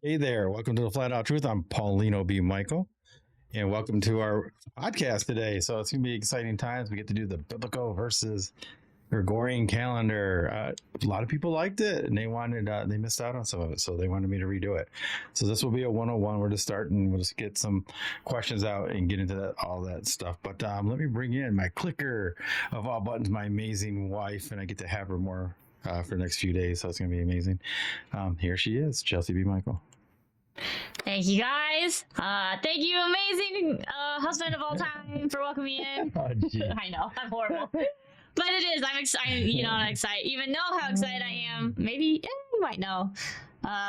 Hey there, welcome to the Flat Out Truth. I'm Paulino B Michael, and welcome to our podcast today. So it's going to be exciting times. We get to do the biblical versus Gregorian calendar. A lot of people liked it, and they missed out on some of it, so they wanted me to redo it. So this will be a 101. We're just starting. We'll just get some questions out and get into all that stuff. But let me bring in my clicker of all buttons, my amazing wife, and I get to have her more for the next few days, so it's going to be amazing. Here she is, Chelsea B Michael. Thank you, guys. Thank you, amazing husband of all time, for welcoming me in. Oh, I know, I'm horrible. But it is. I'm excited. I'm excited. Even know how excited I am. Maybe you might know.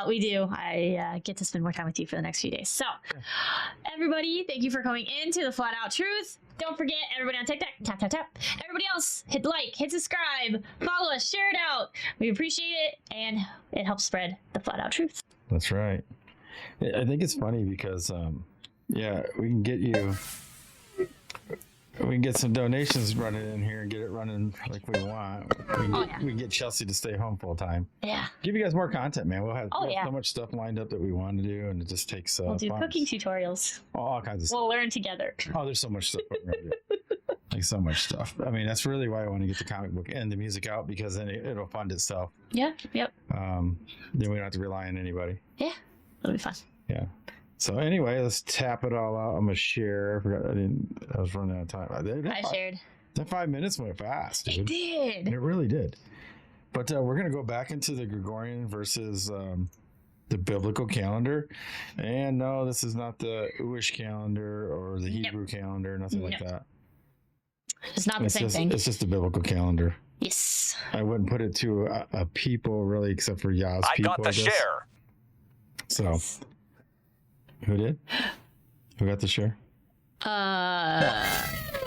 We do. I get to spend more time with you for the next few days. So, everybody, thank you for coming into the Flat Out Truth. Don't forget, everybody on TikTok, tap, tap, tap. Everybody else, hit like, hit subscribe, follow us, share it out. We appreciate it, and it helps spread the Flat Out Truth. That's right. I think it's funny because, we can get some donations running in here and get it running like we want. We can get Chelsea to stay home full time. Yeah. Give you guys more content, man. We'll have so much stuff lined up that we want to do, and it just takes we'll do cooking tutorials. All kinds of stuff. We'll learn together. Oh, there's so much stuff. Like so much stuff. I mean, that's really why I want to get the comic book and the music out, because then it'll fund itself. Yeah. Yep. Then we don't have to rely on anybody. Yeah. It'll be fun. Yeah. So anyway, let's tap it all out. I'm gonna share. I was running out of time. I shared. That 5 minutes went fast, dude. It did. It really did. But we're gonna go back into the Gregorian versus the biblical calendar. And no, this is not the Jewish calendar or the Hebrew calendar, nothing like that. It's not the same thing. It's just the biblical calendar. Yes. I wouldn't put it to a people really, except for Yah's people. I got the share. So. Who did? Who got the share?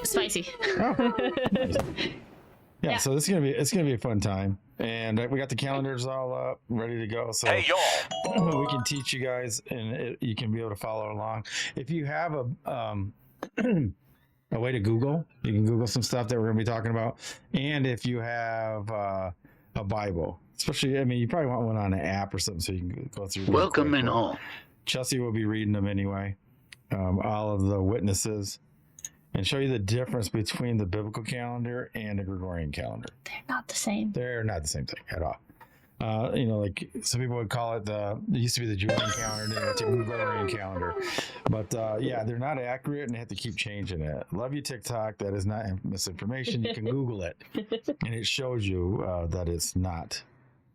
Spicy. Oh, nice. Yeah, so it's gonna be a fun time, and we got the calendars all up, ready to go. So hey y'all, we can teach you guys, and you can be able to follow along. If you have a way to Google, you can Google some stuff that we're gonna be talking about, and if you have a Bible, especially, I mean, you probably want one on an app or something, so you can go through. Welcome in all. Chelsea will be reading them anyway, all of the witnesses, and show you the difference between the biblical calendar and the Gregorian calendar. They're not the same. They're not the same thing at all. Like some people would call it it used to be the Julian calendar, then it's a Gregorian calendar. But they're not accurate, and they have to keep changing it. Love you, TikTok. That is not misinformation. You can Google it, and it shows you that it's not.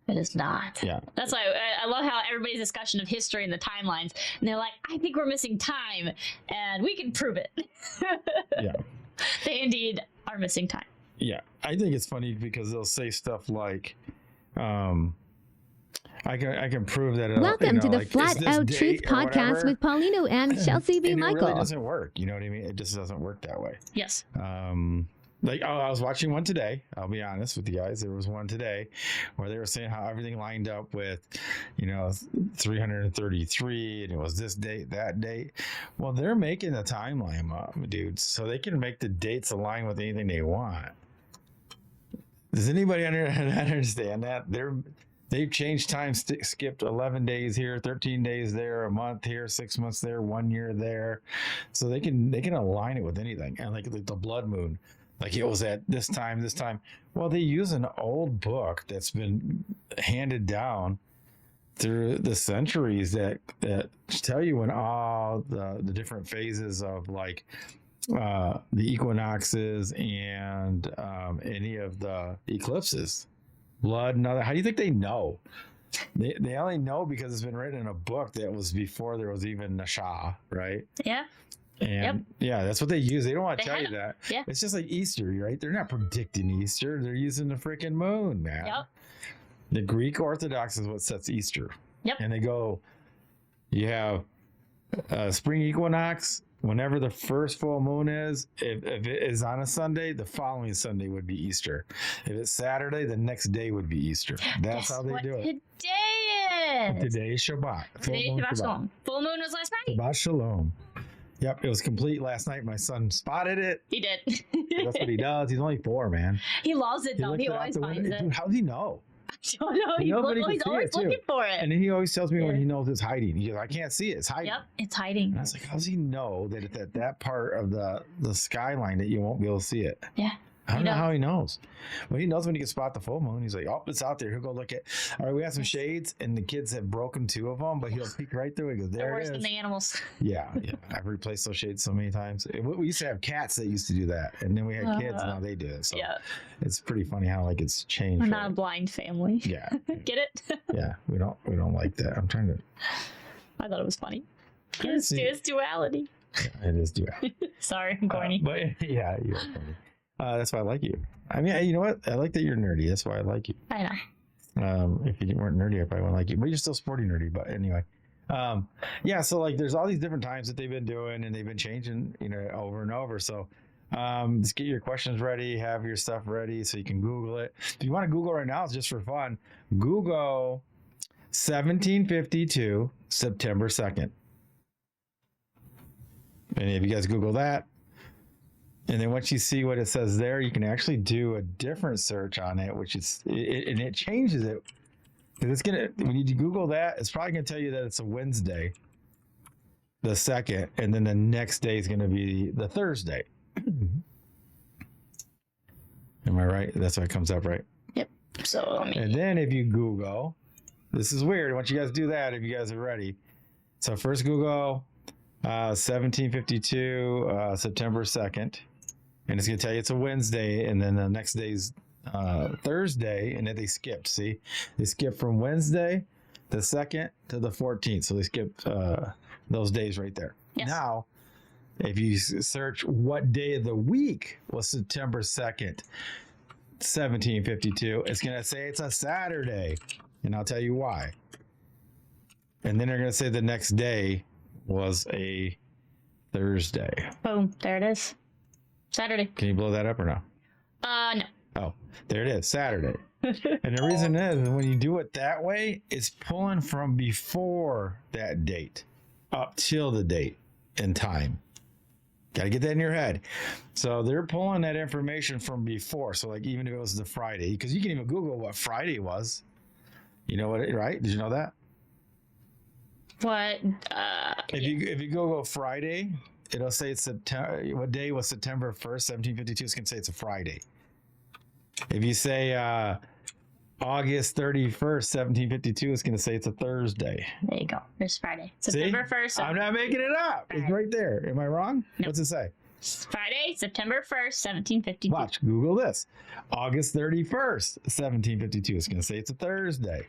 It is not. Yeah. That's why I love how everybody's discussion of history and the timelines, and they're like, I think we're missing time, and we can prove it. Yeah. They indeed are missing time. Yeah. I think it's funny because they'll say stuff like, I can prove that. Welcome to the Flat Out Truth podcast with Paulino and Chelsea B Michael. It really doesn't work. You know what I mean? It just doesn't work that way. Yes. I was watching one today. I'll be honest with you guys. There was one today where they were saying how everything lined up with, 333, and it was this date, that date. Well, they're making the timeline up, dudes, so they can make the dates align with anything they want. Does anybody understand that? They've changed time, skipped 11 days here, 13 days there, a month here, 6 months there, 1 year there, so they can align it with anything. And like the blood moon. Like it was at this time. Well, they use an old book that's been handed down through the centuries that tell you when all the different phases of like the equinoxes and any of the eclipses, blood and other. How do you think they know? They only know because it's been written in a book that was before there was even Shah, right? Yeah. And that's what they use. They don't want to tell you that. Yeah. It's just like Easter, right? They're not predicting Easter. They're using the freaking moon, man. Yep. The Greek Orthodox is what sets Easter. Yep. And they go, you have spring equinox. Whenever the first full moon is, if it is on a Sunday, the following Sunday would be Easter. If it's Saturday, the next day would be Easter. That's how they do it. Today is. Today is Shabbat. Today is Shabbat Shalom. Full moon was last night. Shabbat Shalom. Yep, it was complete last night. My son spotted it. He did. That's what he does. He's only 4, man. He loves it, though. He looked always out the finds window. it. Dude, how does he know? I don't know. He knows when he can He's see always it, too. looking for it. And then he always tells me when Yeah. he knows it's hiding. He goes, I can't see it. It's hiding. Yep, it's hiding. And I was like, how does he know that it's at that part of the skyline that you won't be able to see it? Yeah. I don't He know knows. how he knows. But he knows when he can spot the full moon. He's like, oh, it's out there. He'll go look at. All right, we have some shades, and the kids have broken 2 of them, but he'll peek right through it. He goes, They're there worse it than is. the animals. Yeah. I've replaced those shades so many times. We used to have cats that used to do that, and then we had kids, and now they do it. So Yeah. it's pretty funny how like it's changed. We're for not a it. blind family. Yeah. Get it? Yeah. We don't like that. I'm trying to. I thought it was funny. I It's, see. it's duality. Yeah, it is dual. Sorry, I'm corny. But yeah, you're funny. That's why I like you. I mean, you know what? I like that you're nerdy. That's why I like you. I know. If you weren't nerdy, I probably wouldn't like you. But you're still sporty nerdy. But anyway, yeah. So like, there's all these different times that they've been doing, and they've been changing, over and over. So just get your questions ready, have your stuff ready, so you can Google it. If you want to Google right now, it's just for fun. Google 1752 September 2nd. And if you guys Google that, and then once you see what it says there, you can actually do a different search on it, which is, and it changes it. Because it's going to, when you Google that, it's probably going to tell you that it's a Wednesday, the 2nd, and then the next day is going to be the Thursday. Am I right? That's why it comes up, right? Yep. So let me. And then if you Google, this is weird. Once you guys do that, if you guys are ready. So first Google 1752 September 2nd. And it's going to tell you it's a Wednesday. And then the next day's Thursday. And then they skipped. See? They skipped from Wednesday, the 2nd, to the 14th. So they skipped those days right there. Yes. Now, if you search what day of the week was September 2nd, 1752, it's going to say it's a Saturday. And I'll tell you why. And then they're going to say the next day was a Thursday. Boom. There it is. Saturday. Can you blow that up or no? No. Oh, there it is, Saturday. And the reason is when you do it that way, it's pulling from before that date up till the date and time. Got to get that in your head. So they're pulling that information from before. So like even if it was the Friday, because you can even Google what Friday was. You know what, right? Did you know that? What? If you Google Friday, it'll say it's September. What day was September 1st, 1752? It's going to say it's a Friday. If you say August 31st, 1752, it's going to say it's a Thursday. There you go. There's Friday. September 1st. I'm not making it up. It's right there. Am I wrong? No. What's it say? Friday, September 1st, 1752. Watch. Google this. August 31st, 1752. It's going to say it's a Thursday.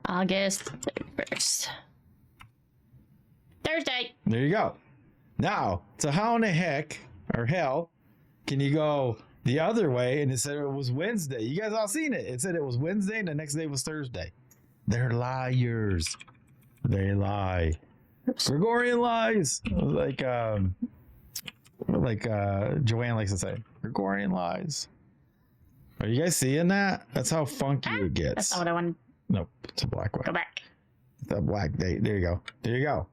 August 31st. Thursday. There you go. Now, so how in the heck or hell can you go the other way and it said it was Wednesday? You guys all seen it. It said it was Wednesday and the next day was Thursday. They're liars. They lie. Gregorian lies. Like Joanne likes to say. Gregorian lies. Are you guys seeing that? That's how funky it gets. That's not what I wanted. Nope. It's a black one. Go back. The black date. There you go. There you go.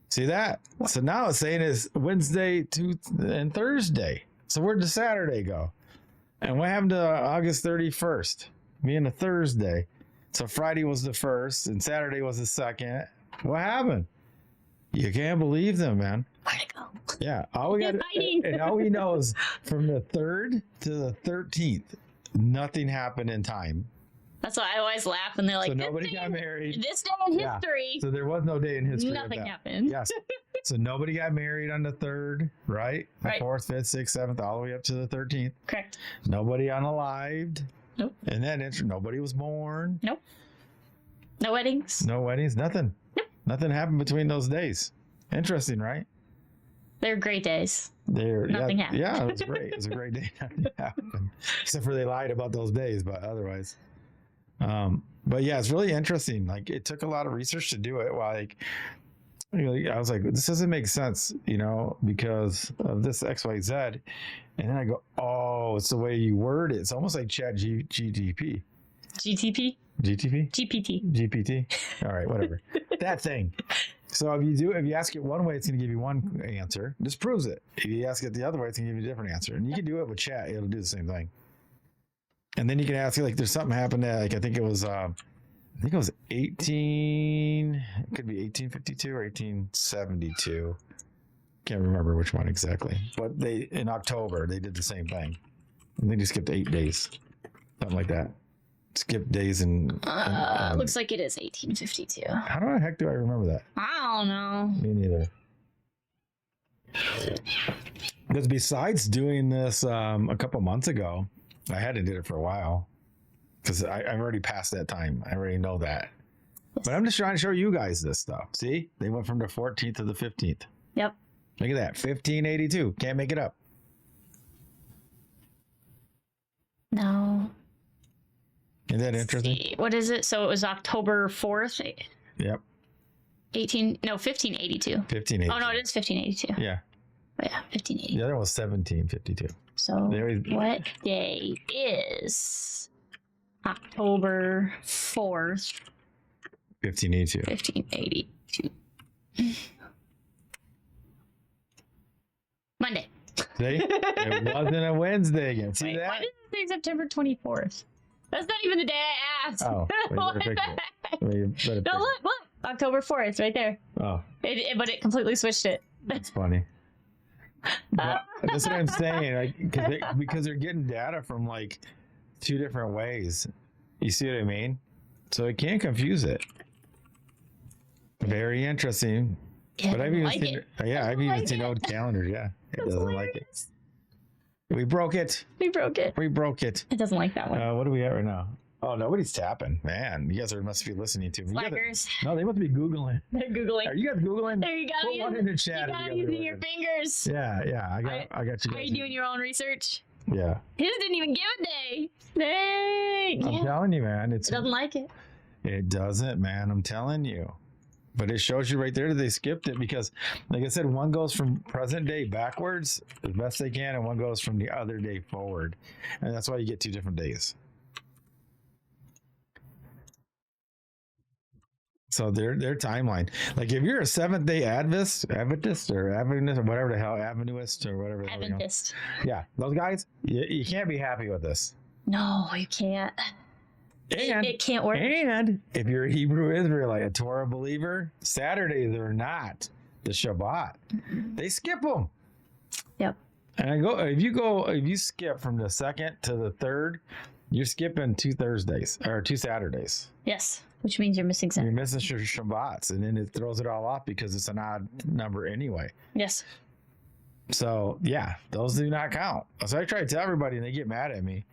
See that? So now it's saying it's Wednesday and Thursday. So where'd the Saturday go? And what happened to August 31st? Being a Thursday. So Friday was the 1st and Saturday was the 2nd. What happened? You can't believe them, man. Where'd it go? Yeah. All we got, Hiding. and all we know is from the 3rd to the 13th, nothing happened in time. That's why I always laugh when they're like, So nobody got married. This day in Yeah. history, So there was no day in history. of nothing that. happened. Yes. So nobody got married on the 3rd, right? The Right. 4th, 5th, 6th, 7th, all the way up to the 13th. Correct. Nobody unalived. Nope. And then nobody was born. Nope. No weddings. No weddings. Nothing. Nope. Nothing happened between those days. Interesting, right? They're great days. yeah, Nothing happened. Yeah, it was great. It was a great day. Nothing happened. Except for they lied about those days, but otherwise. But yeah, it's really interesting. Like it took a lot of research to do it. Like, I was like, this doesn't make sense, because of this XYZ. And then I go, oh, it's the way you word it. It's almost like GTP. GTP? GTP? GPT. GPT. All right, whatever. That thing. So if you ask it one way, it's going to give you one answer. This proves it. If you ask it the other way, it's going to give you a different answer. And you can do it with chat. It'll do the same thing. And then you can ask, like, there's something happened that, like, I think it was 18, it could be 1852 or 1872. Can't remember which one exactly. But in October, they did the same thing. And they just skipped 8 days. Something like that. Skip days and looks like it is 1852. How the heck do I remember that? I don't know. Me neither. Because besides doing this a couple months ago, I hadn't did it for a while because I've already passed that time. I already know that. But I'm just trying to show you guys this stuff. See? They went from the 14th to the 15th. Yep. Look at that. 1582. Can't make it up. No. Isn't that interesting? What is it? So it was October 4th? Yep. 1582. 1582. Oh, no, it is 1582. Yeah. Oh, yeah, 1580. The other one was 1752. So what day is October 4th? 1582. 1582. Monday. See? It wasn't a Wednesday again. See that? Why did it say September 24th? That's not even the day I asked. Oh, well, you better fix it. Well, you better fix No, look. October 4th, right there. Oh. But it completely switched it. That's funny. But that's what I'm saying. Like, because they're getting data from like 2 different ways. You see what I mean? So it can't confuse it. Very interesting. Yeah, But I've even like seen it. I've even seen old calendars. Yeah, it doesn't like it. We broke it. We broke it. We broke it. It doesn't like that one. What do we at right now? Oh, nobody's tapping. Man, you guys must be listening to me. Slackers. No, they must be Googling. They're Googling. Are you guys Googling? There you go. Put one in the chat. You got using your fingers. Yeah. I got you guys. Are you doing your own research? Yeah. His didn't even give a day. Dang. I'm telling you, man. It doesn't like it. It doesn't, man. I'm telling you. But it shows you right there that they skipped it because, like I said, one goes from present day backwards as best they can, and one goes from the other day forward. And that's why you get 2 different days. So their timeline, like if you're a Seventh Day Adventist or Adventist or whatever the hell, Adventist or whatever the hell, Adventist. Yeah, those guys, you can't be happy with this. No, you can't. And it can't work. And if you're a Hebrew Israelite, a Torah believer, Saturdays are not the Shabbat. They skip them. Yep. And if you skip from the 2nd to the 3rd, you're skipping 2 Thursdays or 2 Saturdays. Yes, which means you're missing You're something. missing your Shabbats, and then it throws it all off because it's an odd number anyway. Yes. So yeah, those do not count. So I try to tell everybody, and they get mad at me.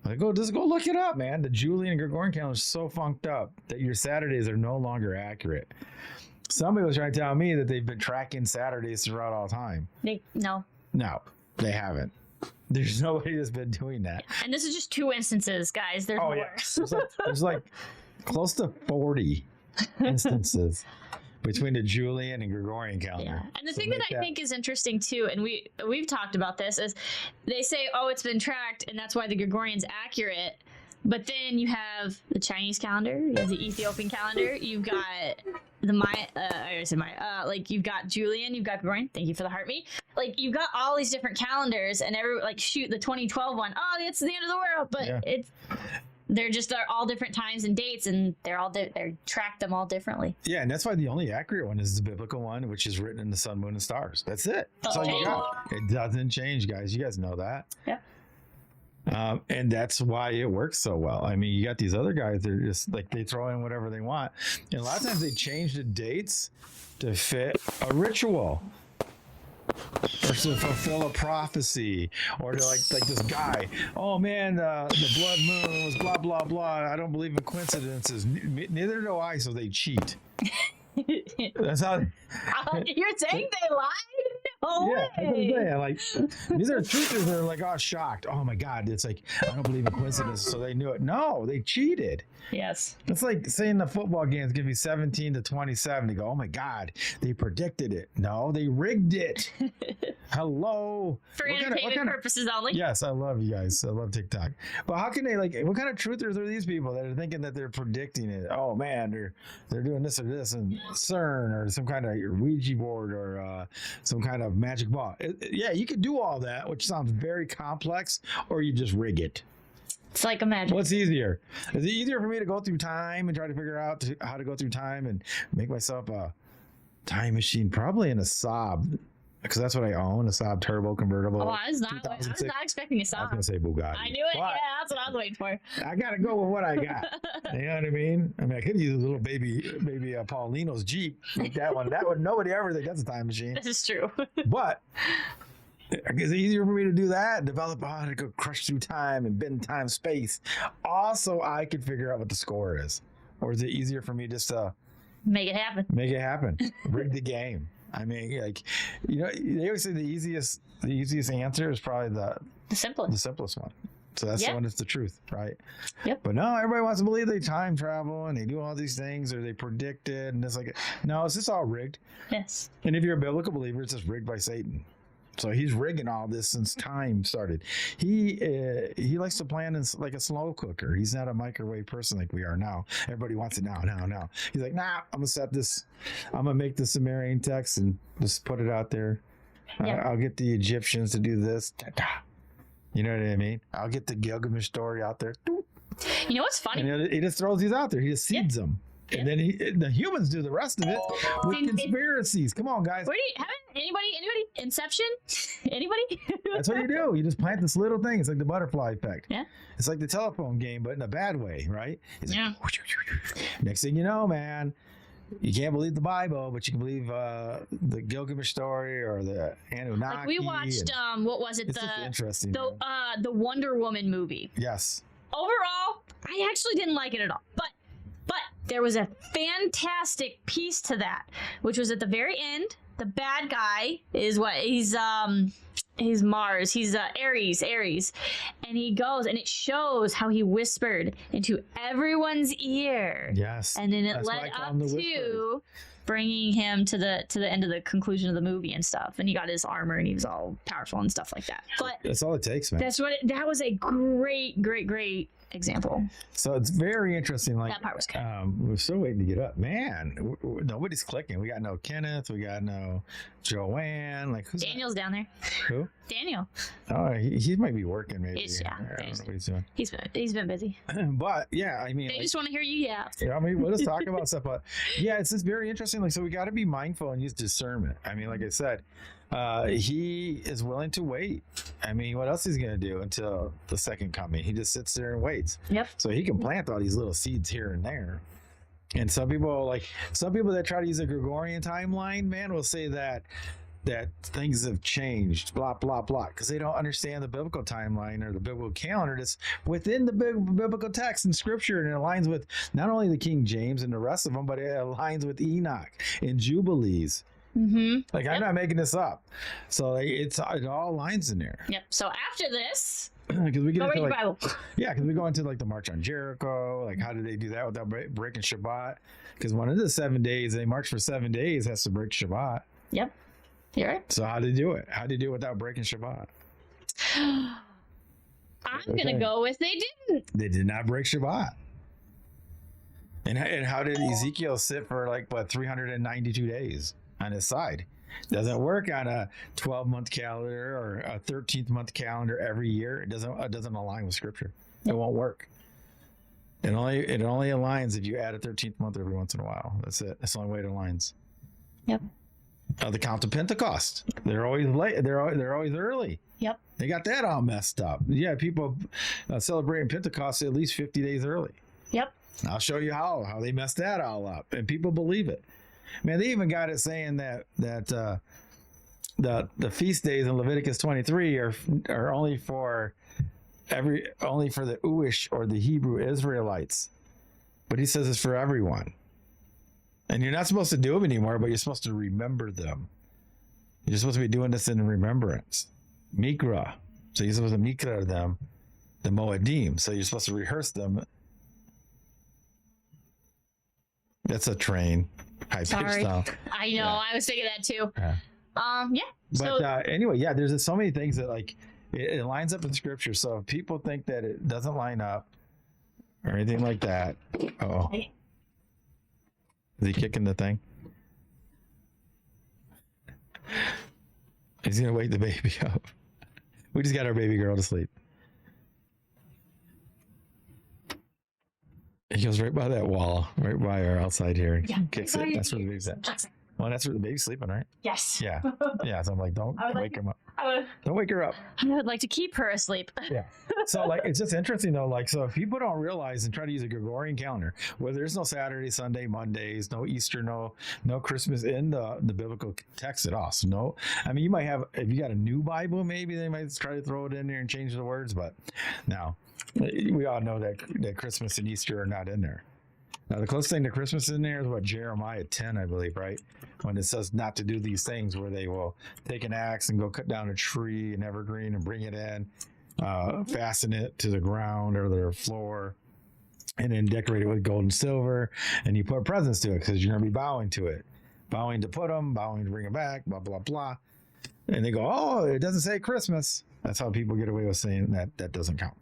I go, just go look it up, man. The Julian and Gregorian calendar is so funked up that your Saturdays are no longer accurate. Somebody was trying to tell me that they've been tracking Saturdays throughout all time. No, they haven't. There's nobody that's been doing that. and this is just 2 instances, guys. There's more. Yeah. There's like close to 40 instances between the Julian and Gregorian calendar. Yeah. And the thing that I think is interesting too, and we've talked about this, is they say, oh, it's been tracked, and that's why the Gregorian's accurate. But then you have the Chinese calendar, you have the Ethiopian calendar, you've got the like you've got Julian, you've got Gregorian. Thank you for the heartbeat. Like you've got all these different calendars, and the 2012 one, oh, it's the end of the world, but they're all different times and dates, and they're tracked them all differently. Yeah, and that's why the only accurate one is the biblical one, which is written in the sun, moon, and stars. That's it. That's all you got. It doesn't change, guys. You guys know that. Yeah. And that's why it works so well. I mean, you got these other guys, they're just like, they throw in whatever they want. And a lot of times they change the dates to fit a ritual or to fulfill a prophecy, or to like this guy, oh man, the blood moon was blah, blah, blah. I don't believe in coincidences. Neither do I, so they cheat. That's how you're saying they lied? No way. That's what I'm saying. Like, these are truthers that are like, oh, shocked. Oh my God. It's like, I don't believe in coincidences, so they knew it. No, they cheated. Yes. It's like saying the football game is going to be 17-27. They go, oh my God, they predicted it. No, they rigged it. Hello. For entertainment purposes only. Yes, I love you guys. I love TikTok. But how can they, like, what kind of truthers are these people that are thinking that they're predicting it? Oh man, they're doing this or this, and CERN or some kind of Ouija board or some kind of magic ball. Yeah, you could do all that, which sounds very complex, or you just rig it. It's like imagine. What's easier? Is it easier for me to go through time and try to figure out how to go through time and make myself a time machine? Probably in a Saab, because that's what I own, a Saab turbo convertible. Oh, I was not expecting a I was song. gonna say Bugatti. I knew it. But Yeah, that's what I was waiting for. I gotta go with what I got. You know what I mean? I could use a little baby Paulino's Jeep. Like that one. That one. Nobody ever think that's a time machine. This is true. But it's easier for me to do that, develop how to go crush through time and bend time space. Also, I could figure out what the score is. Or is it easier for me just to Make it happen. Rig the game? I mean, like, they always say the easiest answer is probably the simplest one. So that's the one that's the truth, right? Yep. But no, everybody wants to believe they time travel and they do all these things or they predict it, and it's like, no, it's just all rigged. Yes. And if you're a biblical believer, it's just rigged by Satan. So he's rigging all this since time started. He likes to plan in like a slow cooker. He's not a microwave person like we are now. Everybody wants it now. He's like, nah, I'm gonna set this. I'm gonna make the Sumerian text and just put it out there. Yeah. I'll get the Egyptians to do this. You know what I mean? I'll get the Gilgamesh story out there. You know what's funny? And he just throws these out there. He just seeds them. And then the humans do the rest of it with conspiracies. Come on, guys. Anybody? Inception? Anybody? That's what you do. You just plant this little thing. It's like the butterfly effect. Yeah. It's like the telephone game, but in a bad way, right? It's yeah. Like, next thing you know, man, you can't believe the Bible, but you can believe the Gilgamesh story or the Anunnaki. Like we watched, what was it? It's just interesting. The Wonder Woman movie. Yes. Overall, I actually didn't like it at all. But there was a fantastic piece to that, which was at the very end. The bad guy is he's Mars. He's Ares, and he goes and it shows how he whispered into everyone's ear. Yes, and then it led up to bringing him to the end of the conclusion of the movie and stuff. And he got his armor and he was all powerful and stuff like that. But that's all it takes, man. That was a great example. So it's very interesting. Like that part was good. We're still waiting to get up, man. Nobody's clicking. We got no Kenneth. We got no Joanne. Like who's Daniel's down there? Who? Daniel. Oh, he might be working. Maybe. I don't know what he's doing. He's been busy. But yeah, I mean, they just want to hear you. Yeah. I mean, let us talk about stuff. But yeah, it's just very interesting. Like, so we got to be mindful and use discernment. I mean, like I said, he is willing to wait. I mean, what else is he going to do until the second coming? He just sits there and waits. Yep. So he can plant all these little seeds here and there. And some people that try to use a Gregorian timeline, man, will say that things have changed, blah, blah, blah, because they don't understand the biblical timeline or the biblical calendar that's within the biblical text and scripture, and it aligns with not only the King James and the rest of them, but it aligns with Enoch and Jubilees. Mm-hmm. Like, I'm not making this up. So it all aligns in there. Yep. So after this, because we get into Bible. Yeah, because we go into like the March on Jericho. Like, how did they do that without breaking Shabbat? Because one of the 7 days, they march for 7 days, has to break Shabbat. Yep. You're right. So how did they do it? How did they do it without breaking Shabbat? I'm gonna go with they didn't. They did not break Shabbat. And how did Ezekiel sit for 392 days on his side? Doesn't work on a 12-month calendar or a 13th-month calendar every year. It doesn't align with Scripture. It won't work. It only aligns if you add a 13th month every once in a while. That's it. That's the only way it aligns. Yep. The count of Pentecost. They're always late. They're always early. Yep. They got that all messed up. Yeah, people celebrating Pentecost at least 50 days early. Yep. I'll show you how they messed that all up, and people believe it. Man, they even got it saying that the feast days in Leviticus 23 are only for the Jewish or the Hebrew Israelites, but he says it's for everyone. And you're not supposed to do them anymore, but you're supposed to remember them. You're supposed to be doing this in remembrance. Mikra. So you're supposed to mikra them, the Moedim. So you're supposed to rehearse them. That's a train. Sorry. Style. I know. Yeah. I was thinking that too. Yeah. Yeah. But anyway, yeah, there's just so many things that it lines up in Scripture. So if people think that it doesn't line up or anything like that, Okay. Is he kicking the thing? He's gonna wake the baby up. We just got our baby girl to sleep. he goes right by that wall, right by our outside here. Yeah. Kicks it. That's where the baby's at. Well, that's where the baby's sleeping, right? Yes. Yeah. Yeah. So I'm like, don't wake him up. Don't wake her up. I would like to keep her asleep. Yeah. So like, it's just interesting though. Like, so if people don't realize and try to use a Gregorian calendar where there's no Saturday, Sunday, Mondays, no Easter, no Christmas in the biblical text at all. So no, I mean, you might have, if you got a new Bible, maybe they might try to throw it in there and change the words, but now we all know that Christmas and Easter are not in there. Now, the closest thing to Christmas in there is what, Jeremiah 10, I believe, right? When it says not to do these things where they will take an axe and go cut down a tree, an evergreen, and bring it in, fasten it to the ground or the floor, and then decorate it with gold and silver. And you put presents to it because you're going to be bowing to it. Bowing to put them, bowing to bring them back, blah, blah, blah. And they go, oh, it doesn't say Christmas. That's how people get away with saying that doesn't count.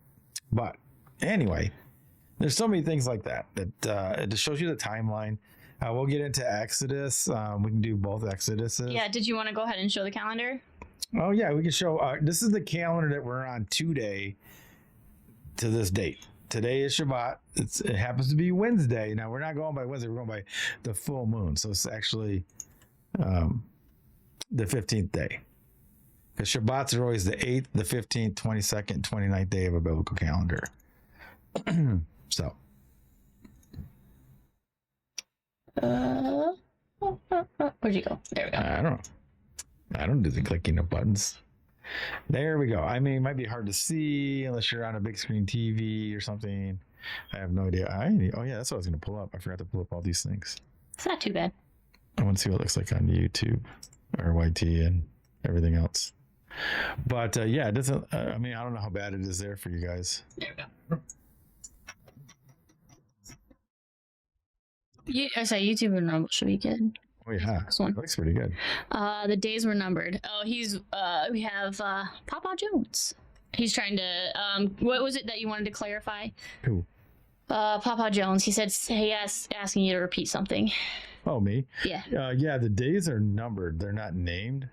But anyway, there's so many things like that it just shows you the timeline. We'll get into Exodus. We can do both Exoduses. Yeah. Did you want to go ahead and show the calendar? Oh, yeah. We can show. This is the calendar that we're on today to this date. Today is Shabbat. It happens to be Wednesday. Now, we're not going by Wednesday. We're going by the full moon. So it's actually the 15th day. Because Shabbats are always the 8th, the 15th, 22nd, 29th day of a biblical calendar. So, where'd you go? There we go. I don't do the clicking of buttons. There we go. I mean, it might be hard to see unless you're on a big screen TV or something. I have no idea. Oh yeah, that's what I was going to pull up. I forgot to pull up all these things. It's not too bad. I want to see what it looks like on YouTube or YT and everything else. But yeah, it doesn't. I mean, I don't know how bad it is there for you guys. There we go. I say YouTube and normal should be good. Oh yeah, This one. It looks pretty good. The days were numbered. Oh, we have Papa Jones. He's trying to what was it that you wanted to clarify? Who? Papa Jones. He said asking you to repeat something. Oh, me? Yeah. Yeah, the days are numbered. They're not named.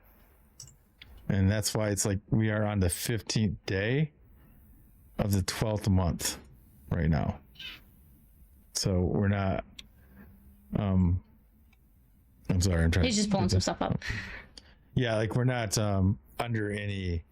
And that's why it's like we are on the 15th day of the 12th month right now. So we're not I'm sorry, I'm trying. He's just pulling some stuff up. Yeah, like we're not under any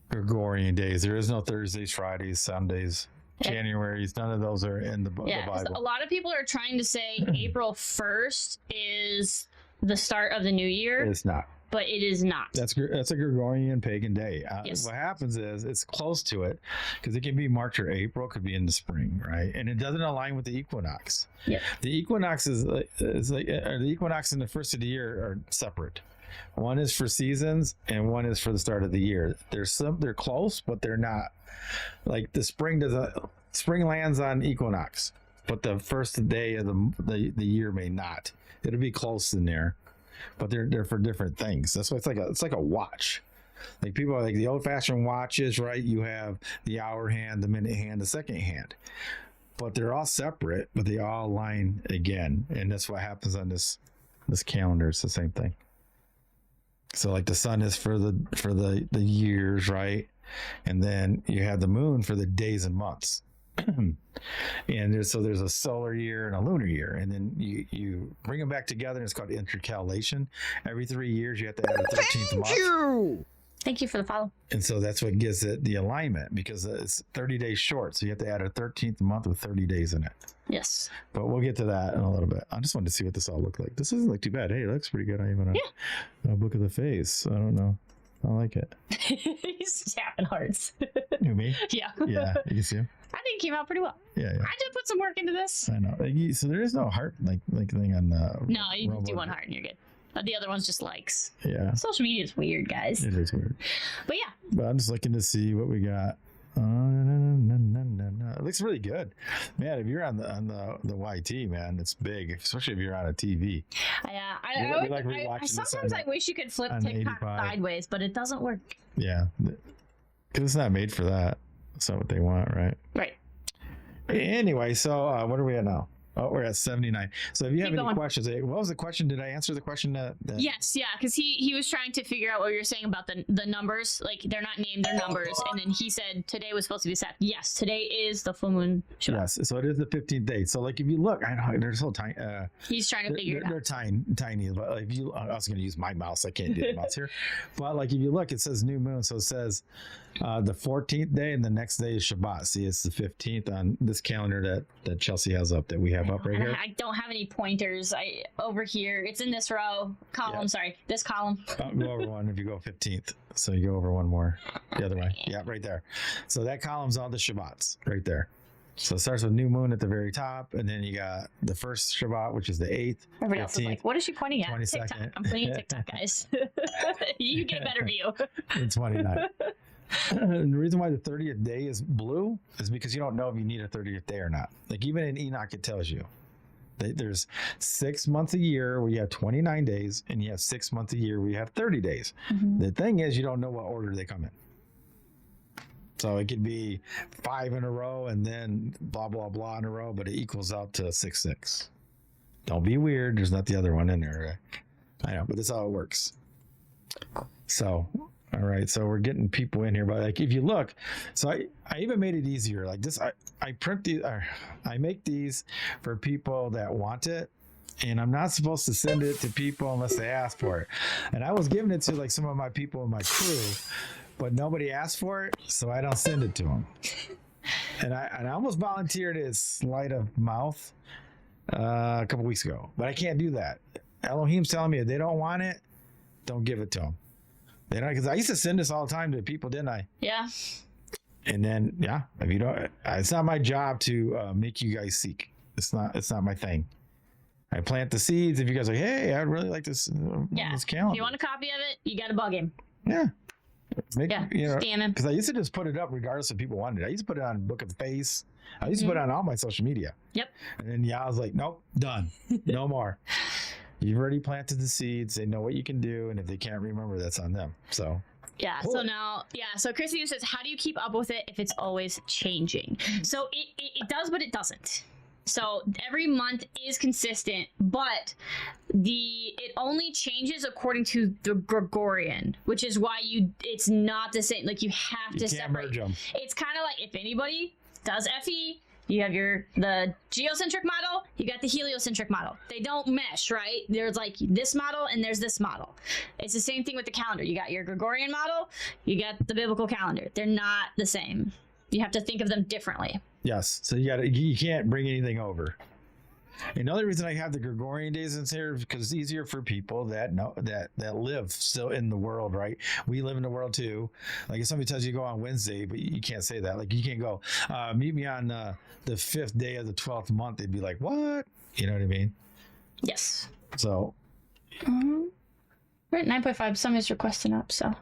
Gregorian days. There is no Thursdays, Fridays, Sundays, Januaries. None of those are in the Bible. A lot of people are trying to say April 1st is the start of the new year. It's not. But it is not. That's a Gregorian pagan day. Yes. What happens is it's close to it because it can be March or April, could be in the spring, right? And it doesn't align with the equinox. Yeah. The equinox is like the equinox and the first of the year are separate. One is for seasons and one is for the start of the year. They're close, but they're not. Like the spring lands on equinox, but the first day of the year may not. It'll be close in there. But they're for different things. That's why it's like a watch. Like people are like the old-fashioned watches, right? You have the hour hand, the minute hand, the second hand. But they're all separate, but they all align again. And that's what happens on this calendar. It's the same thing. So like the sun is for the years, right? And then you have the moon for the days and months. And there's a solar year and a lunar year, and then you bring them back together, and it's called intercalation. Every 3 years you have to add a 13th month. Thank you for the follow. And so that's what gives it the alignment, because it's 30 days short, so you have to add a 13th month with 30 days in it. Yes. But we'll get to that in a little bit. I just wanted to see what this all looked like. This doesn't look too bad. Hey, it looks pretty good. I even a book of the face. I don't know. I like it. He's tapping hearts. Who, me? Yeah. Yeah, you can see him. I think it came out pretty well. Yeah. I did put some work into this. I know. So there is no heart like thing on the. No, you can do one heart and you're good. The other one's just likes. Yeah. Social media is weird, guys. It is weird. But yeah. But I'm just looking to see what we got. It looks really good, man. If you're on the YT, man, it's big, especially if you're on a TV. I sometimes I wish you could flip TikTok 85. sideways, but it doesn't work. Yeah, because it's not made for that. That's not what they want, right? Right. Anyway, so what are we at now? Oh, we're at 79. So if you have Keep any going. questions, what was the question? Did I answer the question? Yes, yeah, because he was trying to figure out what you were saying about the numbers. Like, they're not named, they're numbers. And then he said today was supposed to be Sabbath. Yes, today is the full moon Shabbat. Yes, so it is the 15th day. So like if you look, I know they're so tiny. He's trying to figure it out. They're tiny. But like if you, I was going to use my mouse. I can't do the mouse here. But like if you look, it says new moon. So it says the 14th day, and the next day is Shabbat. See, it's the 15th on this calendar that Chelsea has up, that we have up right here. I don't have any pointers. Over here, it's in this row column. Yeah. Sorry, this column. Go over one if you go 15th. So you go over one more the other way. Yeah, right there. So that column's all the Shabbats right there. So it starts with new moon at the very top, and then you got the first Shabbat, which is the 8th. Everybody else is like, what is she pointing at? 22nd. TikTok. I'm pointing at TikTok, guys. You get a better view. And 29th. And the reason why the 30th day is blue is because you don't know if you need a 30th day or not. Like even in Enoch, it tells you. There's 6 months a year where you have 29 days, and you have 6 months a year where you have 30 days. Mm-hmm. The thing is, you don't know what order they come in. So it could be 5 in a row and then blah, blah, blah in a row, but it equals out to 6, 6. Don't be weird. There's not the other one in there. I know, but that's how it works. So, all right. So we're getting people in here, but like, if you look, so I even made it easier like this. I print these, I make these for people that want it. And I'm not supposed to send it to people unless they ask for it. And I was giving it to like some of my people in my crew, but nobody asked for it, so I don't send it to them. And I almost volunteered as sleight of mouth a couple weeks ago, but I can't do that. Elohim's telling me if they don't want it, don't give it to them. They don't, because I used to send this all the time to people, didn't I? Yeah. And then if you don't, it's not my job to make you guys seek. It's not my thing. I plant the seeds. If you guys are like, hey, I'd really like this, this calendar. If you want a copy of it, you got to bug him. Yeah. Scam him. Because I used to just put it up regardless if people wanted it. I used to put it on Book of the Face. I used to put it on all my social media. Yep. And then I was like, nope, done. No more. You've already planted the seeds. They know what you can do. And if they can't remember, that's on them. So. Yeah. Cool. So now, So Christine says, how do you keep up with it if it's always changing? So it does, but it doesn't. So every month is consistent, but it only changes according to the Gregorian, which is why it's not the same. Like you have to separate. Merge them. It's kind of like if anybody does FE, you have the geocentric model, you got the heliocentric model. They don't mesh, right? There's like this model and there's this model. It's the same thing with the calendar. You got your Gregorian model, you got the biblical calendar. They're not the same. You have to think of them differently. Yes. So you can't bring anything over. Another reason I have the Gregorian days in here is because it's easier for people that live still in the world, right? We live in the world too. Like if somebody tells you to go on Wednesday, but you can't say that. Like you can't go, meet me on the 5th day of the 12th month. They'd be like, what? You know what I mean? Yes. So. We're at 9.5. Somebody's requesting up, so.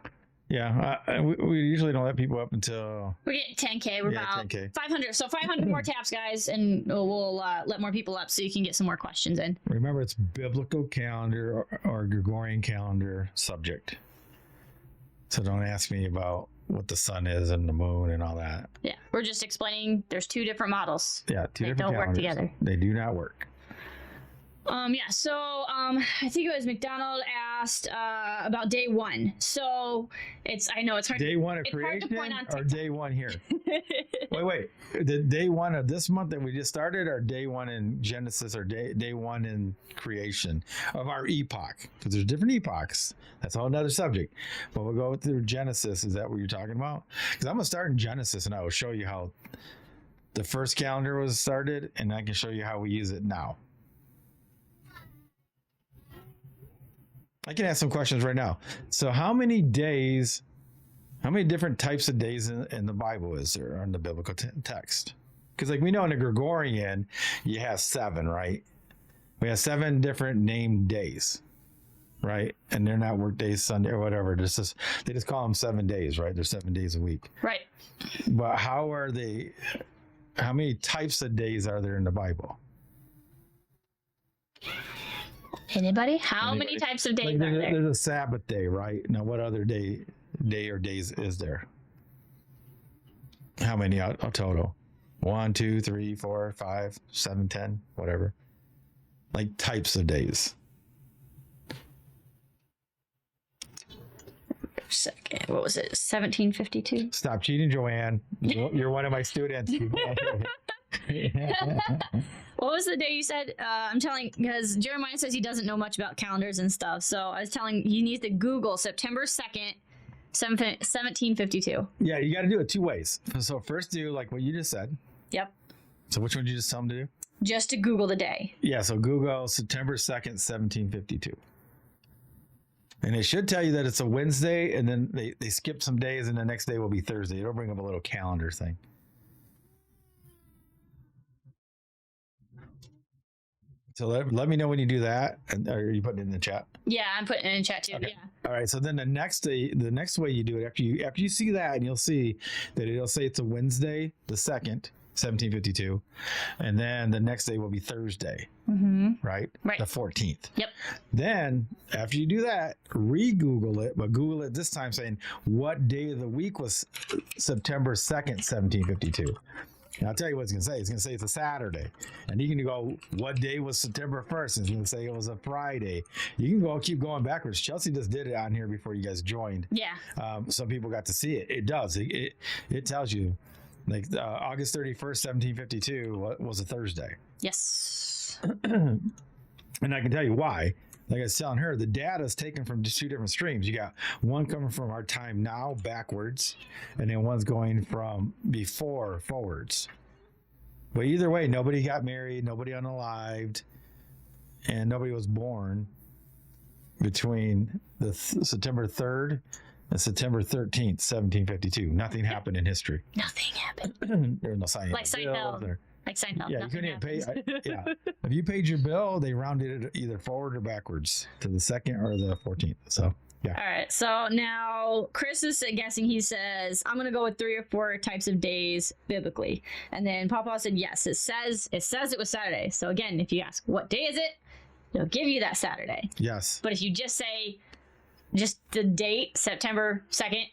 Yeah, we usually don't let people up until... We're getting 10K. We're about 10K. 500. So 500 more taps, guys, and we'll let more people up so you can get some more questions in. Remember, it's biblical calendar or Gregorian calendar subject. So don't ask me about what the sun is and the moon and all that. Yeah, we're just explaining there's 2 different models. Yeah, 2 different calendars. They don't work together. They do not work. I think it was McDonald asked about day 1. So I know it's hard. Day 1 of creation or day 1 here? wait. The day 1 of this month that we just started, or day 1 in Genesis, or day 1 in creation of our epoch? Because there's different epochs. That's a whole nother subject. But we'll go through Genesis. Is that what you're talking about? Because I'm gonna start in Genesis, and I will show you how the first calendar was started, and I can show you how we use it now. I can ask some questions right now. So how many different types of days in the Bible is there in the biblical text? Because like we know in the Gregorian, you have 7, right? We have 7 different named days, right? And they're not work days, Sunday or whatever. They just call them 7 days, right? There's 7 days a week. Right. But how many types of days are there in the Bible? Anybody? How many types of days are there? There's a Sabbath day, right? Now, what other day or days is there? How many total? 1, 2, 3, 4, 5, 7, 10, whatever. Like types of days. Second, what was it? 1752. Stop cheating, Joanne. You're one of my students. What was the day you said? I'm telling, because Jeremiah says he doesn't know much about calendars and stuff. So I was telling you need to Google September 2nd, 1752. Yeah, you got to do it two ways. So first do like what you just said. Yep. So which one did you just tell them to do? Just to Google the day. Yeah, so Google September 2nd, 1752. And it should tell you that it's a Wednesday, and then they skip some days, and the next day will be Thursday. It'll bring up a little calendar thing. So let me know when you do that. Are you putting it in the chat? Yeah, I'm putting it in chat too. Okay. Yeah. All right. So then the next way you do it, after you see that, and you'll see that it'll say it's a Wednesday, the 2nd, 1752, and then the next day will be Thursday, right? Right. The 14th. Yep. Then after you do that, re-Google it, but Google it this time saying what day of the week was September 2nd, 1752. And I'll tell you what it's going to say. It's going to say it's a Saturday. And you can go, what day was September 1st? It's going to say it was a Friday. You can keep going backwards. Chelsea just did it on here before you guys joined. Yeah. Some people got to see it. It does. It tells you, like August 31st, 1752 was a Thursday. Yes. And I can tell you why. Like I was telling her, the data is taken from just two different streams. You got one coming from our time now backwards, and then one's going from before forwards. But either way, nobody got married, nobody unalived, and nobody was born between the September 3rd and September 13th, 1752. Nothing happened in history. Nothing happened. There was no signing. Like Seinfeld. Like Seinfeld. Yeah, you couldn't even pay. Yeah, if you paid your bill, they rounded it either forward or backwards to the 2nd or the 14th. So yeah. All right. So now Chris is guessing. He says, "I'm gonna go with 3 or 4 types of days biblically." And then Papa said, "Yes, it says it was Saturday." So again, if you ask what day is it, it'll give you that Saturday. Yes. But if you just say the date, September 2nd.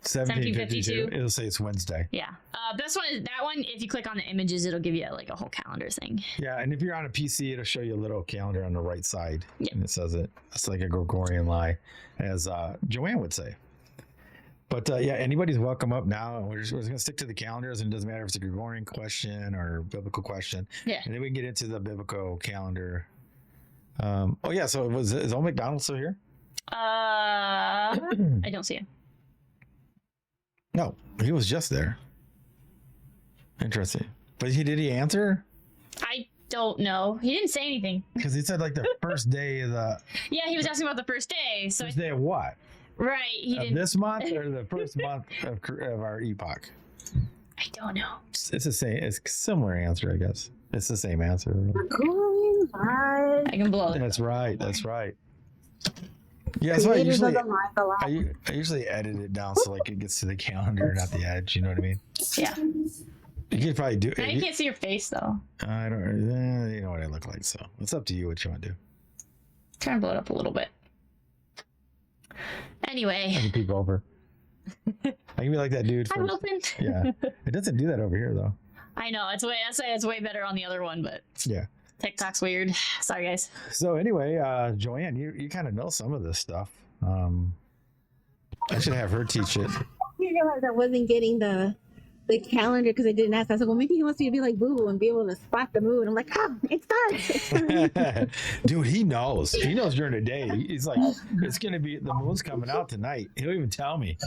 1752. It'll say it's Wednesday. Yeah. Best one is that one. If you click on the images, it'll give you like a whole calendar thing. Yeah, and if you're on a PC, it'll show you a little calendar on the right side. Yep. And it says it. It's like a Gregorian lie, as Joanne would say. But yeah, anybody's welcome up now. We're just going to stick to the calendars, and it doesn't matter if it's a Gregorian question or biblical question. Yeah. And then we can get into the biblical calendar. Oh yeah, so is Old McDonald still here? I don't see him. No, he was just there. Interesting. But did he answer? I don't know. He didn't say anything. Because he said like the first day of the... Yeah, he was asking about the first day. So First day of what? Right. He of didn't. this month or the first month of our epoch? I don't know. It's the same. It's a similar answer, I guess. It's the same answer. I can blow it. That's right. That's right. Yeah, that's why I usually edit it down so like it gets to the calendar, not the edge. You know what I mean? Yeah. You could probably do it. Now you can't see your face though. I don't. You know what I look like, so it's up to you what you want to do. Try and blow it up a little bit. Anyway. I can peek over. I can be like that dude. I'm open. Yeah, it doesn't do that over here though. I know it's way better on the other one, but yeah. TikTok's weird. Sorry, guys. So anyway, Joanne, you kind of know some of this stuff. I should have her teach it. I realized I wasn't getting the calendar because I didn't ask. I said, well, maybe he wants me to be like Google and be able to spot the moon. I'm like, oh, it's done. Dude, he knows. He knows during the day. He's like, it's going to be, the moon's coming out tonight. He'll even tell me.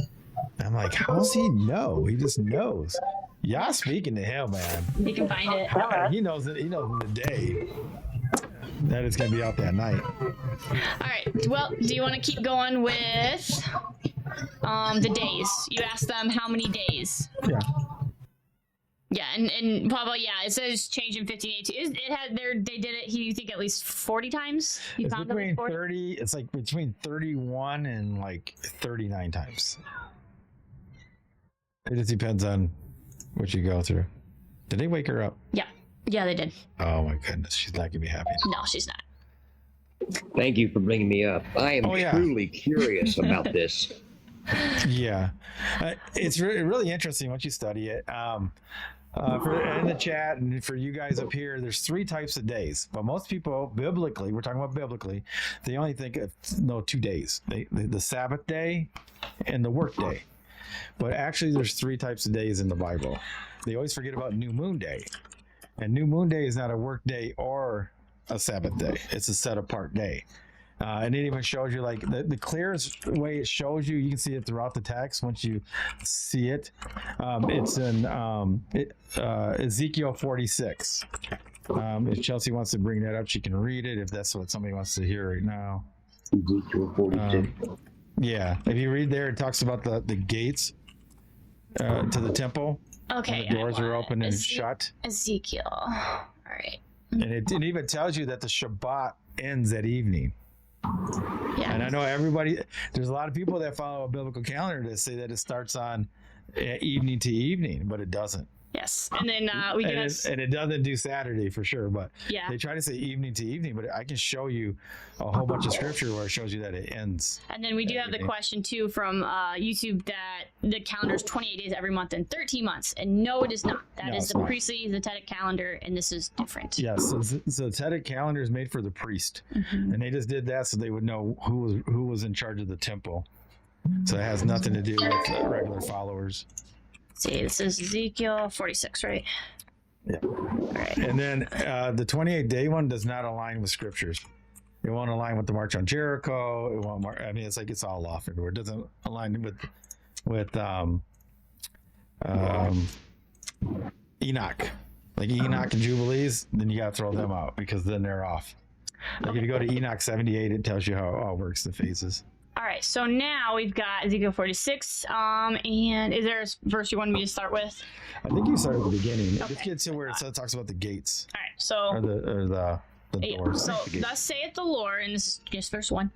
I'm like, how does he know? He just knows. Y'all speaking to him, man. You can find it. He knows it. He knows in the day that it's going to be out that night. All right. Well, do you want to keep going with the days? You asked them how many days. Yeah. Yeah, and probably it says change in 1582. It had they did it. You think at least 40 times? It's between 30. It's like between 31 and like 39 times. It just depends on what you go through. Did they wake her up? Yeah, they did. Oh my goodness, she's not gonna be happy. No, she's not. Thank you for bringing me up. I am truly curious about this. Yeah, it's really interesting once you study it. in the chat and for you guys up here, there's 3 types of days. But most people, biblically, we're talking about biblically, they only think of 2 days: the Sabbath day and the work day. But actually, there's 3 types of days in the Bible. They always forget about New Moon Day, and New Moon Day is not a work day or a Sabbath day. It's a set apart day. And it even shows you, like, the clearest way it shows you, you can see it throughout the text once you see it. It's in Ezekiel 46. If Chelsea wants to bring that up, she can read it if that's what somebody wants to hear right now. Ezekiel 46. Yeah. If you read there, it talks about the gates to the temple. Okay. And the doors are open and shut. Ezekiel. All right. And it even tells you that the Shabbat ends at evening. Yeah. And I know there's a lot of people that follow a biblical calendar that say that it starts on evening to evening, but it doesn't. Yes. And then and it doesn't do Saturday for sure, but yeah, they try to say evening to evening, but I can show you a whole bunch of scripture where it shows you that it ends. And then we do have the question too from YouTube that the calendar is 28 days every month and 13 months. And no, it is not. That is the priestly Zetetic calendar, and this is different. Yes, so Zetetic calendar is made for the priest, and they just did that so they would know who was in charge of the temple. So it has nothing to do with regular followers. See, this is Ezekiel 46, right? Yeah. All right. And then the 28-day one does not align with scriptures. It won't align with the March on Jericho. It won't. I mean, it's all off everywhere. It doesn't align with Enoch. Like Enoch and Jubilees, then you got to throw them out because then they're off. Like if you go to Enoch 78, it tells you how it works the phases. All right, so now we've got Ezekiel 46, and is there a verse you want me to start with? I think you start at the beginning. Okay. Just get to where it talks about the gates. All right, so or the doors. So thus saith the Lord, and this is just verse 1.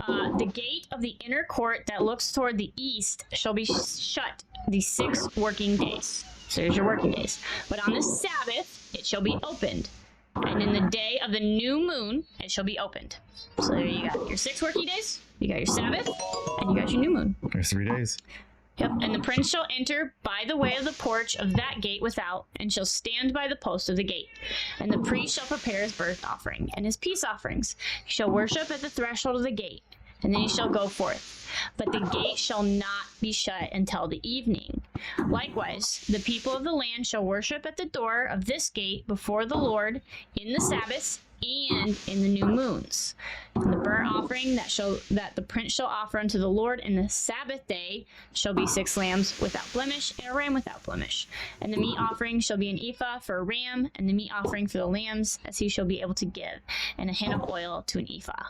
The gate of the inner court that looks toward the east shall be shut these 6 working days. So there's your working days. But on the Sabbath it shall be opened, and in the day of the new moon it shall be opened. So there you got your 6 working days, you got your Sabbath, and you got your new moon. There's 3 days. Yep, and the prince shall enter by the way of the porch of that gate without, and shall stand by the post of the gate. And the priest shall prepare his burnt offering and his peace offerings. He shall worship at the threshold of the gate, and then he shall go forth. But the gate shall not be shut until the evening. Likewise, the people of the land shall worship at the door of this gate before the Lord in the Sabbaths and in the new moons. And the burnt offering that the prince shall offer unto the Lord in the Sabbath day shall be 6 lambs without blemish and a ram without blemish. And the meat offering shall be an ephah for a ram, and the meat offering for the lambs as he shall be able to give, and a hin of oil to an ephah.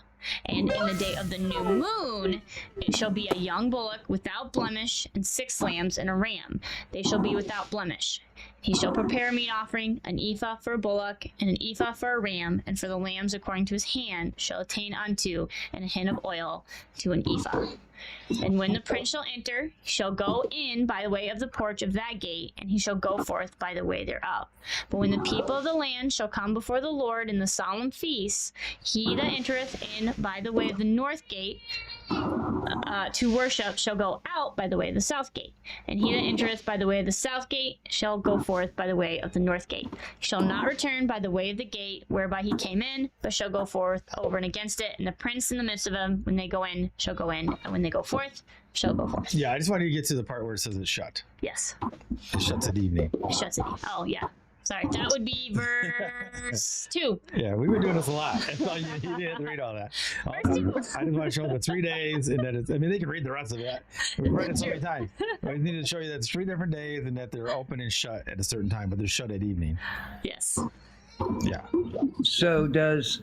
And in the day of the new moon it shall be a young bullock without blemish, and 6 lambs and a ram. They shall be without blemish. He shall prepare a meat offering, an ephah for a bullock, and an ephah for a ram, and for the lambs according to his hand shall attain unto, and a hin of oil to an ephah. And when the prince shall enter, he shall go in by the way of the porch of that gate, and he shall go forth by the way thereof. But when the people of the land shall come before the Lord in the solemn feasts, he that entereth in by the way of the north gate to worship shall go out by the way of the south gate. And he that entereth by the way of the south gate shall go forth by the way of the north gate. He shall not return by the way of the gate whereby he came in, but shall go forth over and against it. And the prince in the midst of them, when they go in, shall go in, and when they go forth, shall go forth. Yeah, I just wanted to get to the part where it says it's shut. Yes. It shuts at evening. It shuts it. Oh, yeah. Sorry, that would be verse 2. Yeah, we've been doing this a lot. You didn't have to read all that. I just want to show the 3 days, and that they can read the rest of it. We've read it so many times. I need to show you that it's 3 different days, and that they're open and shut at a certain time, but they're shut at evening. Yes. Yeah. So does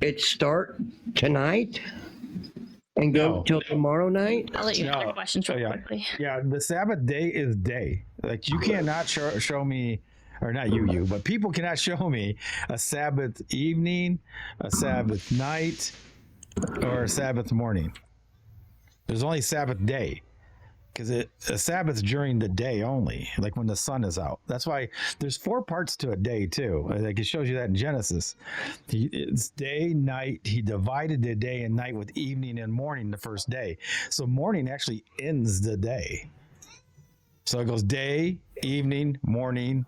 it start tonight and go till tomorrow night? I'll let you answer questions real quickly. Yeah, the Sabbath day is day. Like you cannot show me, or not you, but people cannot show me a Sabbath evening, a Sabbath night, or a Sabbath morning. There's only Sabbath day, because a Sabbath's during the day only, like when the sun is out. That's why there's 4 parts to a day too. Like it shows you that in Genesis. It's day, night. He divided the day and night with evening and morning the first day. So morning actually ends the day. So it goes day, evening, morning.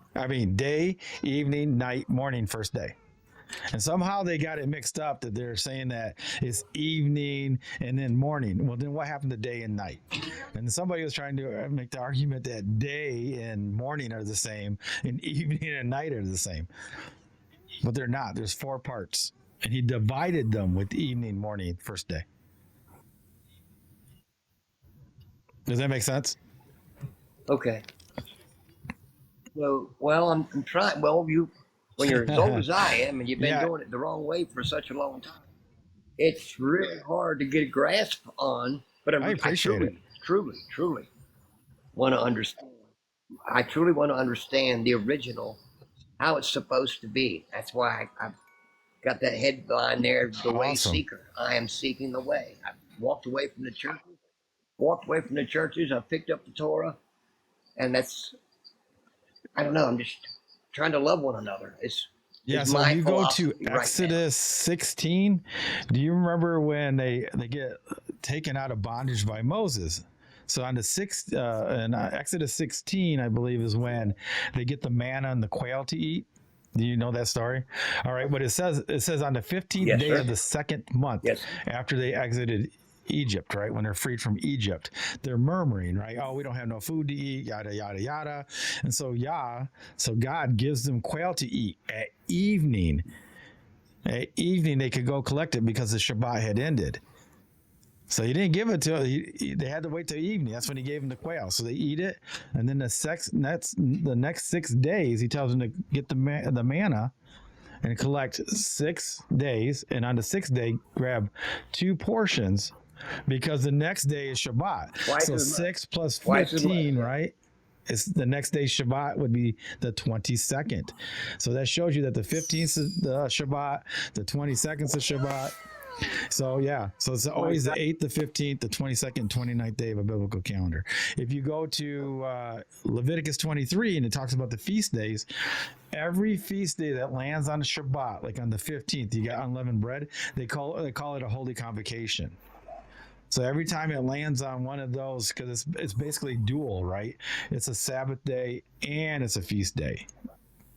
Day, evening, night, morning, first day. And somehow they got it mixed up that they're saying that it's evening and then morning. Well, then what happened to day and night? And somebody was trying to make the argument that day and morning are the same and evening and night are the same. But they're not. There's 4 parts. And he divided them with evening, morning, first day. Does that make sense? Okay. So, well, I'm trying. Well, when you're as old as I am, and you've been doing it the wrong way for such a long time, it's really hard to get a grasp on. But I appreciate it. Truly want to understand. I truly want to understand the original, how it's supposed to be. That's why I've got that headline there, the way seeker. I am seeking the way. I walked away from the churches. I picked up the Torah. And that's, I don't know, I'm just trying to love one another. So you go to Exodus 16. Do you remember when they get taken out of bondage by Moses? So on the in Exodus 16, I believe, is when they get the manna and the quail to eat. Do you know that story? All right, but it says on the 15th day of the 2nd month after they exited Egypt, right? When they're freed from Egypt, they're murmuring, right? Oh, we don't have no food to eat, yada, yada, yada. And so God gives them quail to eat at evening. At evening, they could go collect it because the Shabbat had ended. So he didn't give it to them. They had to wait till evening. That's when he gave them the quail. So they eat it. And then the next 6 days, he tells them to get the manna and collect 6 days. And on the 6th day, grab 2 portions, because the next day is Shabbat. So 6 plus 15, right? It's the next day Shabbat would be the 22nd. So that shows you that the 15th is the Shabbat, the 22nd is Shabbat. So it's always the 8th, the 15th, the 22nd, 29th day of a biblical calendar. If you go to Leviticus 23 and it talks about the feast days, every feast day that lands on a Shabbat, like on the 15th, you got unleavened bread, they call it a holy convocation. So every time it lands on one of those, because it's basically dual, right? It's a Sabbath day and it's a feast day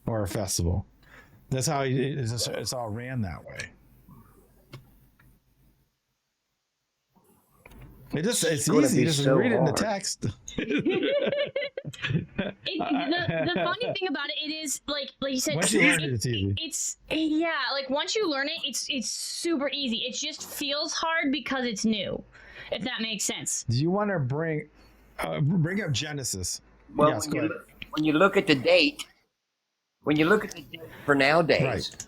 or a festival. That's how it's all ran that way. It's easy. Just read it in the text. The funny thing about it is like you said, once you learn it, it's easy. Like once you learn it, it's super easy. It just feels hard because it's new, if that makes sense. Do you want to bring up Genesis? Well, when you look at the date, for nowadays, right.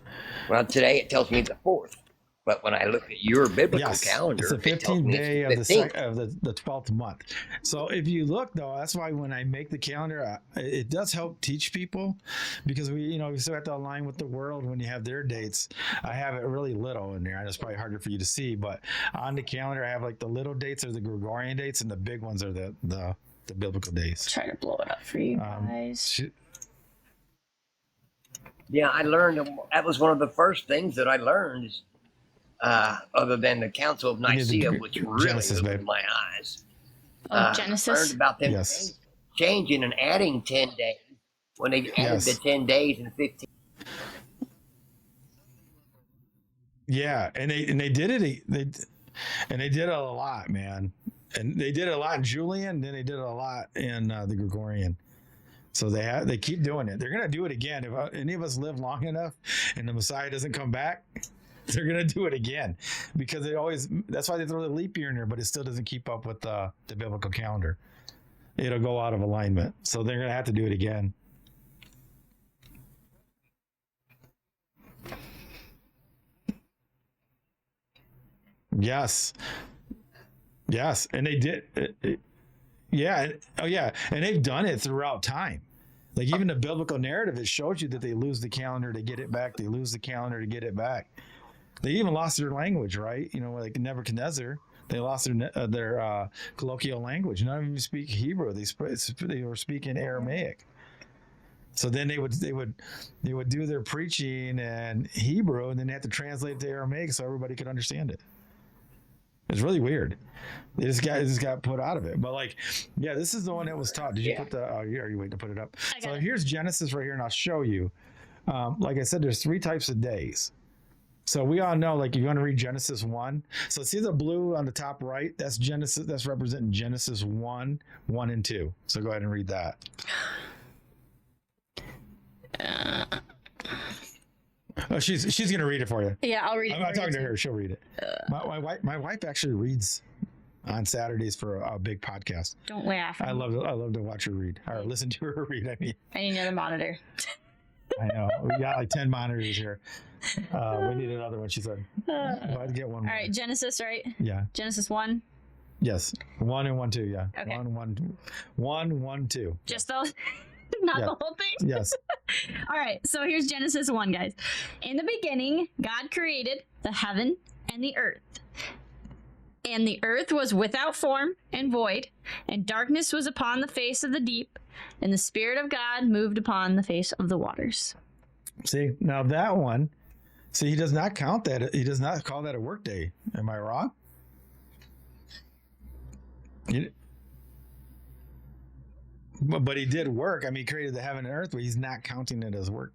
Well, today it tells me the 4th. But when I look at your biblical calendar, it's the 15th day of the 12th month. So if you look, though, that's why when I make the calendar, it does help teach people, because we still have to align with the world when you have their dates. I have it really little in there, and it's probably harder for you to see. But on the calendar, I have like the little dates are the Gregorian dates, and the big ones are the biblical days. Try to blow it up for you guys. Yeah, I learned that was one of the first things that I learned is. Other than the Council of Nicaea, which really opened my eyes. Genesis. I learned about them changing and adding 10 days when they added the 10 days and 15. Yeah, and they did it. They did it a lot, man. And they did it a lot in Julian. Then they did it a lot in the Gregorian. So they keep doing it. They're gonna do it again if any of us live long enough and the Messiah doesn't come back. They're going to do it again, because that's why they throw the leap year in there, but it still doesn't keep up with the biblical calendar. It'll go out of alignment. So they're going to have to do it again. Yes. And they did. And they've done it throughout time. Like even the biblical narrative, it shows you that they lose the calendar to get it back. They lose the calendar to get it back. They even lost their language, right? Like Nebuchadnezzar, they lost their colloquial language. None of them speak Hebrew. They were speaking Aramaic. So then they would do their preaching in Hebrew, and then they had to translate it to Aramaic so everybody could understand it. It's really weird. It just got put out of it. But like, yeah, this is the one that was taught. Did you put the? Are you waiting to put it up? So here's Genesis right here, and I'll show you. Like I said, there's 3 types of days. So we all know, like, if you want to read Genesis 1. So see the blue on the top right? That's Genesis. That's representing Genesis 1, 1 and 2. So go ahead and read that. Oh, she's gonna read it for you. Yeah, I'll read it. I'm not talking to her. She'll read it. My wife actually reads on Saturdays for a big podcast. Don't laugh. I love to watch her read or listen to her read. I mean, I need another monitor. I know we got like 10 monitors here. We need another one. She said, "I'd get one." All right, Genesis, right? Yeah. Genesis 1. Yes, 1 and 1, 2. Yeah. Okay. 1, 2. Just those. Not the whole thing? Yes. All right, so here's Genesis 1, guys. In the beginning, God created the heaven and the earth. And the earth was without form and void, and darkness was upon the face of the deep, and the Spirit of God moved upon the face of the waters. See, now that one, he does not count that. He does not call that a work day. Am I wrong? But he did work. I mean, he created the heaven and earth, but he's not counting it as work.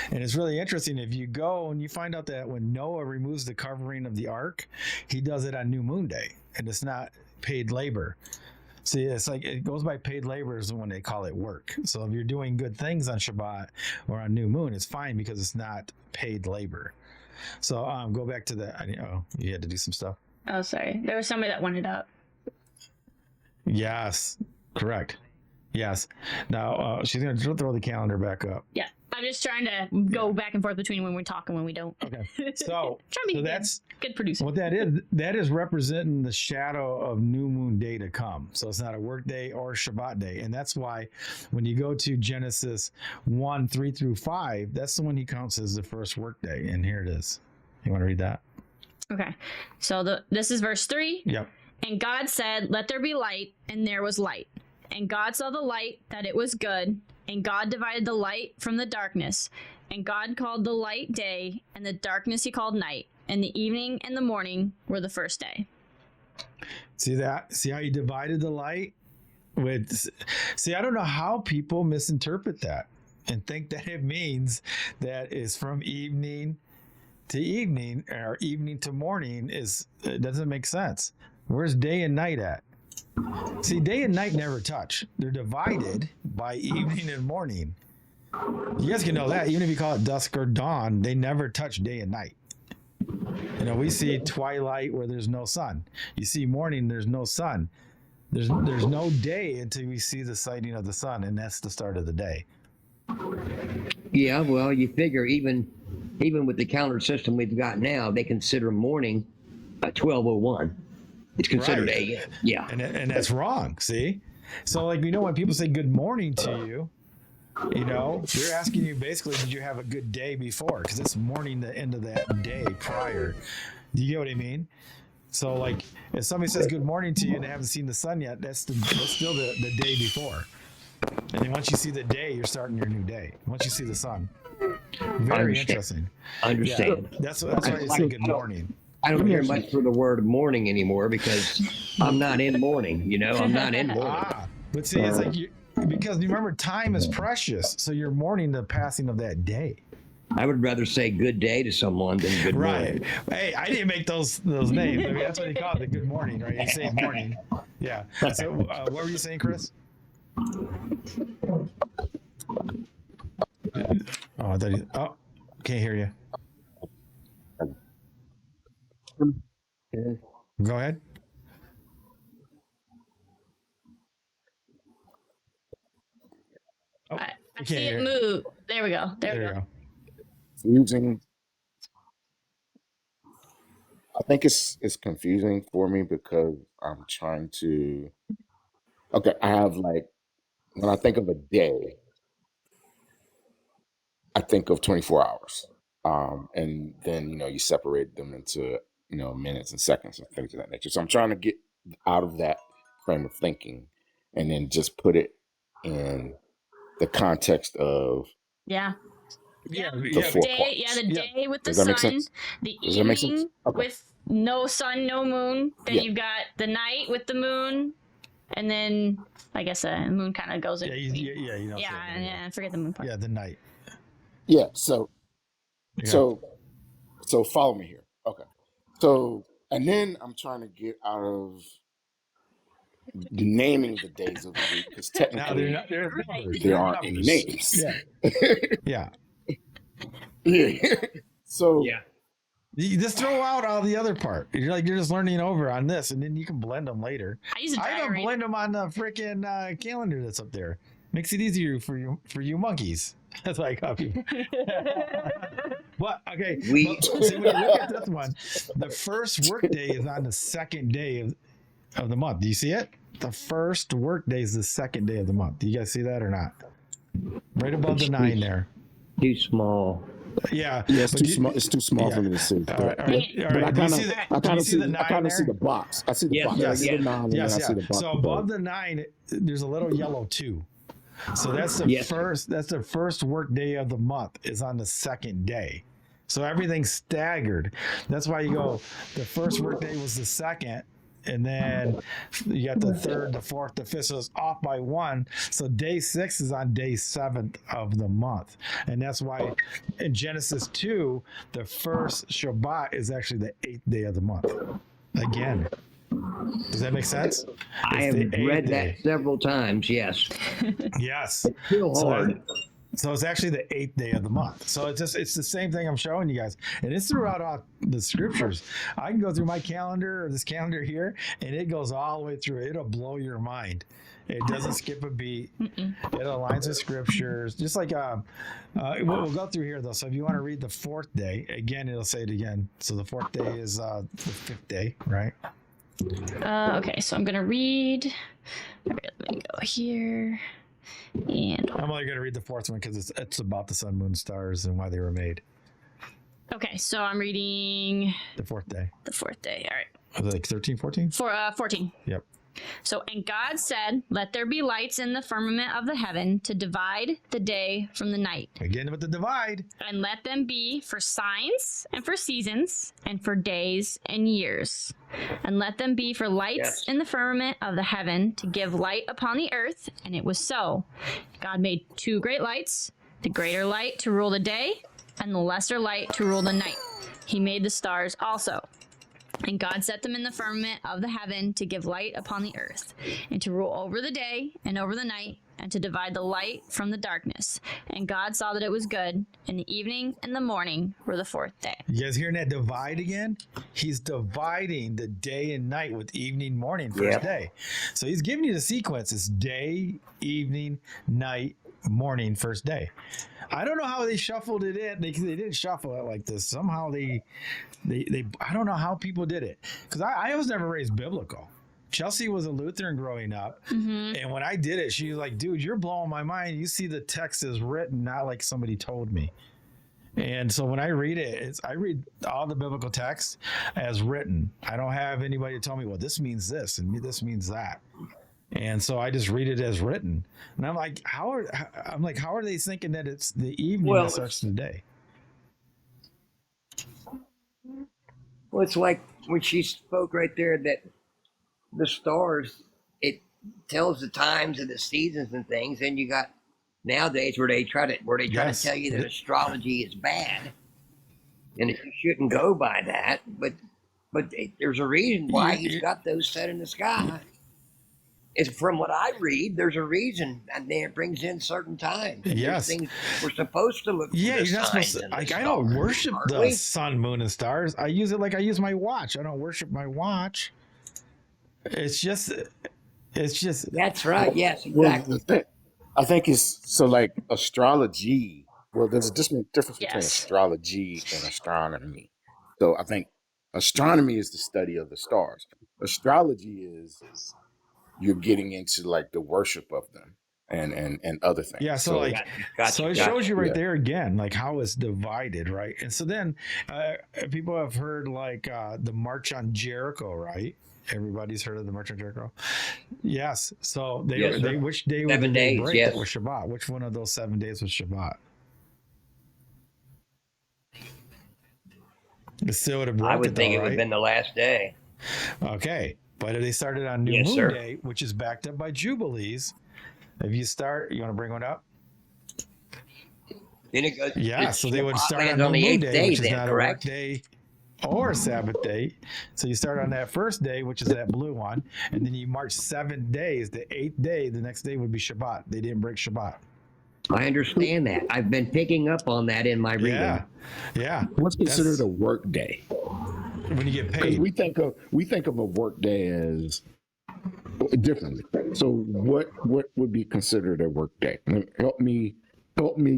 And it's really interesting if you go and you find out that when Noah removes the covering of the ark, he does it on New Moon Day, and it's not paid labor. See, it's like it goes by paid labor is when they call it work. So if you're doing good things on Shabbat or on New Moon, it's fine because it's not paid labor. So go back to the. Oh, you had to do some stuff. Oh, sorry. There was somebody that wanted up. Yes, correct. Yes. Now she's going to throw the calendar back up. Yeah. I'm just trying to go back and forth between when we talk and when we don't. Okay. So, that's good producer. What that is representing the shadow of New Moon Day to come. So it's not a work day or Shabbat day. And that's why when you go to Genesis 1, 3 through 5, that's the one he counts as the first work day. And here it is. You want to read that? Okay. So this is verse 3. Yep. And God said, "Let there be light," and there was light. And God saw the light, that it was good. And God divided the light from the darkness. And God called the light day, and the darkness he called night. And the evening and the morning were the first day. See that? See how he divided the light? See, I don't know how people misinterpret that and think that it means that it's from evening to evening or evening to morning. It doesn't make sense. Where's day and night at? See, day and night never touch. They're divided by evening and morning. You guys can know that. Even if you call it dusk or dawn, they never touch day and night. You know, we see twilight where there's no sun. You see morning, there's no sun. There's no day until we see the sighting of the sun, and that's the start of the day. Yeah, well, you figure even with the calendar system we've got now, they consider morning at 12:01. It's considered AM. Yeah. And that's wrong, see? So, like, when people say good morning to you, they're asking you basically, did you have a good day before? Because it's morning the end of that day prior. Do you get what I mean? So, like, if somebody says good morning to you and they haven't seen the sun yet, that's still the day before. And then once you see the day, you're starting your new day. Once you see the sun. Very interesting. Understand. Yeah, that's why you say good morning. I don't hear much for the word morning anymore because I'm not in morning, I'm not in morning. But see, it's like because you remember time is precious. So you're mourning the passing of that day. I would rather say good day to someone than good morning. Right. Hey, I didn't make those names. I mean, that's what you call it, the good morning, right? You say morning. Yeah. So what were you saying, Chris? Can't hear you. Go ahead. I see it move. There we go. There we go. Confusing. I think it's confusing for me because I'm trying to. Okay, I have when I think of a day, I think of 24 hours. And then, you separate them into, minutes and seconds and things of that nature. So I'm trying to get out of that frame of thinking and then just put it in the context of the four day, parts. the day with the Does that sun, make sense? the Does that make sense? evening Okay. with no sun, no moon. Then Yeah. you've got the night with the moon, and then I guess the moon kind of goes in. Yeah, between. you know. I forget the moon part. Yeah, the night. Yeah. So follow me here. Okay. So, and then I'm trying to get out of naming the days of the week because technically there aren't any names. Yeah. Yeah. So Yeah. You just throw out all the other part. You're just learning over on this, and then you can blend them later. I use a I don't diary. blend them on the freaking calendar that's up there. Makes it easier for you monkeys. That's why I copy. What? Okay. We- When you look at this one, the first work day is on the second day of the month. Do you see it? The first work day is the second day of the month. Do you guys see that or not? Right above the 9 there. Too small. Yeah. it's but too you- small. It's too small for me to see. All right. All right. But I Do you kind see the- of, do you see the 9 I kind of see there? the box. I see the Yes, box. yes, I see the 9, and Yes, then I see yeah. the box. So above the 9, there's a little yellow 2. So that's the Yes. first. That's the first work day of the month is on the second day. So everything's staggered. That's why you go. The first work day was the second, and then you got the third, the fourth, the fifth. So it's off by 1. So day 6 is on day 7th of the month, and that's why in Genesis 2, the first Shabbat is actually the 8th day of the month. Again. Does that make sense? I It's have the 8th read day. that several times. Yes. Yes. It's still So, hard. so it's actually the 8th day of the month. So it's the same thing I'm showing you guys. And it's throughout all the scriptures. I can go through my calendar or this calendar here, and it goes all the way through. It'll blow your mind. It doesn't skip a beat. It aligns with scriptures. Just like we'll go through here though. So if you want to read the 4th day, again, it'll say it again. So the 4th day is the 5th day, right? Okay, so I'm gonna read. All right, let me go here. And I'm only going to read the 4th one because it's about the sun, moon, stars, and why they were made. okay, so I'm reading The 4th day. the 4th day. All right. Are they like 13, 14? 14. Yep. So, and God said, "Let there be lights in the firmament of the heaven to divide the day from the night, Again with the divide. and let them be for signs and for seasons and for days and years, and let them be for lights Yes. in the firmament of the heaven to give light upon the earth." And it was so. God made 2 great lights, the greater light to rule the day, and the lesser light to rule the night. He made the stars also. And God set them in the firmament of the heaven to give light upon the earth, and to rule over the day and over the night, and to divide the light from the darkness. And God saw that it was good, and the evening and the morning were the 4th day. You guys hearing that divide again? He's dividing the day and night with evening, morning, first Yep. day. So he's giving you the sequence. It's day, evening, night, morning, first day. I don't know how they shuffled it in. They didn't shuffle it like this. Somehow they I don't know how people did it. Because I was never raised biblical. Chelsea was a Lutheran growing up. And when I did it, she was like, dude, you're blowing my mind. You see the text is written, not like somebody told me. And so when I read it, I read all the biblical text as written. I don't have anybody tell me, well, this means this and this means that. And so I just read it as written. And I'm like, how are they thinking that it's the evening Well, that starts the day? Well, it's like when she spoke right there that the stars, it tells the times and the seasons and things. And you got nowadays where they try Yes. to tell you that astrology is bad and that you shouldn't go by that. But there's a reason why he's got those set in the sky. It's from what I read, there's a reason, and then it brings in certain times. And there's Yes. things we're supposed to look for. Yeah, the you're not supposed signs to. and the Like, I don't stars, worship aren't the we? sun, moon, and stars. I use it like I use my watch. I don't worship my watch. It's just. That's right. Yes, Well, exactly. I think it's so like astrology. Well, there's a difference between Yes. astrology and astronomy. So I think astronomy is the study of the stars. Astrology is you're getting into like the worship of them and other things. Yeah, so like, Gotcha, so it gotcha. shows you right Yeah. there again, like how it's divided, right? And so then people have heard like the March on Jericho, right? Everybody's heard of the March on Jericho. Yes. So Yes, sir. which day 7 did they days, break yes. that was Shabbat? Which one of those 7 days was Shabbat? It still would have I broke would it think though, it would have right? been the last day. Okay. But they started on New Yes, Moon sir. Day, which is backed up by Jubilees. If you start, you want to bring one up? Then it goes. Yeah, so they would Shabbat start lands on New the Moon 8th Day, day, which is then, not a work correct? day or a Sabbath day. So you start on that first day, which is that blue one, and then you march 7 days. The 8th day, the next day would be Shabbat. They didn't break Shabbat. I understand that. I've been picking up on that in my reading. Yeah, yeah. What's considered That's a work day? when you get Because paid. we think of a work day as differently. So what would be considered a work day? Help me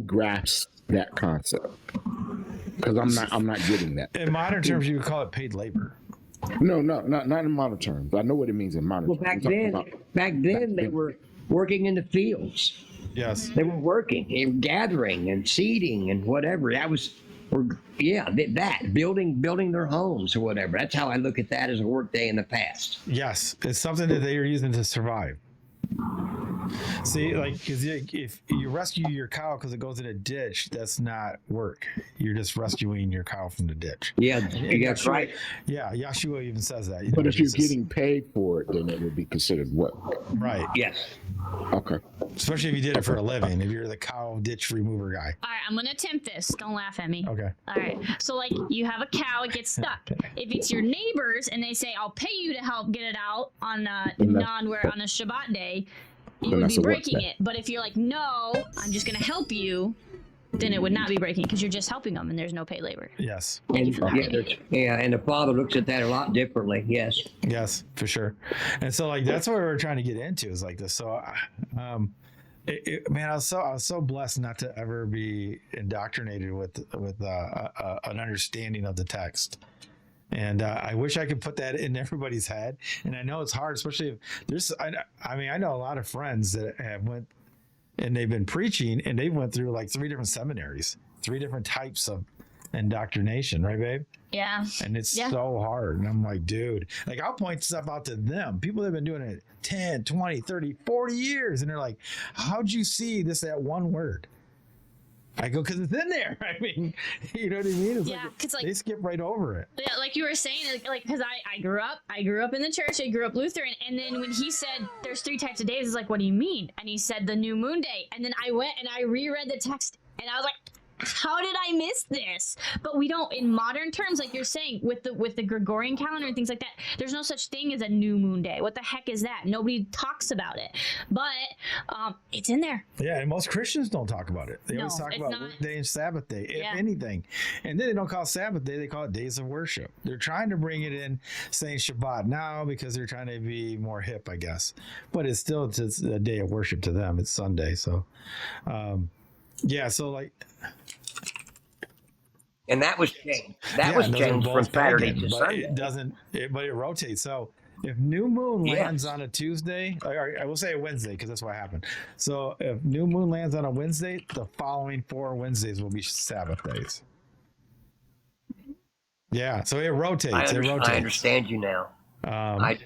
grasp that concept, because I'm not getting that. In modern terms, you would call it paid labor. No, not in modern terms. I know what it means in modern Well, terms. back then they were working in the fields. Yes. They were working and gathering and seeding and whatever. That was, building their homes or whatever. That's how I look at that as a work day in the past. Yes. It's something that they are using to survive. See, like, because if you rescue your cow because it goes in a ditch, that's not work. You're just rescuing your cow from the ditch. Yeah, And that's Yeshua- right. Yeah, Yeshua even says that. But if you're Jesus. getting paid for it, then it would be considered work. right, Yes. Okay. especially if you did it for a living, if you're the cow ditch remover guy. All right, I'm gonna attempt this. Don't laugh at me. Okay. All right. So like you have a cow, it gets stuck. If it's your neighbors and they say, "I'll pay you to help get it out on a Then on a Shabbat day," you Then would that's be a work breaking day. it. But if you're like, "No, I'm just gonna help you," then it would not be breaking because you're just helping them and there's no paid labor. Yes. Thank you And, for that. and the father looks at that a lot differently. Yes. Yes, for sure. And so, like, that's what we're trying to get into is like this. So, man, I was so blessed not to ever be indoctrinated with an understanding of the text. And I wish I could put that in everybody's head. And I know it's hard, especially if there's. I mean, I know a lot of friends that have went and they've been preaching and they went through like 3 different seminaries, 3 different types of indoctrination, right, babe? Yeah. And it's Yeah. so hard. And I'm like, dude, like I'll point stuff out to them. People that have been doing it 10, 20, 30, 40 years. And they're like, how'd you see that one word? I go, because it's in there. I mean, you know what I mean? It's Yeah, 'cause, like- they skip right over it. Yeah, like you were saying, like because I grew up in the church. I grew up Lutheran, and then when he said there's 3 types of days, it's like, what do you mean? And he said the new moon day, and then I went and I reread the text, and I was like, how did I miss this? But we don't, in modern terms, like you're saying, with the Gregorian calendar and things like that, there's no such thing as a new moon day. What the heck is that? Nobody talks about it, but it's in there. Yeah, and most Christians don't talk about it. They No, always talk it's about not. workday and Sabbath day, if Yeah. anything. And then they don't call it Sabbath day, they call it days of worship. They're trying to bring it in saying Shabbat now because they're trying to be more hip, I guess. But it's still just a day of worship to them. It's Sunday. So, yeah, so like, And that was changed. That yeah, was and those are changed both from Saturday pagan, to but Sunday. it doesn't, but it rotates. So if new moon Yes. lands on a Tuesday, or I will say a Wednesday because that's what happened. So if new moon lands on a Wednesday, the following 4 Wednesdays will be Sabbath days. Yeah, so it rotates. I It rotates. understand you now. I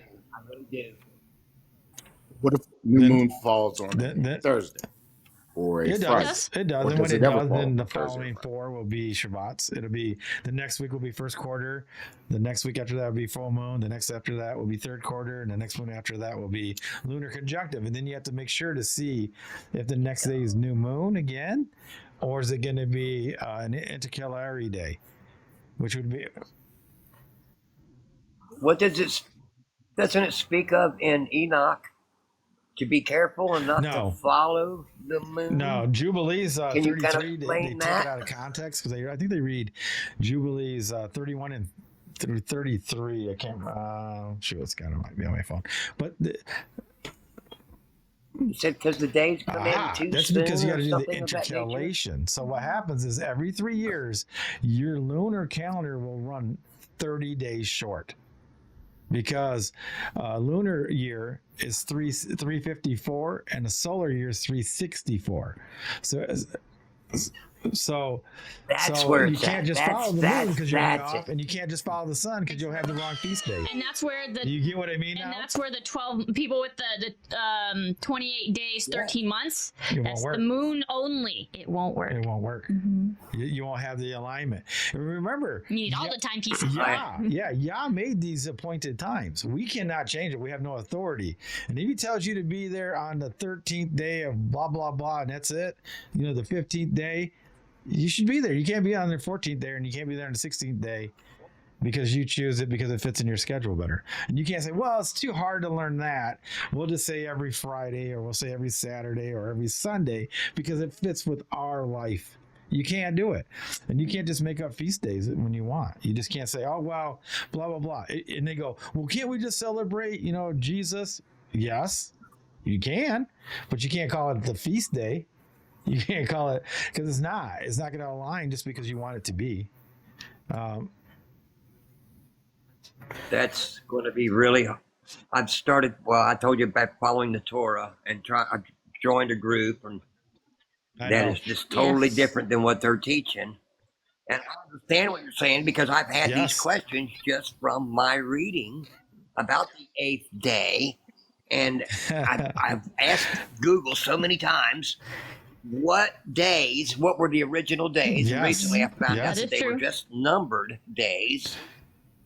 really do. What if new Then- moon falls on then- Thursday or a It Friday? does. It does. Or And when does it it ever does, fall then the on Thursday or following Friday? 4 will be Shabbats. It'll be the next week will be first quarter. The next week after that will be full moon. The next after that will be third quarter. And the next one after that will be lunar conjunctive. And then you have to make sure to see if the next day is new moon again, or is it going to be an intercalary day, which would be. What doesn't it speak of in Enoch? To be careful and not No. to follow the moon? No, Jubilees Can you kind of 33, they explain take that? it out of context because I think they read Jubilees 31 and through 33. I can't, shoot, it's kind of might be on my phone. But You said because the days come in too that's soon because you got or to do the something of that nature? intercalation. So what happens is every 3 years, your lunar calendar will run 30 days short. Because lunar year is 354 and the solar year is 364. So So That's so where you it's can't at. just follow the moon That's because you're way that's off, it. and you can't just follow the sun because you'll have the wrong feast day. And that's where the You get what I mean and now? that's where the 12 people with the 28 days, 13 months. It won't That's work. the moon only. It won't work. It won't work. Mhm. You won't have the alignment. And remember, You need all the timepieces. Yah made these appointed times. We cannot change it. We have no authority. And if he tells you to be there on the 13th day of blah, blah, blah, and that's it, the 15th day, you should be there. You can't be on the 14th day, and you can't be there on the 16th day because you choose it because it fits in your schedule better. And you can't say, well, it's too hard to learn that. We'll just say every Friday, or we'll say every Saturday or every Sunday because it fits with our life. You can't do it. And you can't just make up feast days when you want. You just can't say, oh, well, blah, blah, blah. And they go, well, can't we just celebrate, Jesus? Yes, you can, but you can't call it the feast day. You can't call it, because it's not going to align just because you want it to be. That's going to be really. I've started. Well, I told you about following the Torah and I joined a group, and I that know. is just totally Yes. different than what they're teaching. And I understand what you're saying because I've had Yes. these questions just from my reading about the 8th day, and I've asked Google so many times. What were the original days? And Yes. recently I found Yes. out That that is they were true. just numbered days.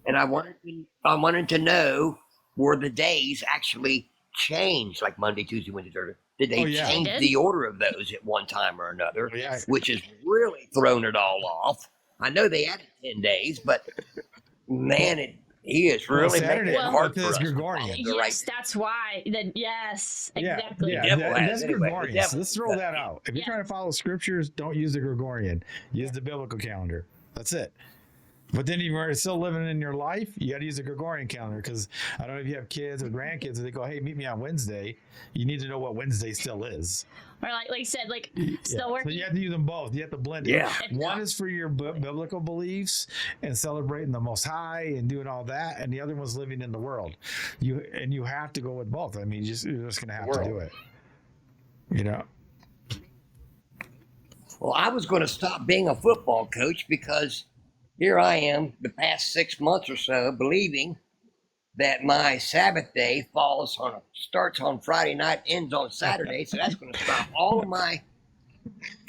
And I wanted to know, were the days actually changed, like Monday, Tuesday, Wednesday, Thursday? Did they Oh, yeah. change They did. the order of those at one time or another? Yeah. Which has really thrown it all off. I know they added 10 days, but man, he is Well, really Saturday, making it hard because for it's us. to Gregorian. follow the Yes, that's why. Yes, exactly. Yeah, The devil has that's anyway. The Gregorian. devil So let's throw that out. If you're Yeah. trying to follow scriptures, don't use the Gregorian. Use the biblical calendar. That's it. But then if you're still living in your life, you got to use the Gregorian calendar, because I don't know if you have kids or grandkids and they go, hey, meet me on Wednesday. You need to know what Wednesday still is. Or like you said, like Yeah. still So working. you have to use them both. You have to blend it. Yeah. One is for your biblical beliefs and celebrating the Most High and doing all that, and the other one's living in the world. You have to go with both. I mean, you're just gonna have to do it. Well, I was going to stop being a football coach because here I am the past 6 months or so believing that my Sabbath day starts on Friday night, ends on Saturday. So that's going to stop all of my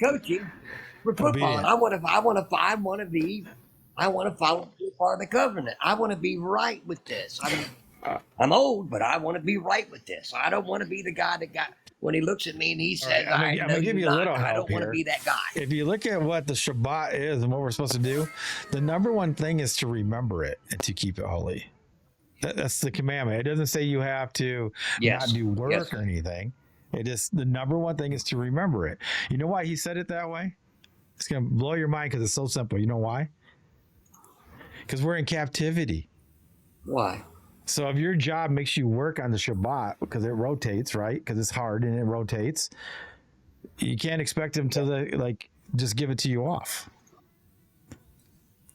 coaching for football. And I want to follow part of the covenant. I want to be right with this. I'm old, but I want to be right with this. I don't want to be the guy that got, when he looks at me and he says, All right, I'm gonna give you a little I help don't want to here. be that guy. If you look at what the Shabbat is and what we're supposed to do, the number one thing is to remember it and to keep it holy. That's the commandment. It doesn't say you have to Yes. not do work Yes. or anything. It is, the number one thing is to remember it. You know why he said it that way? It's going to blow your mind because it's so simple. You know why? Because we're in captivity. Why? So if your job makes you work on the Shabbat because it rotates, right? Because it's hard and it rotates, you can't expect him to just give it to you off.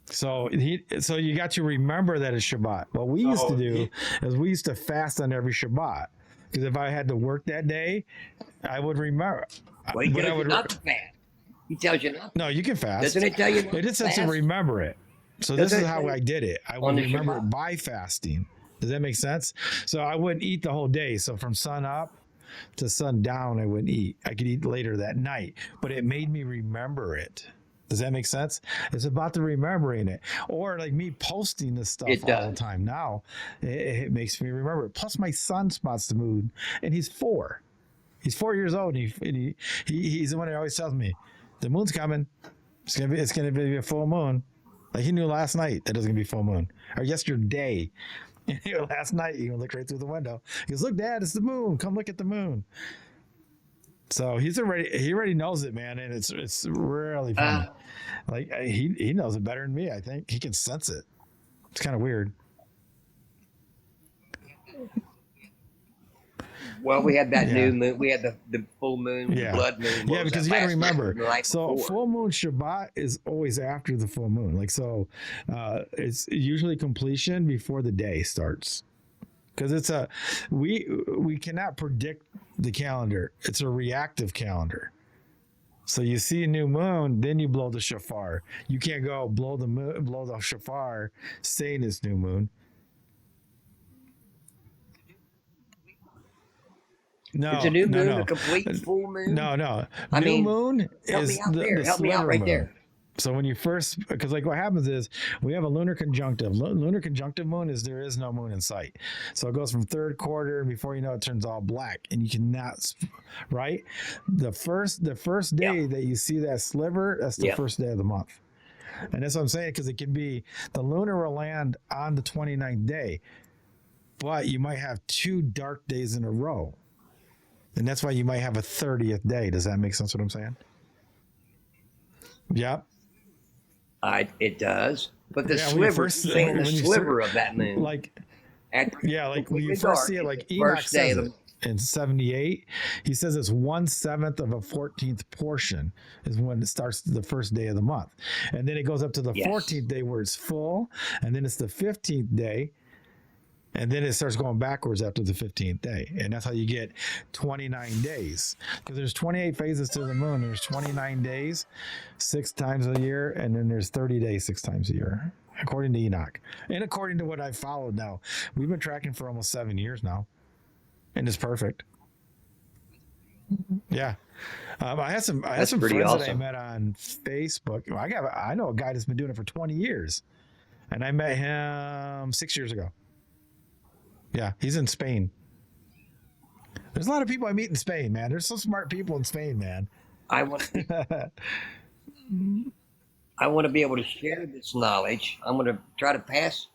So you got to remember that it's Shabbat. What we used to do is we used to fast on every Shabbat, because if I had to work that day, I would remember. Well, he But I tells you would- not to fast. He tells you not to. No, you can fast. Doesn't it tell you not It just to says to fast? remember it. So Doesn't this is it how say I did it. I on would the remember Shabbat? it by fasting. Does that make sense? So I wouldn't eat the whole day. So from sun up to sundown, I wouldn't eat. I could eat later that night, but it made me remember it. Does that make sense? It's about the remembering it. Or like me posting this stuff It all the does. time now, it makes me remember it. Plus my son spots the moon, and he's 4. He's 4 years old, and he's the one that always tells me, the moon's coming. It's gonna be a full moon. Like he knew last night that it was gonna be full moon, or yesterday. And last night he looked right through the window. He goes, "Look, Dad, it's the moon. Come look at the moon." So he already knows it, man, and it's really funny. He knows it better than me. I think he can sense it. It's kind of weird. Well, we had that Yeah. new moon. We had the full moon, Yeah. blood moon. What Yeah, was because you that, got to last night remember. or the night So before? full moon Shabbat is always after the full moon. It's usually completion before the day starts. Because we cannot predict the calendar. It's a reactive calendar. So you see a new moon, then you blow the shofar. You can't go blow the shofar, saying it's new moon. No, It's a new no, moon, no, a complete full moon. no. I New mean, moon help is me out there. the Help me out sliver right moon. there. So when you first, because like what happens is we have a lunar conjunctive. Lunar conjunctive moon is there is no moon in sight. So it goes from third quarter, and before you know it turns all black, and you cannot, right? The first day that you see that sliver, that's the first day of the month. And that's what I'm saying, because it can be the lunar will land on the 29th day, but you might have 2 dark days in a row. And that's why you might have a 30th day. Does that make sense what I'm saying? Yep. It does. But the Yeah, sliver, the sliver of that moon. Like Like when you first see it, like Enoch says it in 78, he says it's 1/7 of a 14th portion is when it starts the first day of the month. And then it goes up to the 14th day where it's full, and then it's the 15th day, and then it starts going backwards after the 15th day. And that's how you get 29 days. Because there's 28 phases to the moon. There's 29 days 6 times a year, and then there's 30 days 6 times a year, according to Enoch. And according to what I've followed now. We've been tracking for almost 7 years now. And it's perfect. Yeah. I had some friends that I met on Facebook. I know a guy that's been doing it for 20 years. And I met him 6 years ago. Yeah, he's in Spain. There's a lot of people I meet in Spain, man. There's some smart people in Spain, man. I want to be able to share this knowledge. I'm going to try to pass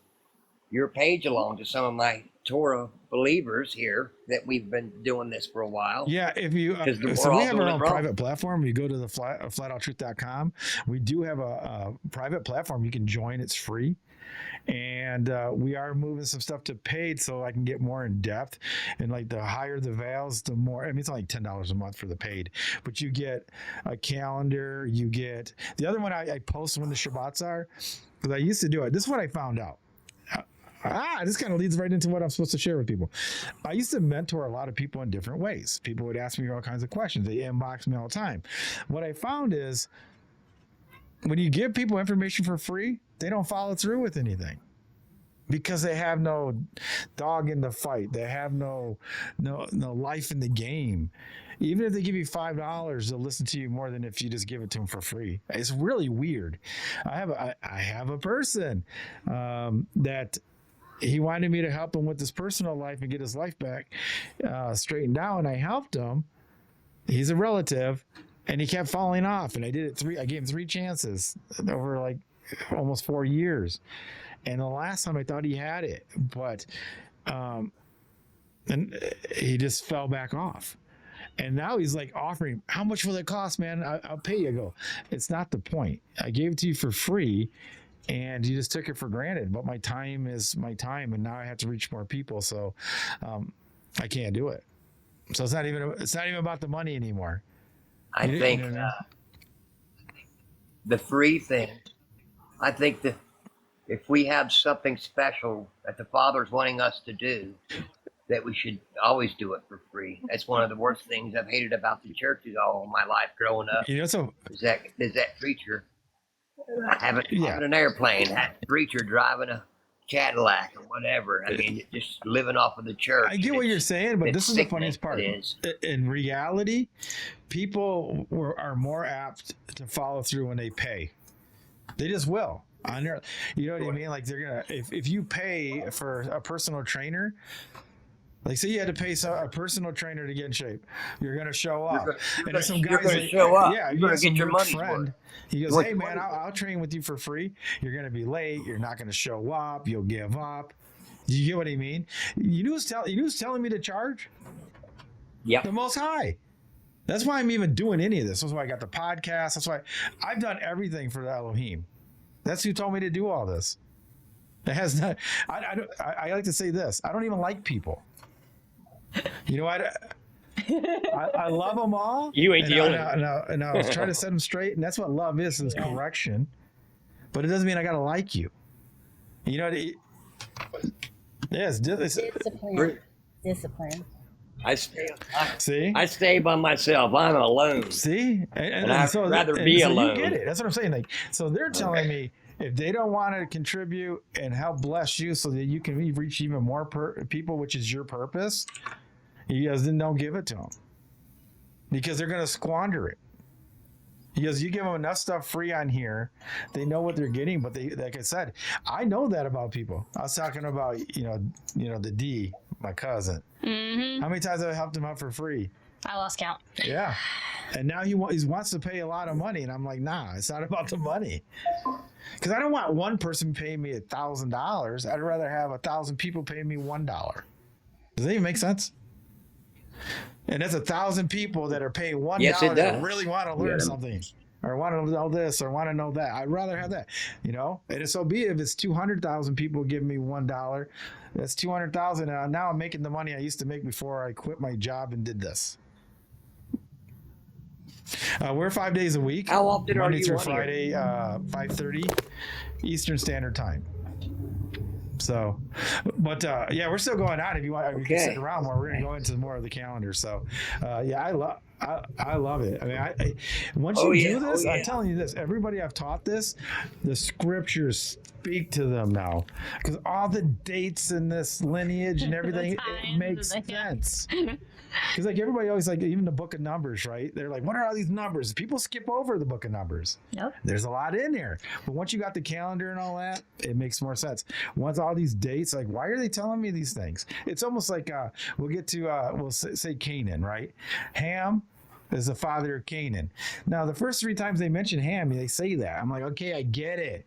your page along to some of my Torah believers here that we've been doing this for a while. Yeah, if you so we have our own private platform. You go to the flatouttruth.com. We do have a private platform you can join. It's free. And we are moving some stuff to paid so I can get more in depth. And like the higher the veils, the more. I mean, it's only $10 a month for the paid, but you get a calendar. You get the other one. I post when the Shabbats are, because I used to do it. This is what I found out. This kind of leads right into what I'm supposed to share with people. I used to mentor a lot of people in different ways. People would ask me all kinds of questions. They inbox me all the time. What I found is when you give people information for free, they don't follow through with anything because they have no dog in the fight. They have no life in the game. Even if they give you $5, they'll listen to you more than if you just give it to them for free. It's really weird. I have a person that he wanted me to help him with his personal life and get his life back straightened out, and I helped him. He's a relative, and he kept falling off, and I gave him 3 chances over like almost 4 years. And the last time I thought he had it, but and he just fell back off. And now he's like offering, how much will it cost, man? I'll pay you. I go, it's not the point. I gave it to you for free, and you just took it for granted. But my time is my time, and now I have to reach more people, so I can't do it. So it's not even about the money anymore. I think the free thing. I think that if we have something special that the Father's wanting us to do, that we should always do it for free. That's one of the worst things I've hated about the churches all my life growing up. Is that preacher having an airplane, that preacher driving a Cadillac or whatever. I mean, just living off of the church. I get what you're saying, but this is the funniest part. In reality, people are more apt to follow through when they pay. They just will. You know what I mean? Like they're gonna if you pay for a personal trainer. Like, say you had to pay a personal trainer to get in shape. You're going to show up. And some guys going to show up. Yeah, you're going to get your money's friend. worth. He goes, hey, man, I'll train with you for free. You're going to be late. You're not going to show up. You'll give up. Do you get what I mean? You know who's telling me to charge? Yeah. The Most High. That's why I'm even doing any of this. That's why I got the podcast. That's why I've done everything for the Elohim. That's who told me to do all this. It has not. I like to say this. I don't even like people. You know what? I love them all. You ain't the only one. And I was trying to set them straight, and that's what love is correction. But it doesn't mean I got to like you. You know, yes, Discipline. See? I stay by myself. I'm alone. See? And I'd rather be so alone. You get it. That's what I'm saying. Like, so they're telling me if they don't want to contribute and help bless you so that you can reach even more people, which is your purpose, he goes, then don't give it to them because they're going to squander it. Because you give them enough stuff free on here, they know what they're getting. But they, like I said, I know that about people. I was talking about, the D, my cousin. Mm-hmm. How many times have I helped him out for free? I lost count. Yeah. And now he wants to pay a lot of money. And I'm like, nah, it's not about the money. Because I don't want one person paying me $1,000. I'd rather have 1,000 people paying me $1. Does that even make sense? And that's 1,000 people that are paying $1 that really want to learn something or want to know this or want to know that. I'd rather have that, and so be it. If it's 200,000 people giving me $1, that's 200,000. And now I'm making the money I used to make before I quit my job and did this. We're 5 days a week. How often Monday are you through on Friday, 5:30 Eastern Standard Time. So, but we're still going on. If you want, we can sit around more. We're going to go into more of the calendar. So, I love it. I mean, once you do this, I'm telling you this. Everybody I've taught this, the scriptures speak to them now because all the dates in this lineage and everything it makes sense. Because like everybody always like even the book of Numbers, right? They're like, what are all these numbers? People skip over the book of Numbers. Nope. There's a lot in there. But once you got the calendar and all that, it makes more sense. Once all these dates, like why are they telling me these things? It's almost like we'll get to we'll say Canaan, right? Ham is the father of Canaan. Now the first 3 times they mention Ham, they say that. I'm like, okay, I get it.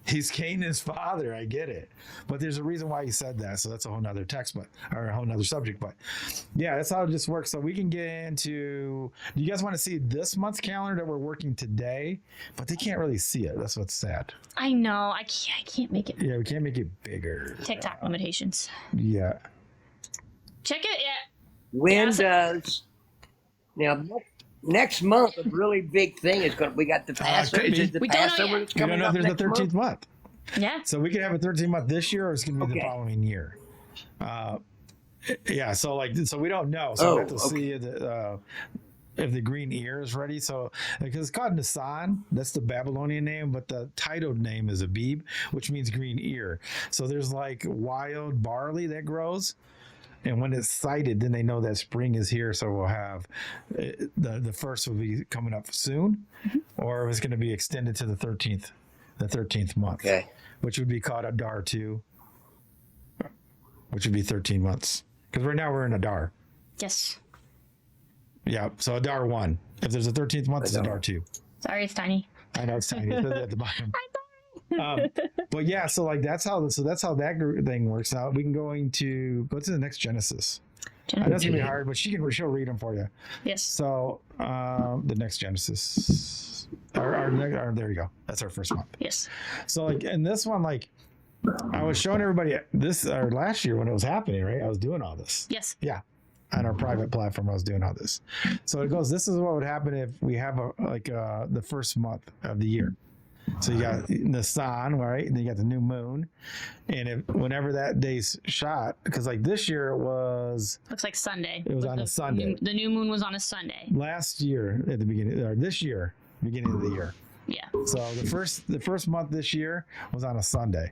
He's Canaan's father. I get it. But there's a reason why he said that. So that's a whole nother or a whole nother subject. But yeah, that's how it just works. So we can get into, do you guys want to see this month's calendar that we're working today? But they can't really see it. That's what's sad. I know. I can't make it. Yeah, we can't make it bigger. TikTok limitations. Yeah. Check it. Yeah. When does, now, next month, a really big thing is going. We got the Passover. Is the We don't know Passover yet. that's We don't coming know if up there's a next 13th month? month. Yeah. So we could have a 13th month this year or it's going to be the following year. Yeah. So we don't know. So we have to see if the green ear is ready. So because it's called Nisan, that's the Babylonian name, but the titled name is Abib, which means green ear. So there's like wild barley that grows. And when it's sighted, then they know that spring is here. So we'll have the first will be coming up soon, or if it's going to be extended to the 13th month, which would be called Adar 2, which would be 13 months. Because right now we're in Adar. Yes. Yeah. So Adar 1. If there's a 13th month, it's Adar 2. Sorry, it's tiny. I know it's tiny. It's at the bottom. But yeah, so like that's how that thing works out. We can go to the next Genesis. I know it's gonna be hard, but she'll read them for you. Yes. So the next Genesis, our there you go. That's our first month. Yes. So like in this one, like I was showing everybody this last year when it was happening, right? I was doing all this. Yes. Yeah. On our private platform, I was doing all this. So it goes. This is what would happen if we have the first month of the year. So you got the sun, right? And then you got the new moon. And whenever that day's shot, because like this year it was... Looks like Sunday. It was on a Sunday. The new moon was on a Sunday. Last year at the beginning, or this year, beginning of the year. Yeah. So the first month this year was on a Sunday.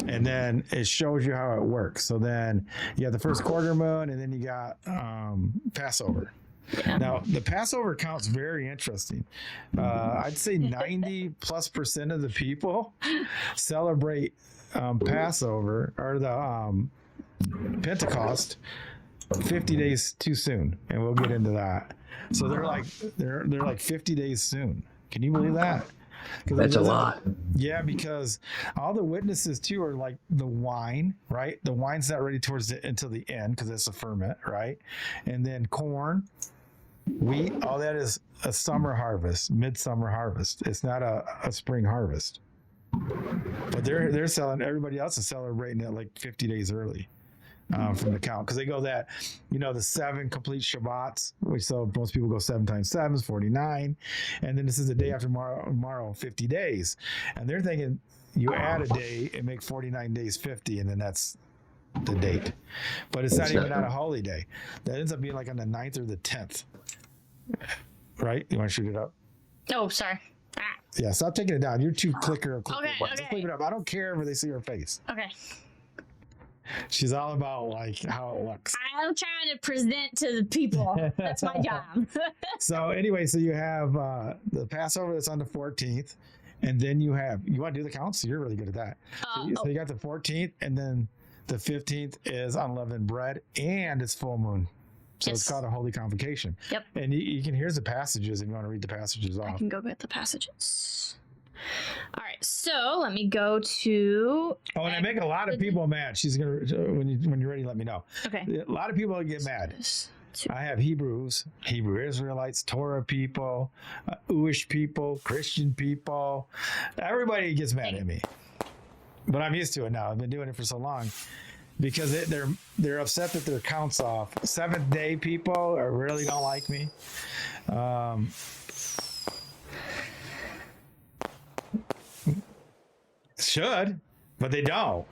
And then it shows you how it works. So then you got the first quarter moon and then you got Passover. Yeah. Now the Passover count's very interesting. I'd say 90+% of the people celebrate Passover or the Pentecost 50 days too soon, and we'll get into that. So they're like 50 days soon. Can you believe that? That's a lot. Yeah, because all the witnesses too are like the wine, right? The wine's not ready until the end because it's a ferment, right? And then corn, wheat, all that is a summer harvest, midsummer harvest. It's not a spring harvest. But they're selling. Everybody else is celebrating it like 50 days early from the count, because they go that, the 7 complete Shabbats. Most people go 7 times 7 is 49, and then this is the day after tomorrow 50 days, and they're thinking you add a day and make 49 days 50, and then that's the date, but it's not even on a holy day. That ends up being like on the 9th or the 10th, right? You want to shoot it up? Oh, sorry. Ah. Yeah, stop taking it down. You're too clicker. Okay, Just okay. leave it up. I don't care if they see her face. Okay. She's all about like how it looks. I'm trying to present to the people. That's my job. So anyway, so you have the Passover that's on the 14th, and then you want to do the counts? You're really good at that. So you got the 14th, and then the 15th is unleavened bread, and it's full moon. So Yes. it's called a holy convocation. Yep. And you can here's the passages if you want to read the passages I off. can go get the passages. All right, so let me go to. Oh, and I make a lot of people mad. She's gonna when you're ready, let me know. Okay. A lot of people get mad. I have Hebrew Israelites, Torah people, Jewish people, Christian people. Everybody gets mad at me, but I'm used to it now. I've been doing it for so long because they're upset that their counts off. Seventh Day people really don't like me. Should, but they don't.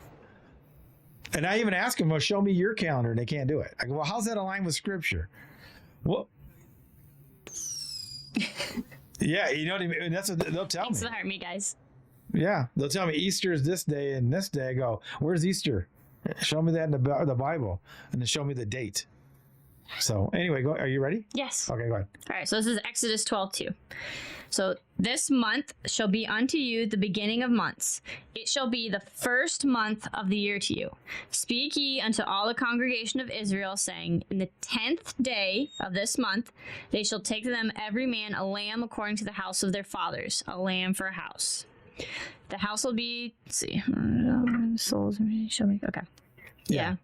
And I even ask them, well, show me your calendar, and they can't do it. I go, well, how's that align with scripture? Well, yeah, you know what I mean? That's what they'll tell Thanks me. for the heart, me guys. Yeah, they'll tell me Easter is this day and this day. I go, where's Easter? Show me that in the Bible, and then show me the date. So anyway, are you ready? Yes. Okay, go ahead. All right, so this is Exodus 12:2. So this month shall be unto you the beginning of months. It shall be the first month of the year to you. Speak ye unto all the congregation of Israel, saying, in the 10th day of this month they shall take to them every man a lamb according to the house of their fathers, a lamb for a house. The house will be, let's see, souls shall be, okay. Yeah.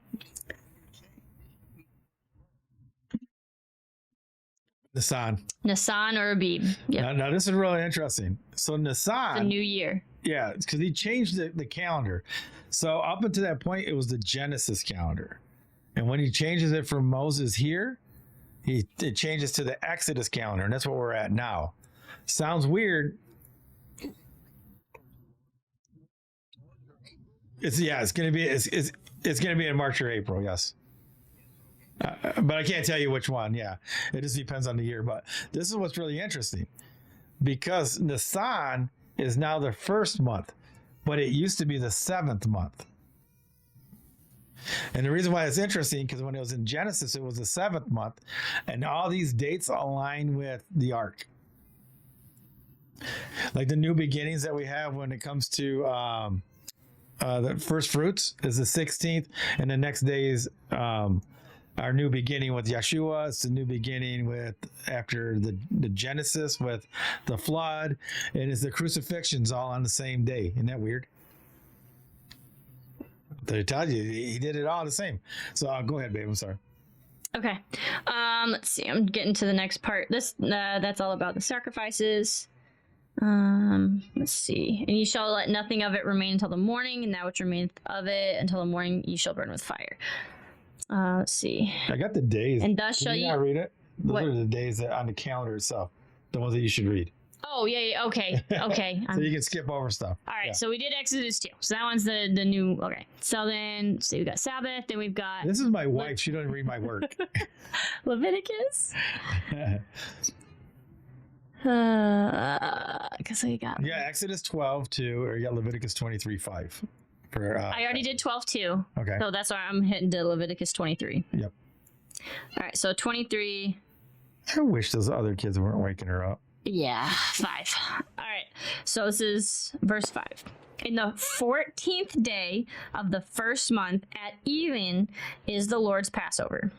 Nisan or Abib. Yeah. Now this is really interesting. So Nisan, The new year. yeah, because he changed the calendar. So up until that point, it was the Genesis calendar, and when he changes it from Moses here, it changes to the Exodus calendar, and that's what we're at now. Sounds weird. It's gonna be in March or April. Yes. But I can't tell you which one. Yeah, it just depends on the year. But this is what's really interesting, because Nisan is now the first month, but it used to be the 7th month. And the reason why it's interesting, because when it was in Genesis, it was the 7th month, and all these dates align with the ark. Like the new beginnings that we have when it comes to the first fruits is the 16th, and the next day is our new beginning with Yeshua. It's the new beginning with after the Genesis with the flood, and it's the crucifixions all on the same day. Isn't that weird? They tell you he did it all the same. So go ahead, babe. I'm sorry. Okay. Let's see. I'm getting to the next part. This that's all about the sacrifices. Let's see. And you shall let nothing of it remain until the morning, and that which remaineth of it until the morning you shall burn with fire. Let's see. I got the days. And thus shall Can you ye. not read it? Those What? are the days that on the calendar itself. The ones that you should read. Oh yeah. Okay. Okay. So you can skip over stuff. All right. Yeah. So we did Exodus 2. So that one's the new. Okay. So then, let's see, we got Sabbath. Then we've got This is my wife. She doesn't read my work. Leviticus. Because I got. Yeah, Exodus 12:2, or you got Leviticus 23:5. For I already did 12:2. okay. So that's why I'm hitting to Leviticus 23. Yep. All right. So 23. I wish those other kids weren't waking her up. Yeah, 5. All right. So this is verse 5. In the 14th day of the first month at even is the Lord's Passover.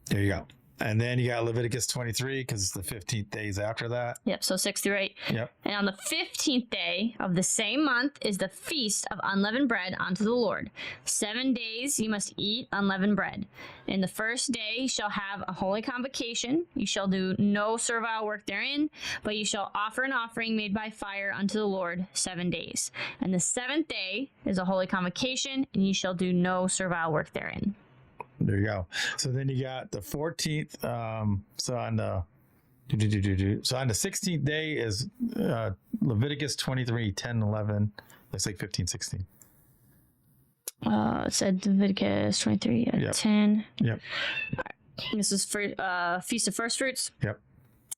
There you go. And then you got Leviticus 23 because it's the 15th days after that. Yep. So 6 through 8. Yep. And on the 15th day of the same month is the feast of unleavened bread unto the Lord. 7 days you must eat unleavened bread. In the first day you shall have a holy convocation. You shall do no servile work therein, but you shall offer an offering made by fire unto the Lord 7 days. And the 7th day is a holy convocation, and you shall do no servile work therein. There you go. So then you got the 14th. So on the 16th day is Leviticus 23, 10, 11. Looks like 15, 16. It said Leviticus 23 Yep. 10. Yep. This is for Feast of First Fruits. Yep.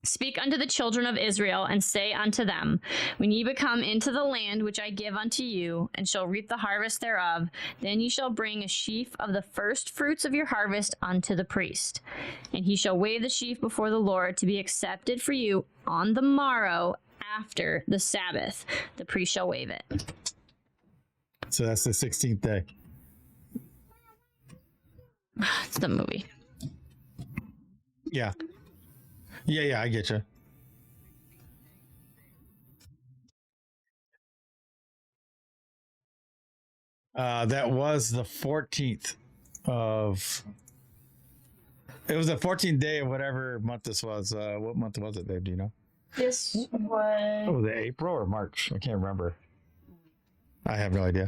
Speak unto the children of Israel, and say unto them, when ye become into the land which I give unto you, and shall reap the harvest thereof, then ye shall bring a sheaf of the first fruits of your harvest unto the priest. And he shall wave the sheaf before the Lord to be accepted for you on the morrow after the Sabbath. The priest shall wave it. So that's the 16th day. It's the movie. Yeah. Yeah, I get you. That was the 14th of. It was the 14th day of whatever month this was. What month was it there? Do you know? This was. Oh, the April or March? I can't remember. I have no idea.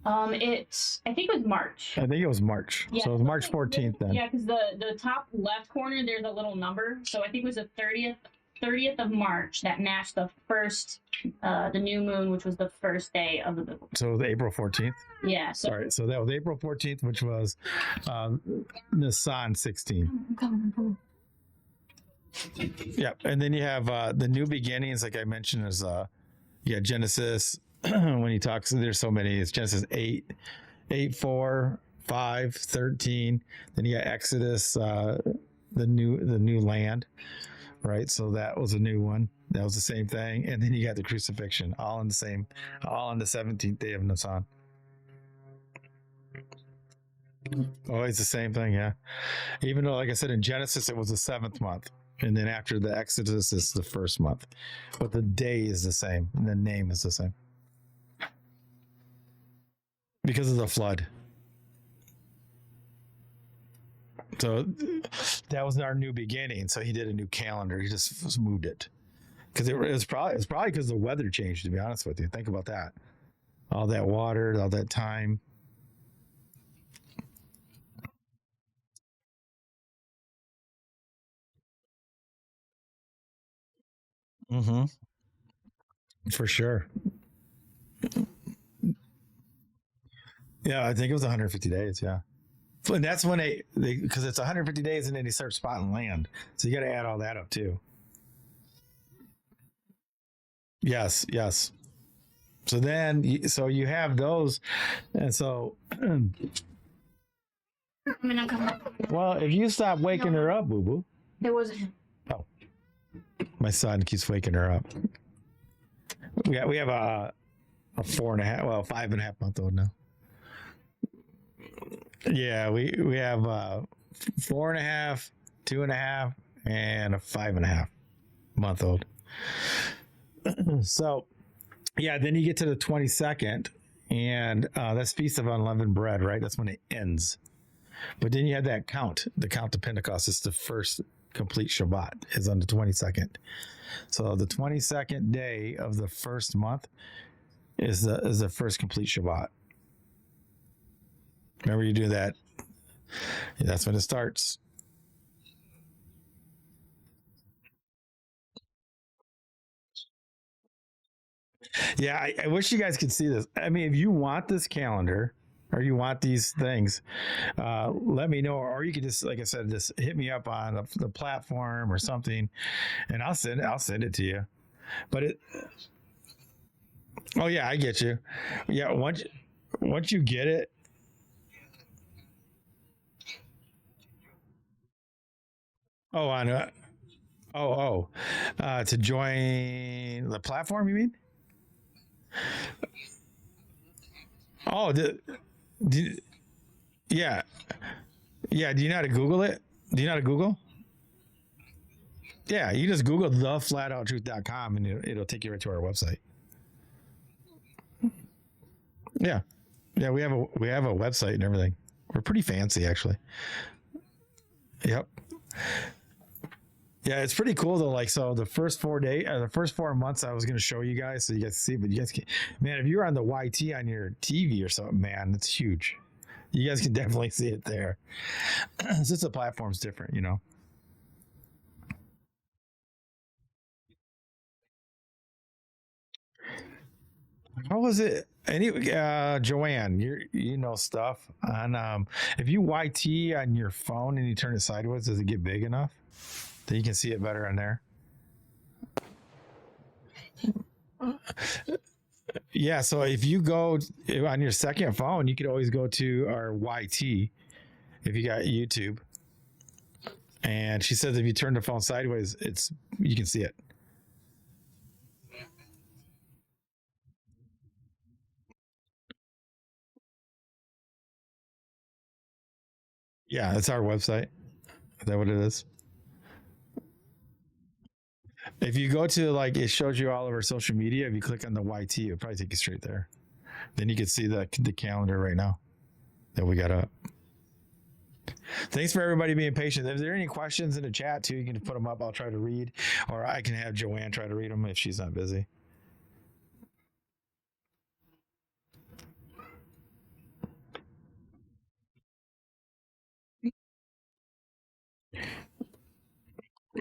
I think it was March. I think it was March. Yeah, So it was March 14th then. Yeah, because the top left corner, there's a little number. So I think it was the 30th of March that matched the first, the new moon, which was the first day of the biblical. So it was April 14th. Yeah. So. All right. So that was April 14th, which was Nisan 16. Come on. Yeah, and then you have the new beginnings, like I mentioned, is Genesis. When he talks, there's so many. It's Genesis 8, 4, 5, 13. Then you got Exodus, the new land, right? So that was a new one. That was the same thing. And then you got the crucifixion, all on the 17th day of Nisan. Always the same thing, yeah. Even though, like I said, in Genesis it was the 7th month. And then after the Exodus, it's the 1st month. But the day is the same, and the name is the same. Because of the flood. So that was our new beginning. So he did a new calendar. He just moved it. Because it was probably because the weather changed, to be honest with you. Think about that. All that water, all that time. Mm-hmm. For sure. Yeah, I think it was 150 days. Yeah. And that's when they because it's 150 days and then they start spotting land. So you got to add all that up too. Yes. So then, you have those. And so, well, if you stop waking her up, boo boo. It wasn't him. Oh, my son keeps waking her up. We have a 5.5 month old now. Yeah, we have 4.5, 2.5, and a 5.5 month old. So, yeah, then you get to the 22nd, and that's Feast of Unleavened Bread, right? That's when it ends. But then you have that count, the count to Pentecost. It's the first complete Shabbat is on the 22nd. So the 22nd day of the first month is the first complete Shabbat. Remember, you do that. That's when it starts. Yeah, I wish you guys could see this. I mean, if you want this calendar or you want these things, let me know. Or you could just, like I said, just hit me up on the platform or something, and I'll send it to you. But oh yeah, I get you. Yeah, once you get it. Oh, to join the platform, you mean? Oh, yeah. Do you know how to Google it? Do you know how to Google? Yeah, you just Google theflatouttruth.com and it'll take you right to our website. Yeah, we have a website and everything. We're pretty fancy, actually. Yep. Yeah, it's pretty cool though. Like, so the first 4 months I was going to show you guys so you guys see, but you guys can, man, if you're on the YT on your TV or something, man, it's huge. You guys can definitely see it there. It's just the platform's different, you know? How was it? Joanne, you know stuff. And if you YT on your phone and you turn it sideways, does it get big enough that you can see it better on there? Yeah, so if you go on your second phone, you could always go to our YT if you got YouTube. And she says if you turn the phone sideways, you can see it. Yeah, that's our website. Is that what it is? If you go to it shows you all of our social media. If you click on the YT, it'll probably take you straight there. Then you can see the calendar right now that we got up. Thanks for everybody being patient. If there are any questions in the chat too, you can put them up. I'll try to read, or I can have Joanne try to read them if she's not busy.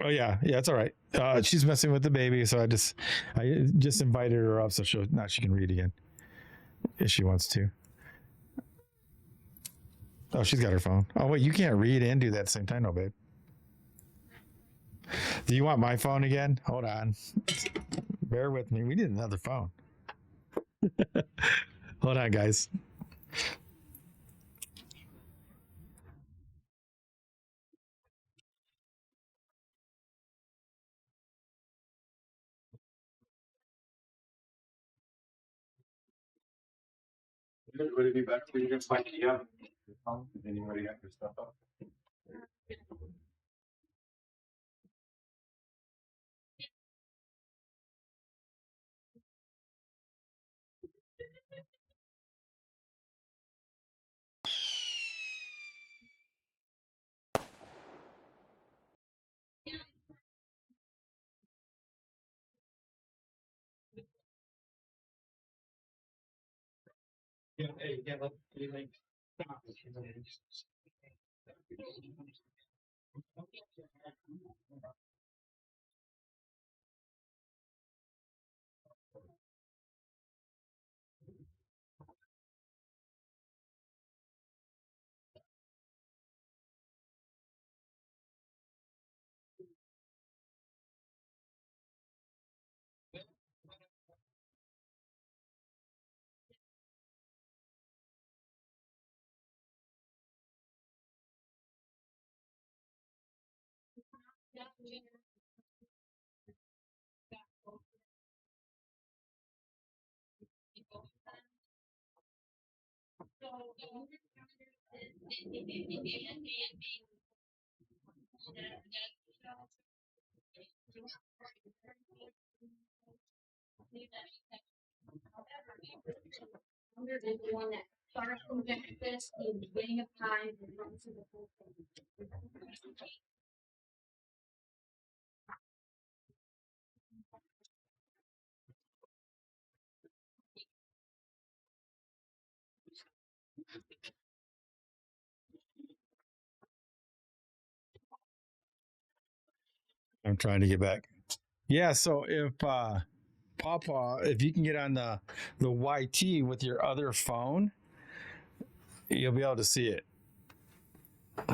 Oh yeah, it's all right. She's messing with the baby, so I just invited her up so she can read again if she wants to. Oh, she's got her phone. Oh wait, you can't read and do that at the same time, no, babe. Do you want my phone again? Hold on. Bear with me. We need another phone. Hold on, guys. Would it be better for you to find the phone? Did anybody got your stuff up? I'm trying to get back. Yeah, so if Papa, if you can get on the YT with your other phone, you'll be able to see it.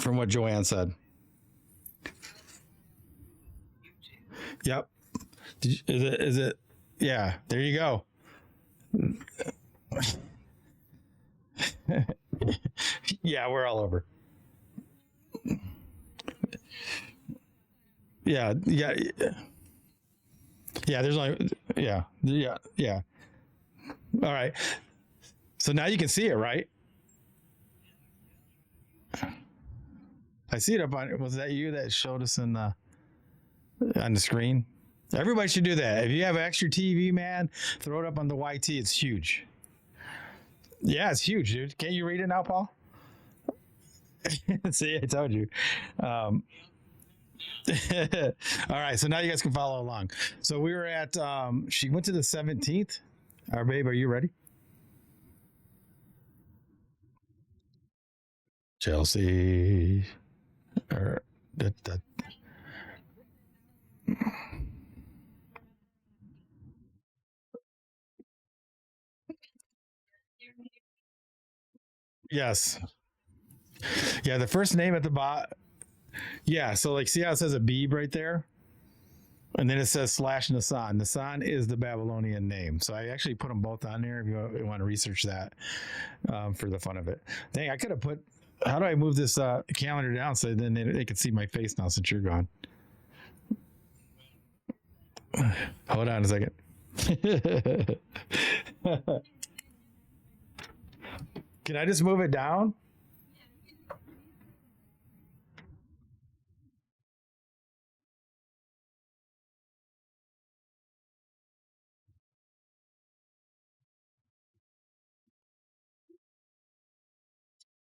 From what Joanne said. Yep. Is it? Yeah. There you go. Yeah, we're all over. Yeah. There's only yeah. All right. So now you can see it, right? I see it up on. Was that you that showed us on the screen? Everybody should do that. If you have extra TV, man, throw it up on the YT. It's huge. Yeah, it's huge, dude. Can't you read it now, Paul? See, I told you. All right, so now you guys can follow along. So we were at. She went to the 17th. All right, babe, are you ready? Chelsea. Yes. Yeah, the first name at the bottom. Yeah, so like see how it says Abib right there? And then it says slash Nasan. Nasan is the Babylonian name. So I actually put them both on there if you want to research that for the fun of it. Dang, I could have put, how do I move this calendar down so then they could see my face now since you're gone? Hold on a second. Can I just move it down?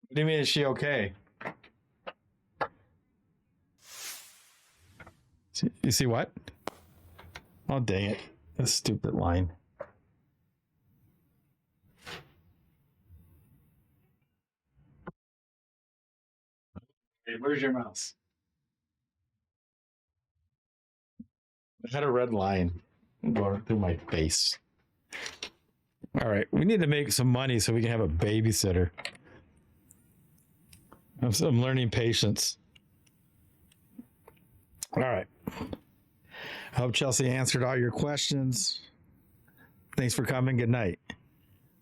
What do you mean, is she okay? You see what? Oh, dang it. This stupid line. Hey, where's your mouse? I had a red line going through my face. All right, we need to make some money so we can have a babysitter. I'm learning patience. All right. I hope Chelsea answered all your questions. Thanks for coming. Good night.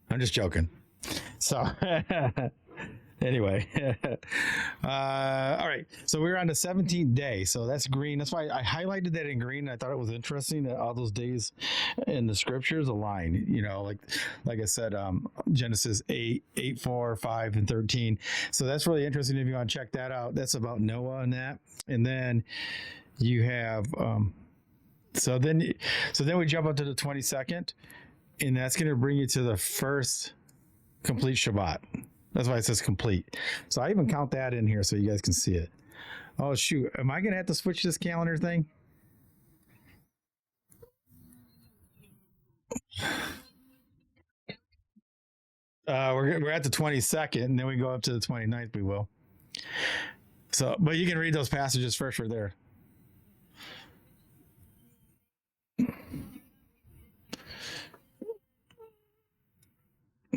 I'm just joking. So, anyway, all right. So we're on the 17th day. So that's green. That's why I highlighted that in green. I thought it was interesting that all those days in the scriptures align. You know, like I said, Genesis 8, 4, 5, and 13. So that's really interesting if you want to check that out. That's about Noah and that. And then you have so then we jump up to the 22nd, and that's going to bring you to the first complete Shabbat. That's why it says complete. So I even count that in here so you guys can see it. Oh shoot, am I going to have to switch this calendar thing? We're at the 22nd, and then we go up to the 29th. We will. So, but you can read those passages first right there.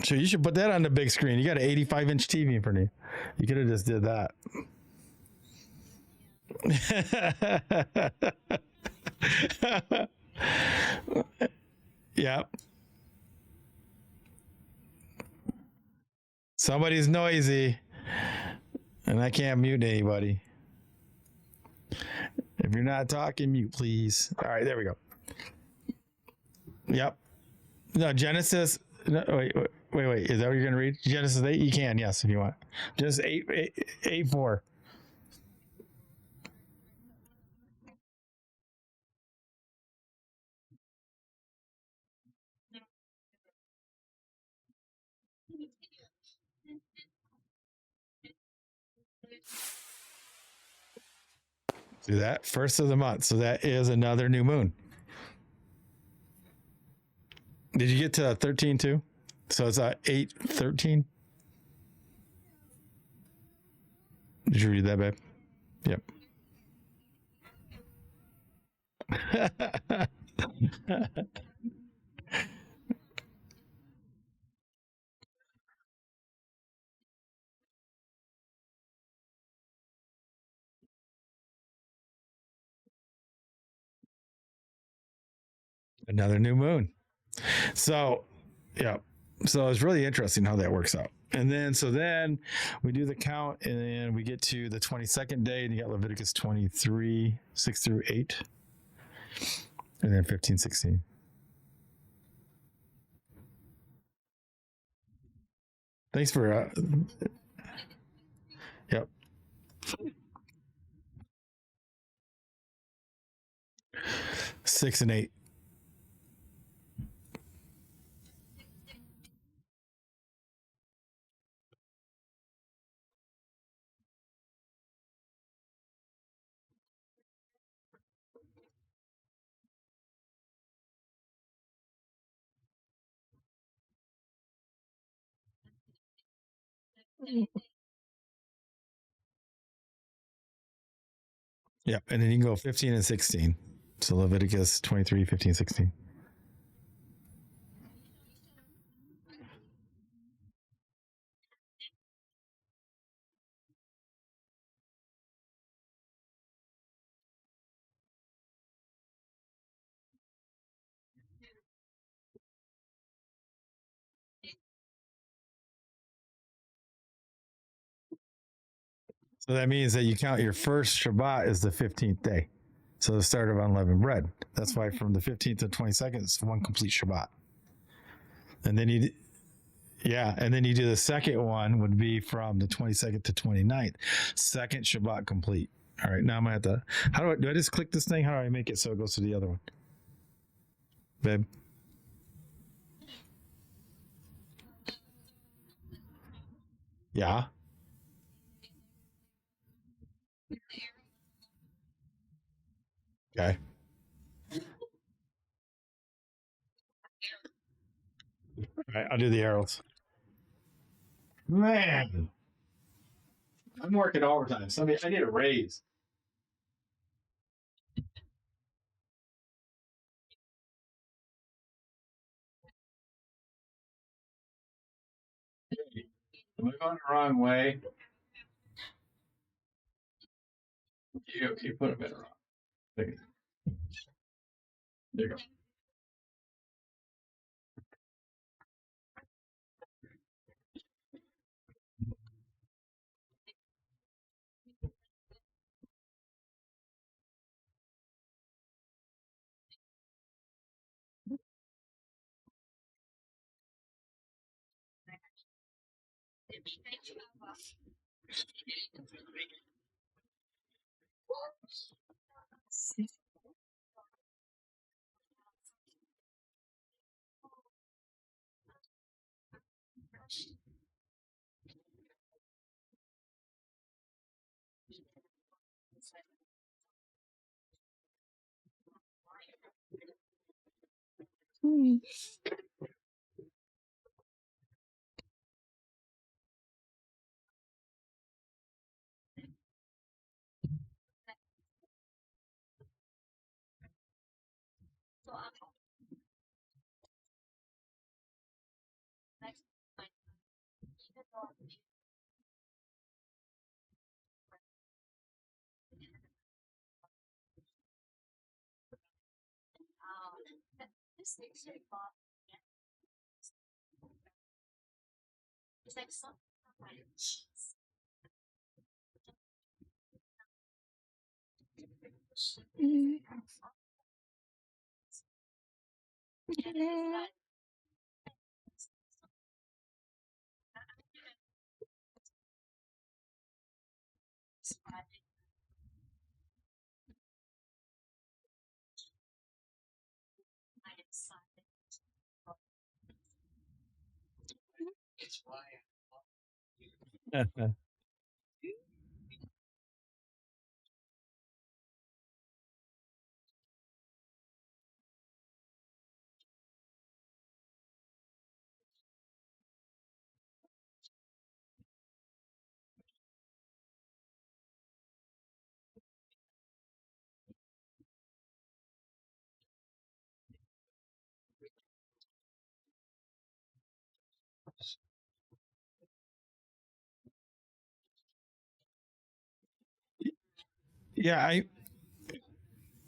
So you should put that on the big screen. You got an 85-inch TV in front of you. You could have just did that. Yep. Somebody's noisy, and I can't mute anybody. If you're not talking, mute, please. All right, there we go. Yep. No, Genesis. No, wait. Is that what you're going to read? Genesis 8? You can, yes, if you want. Just 8, 4. Do that first of the month. So that is another new moon. Did you get to 13 too? So it's 8, 13. Did you read that, babe? Yep. Another new moon. So, yeah. So it's really interesting how that works out. And then we do the count, and then we get to the 22nd day, and you got Leviticus 23, 6 through 8, and then 15, 16. Thanks for, yep. Six and 8. Yep. And then you can go 15 and 16. So Leviticus 23, 15, 16. So that means that you count your first Shabbat as the 15th day. So the start of unleavened bread. That's why from the 15th to 22nd, it's one complete Shabbat. And then and then you do the second one would be from the 22nd to 29th. Second Shabbat complete. All right, now I'm gonna have to, do I just click this thing? How do I make it so it goes to the other one? Babe. Yeah. Okay. All right, I'll do the arrows. Man, I'm working overtime. I need a raise. Am I going the wrong way? You put a bit wrong. There you go.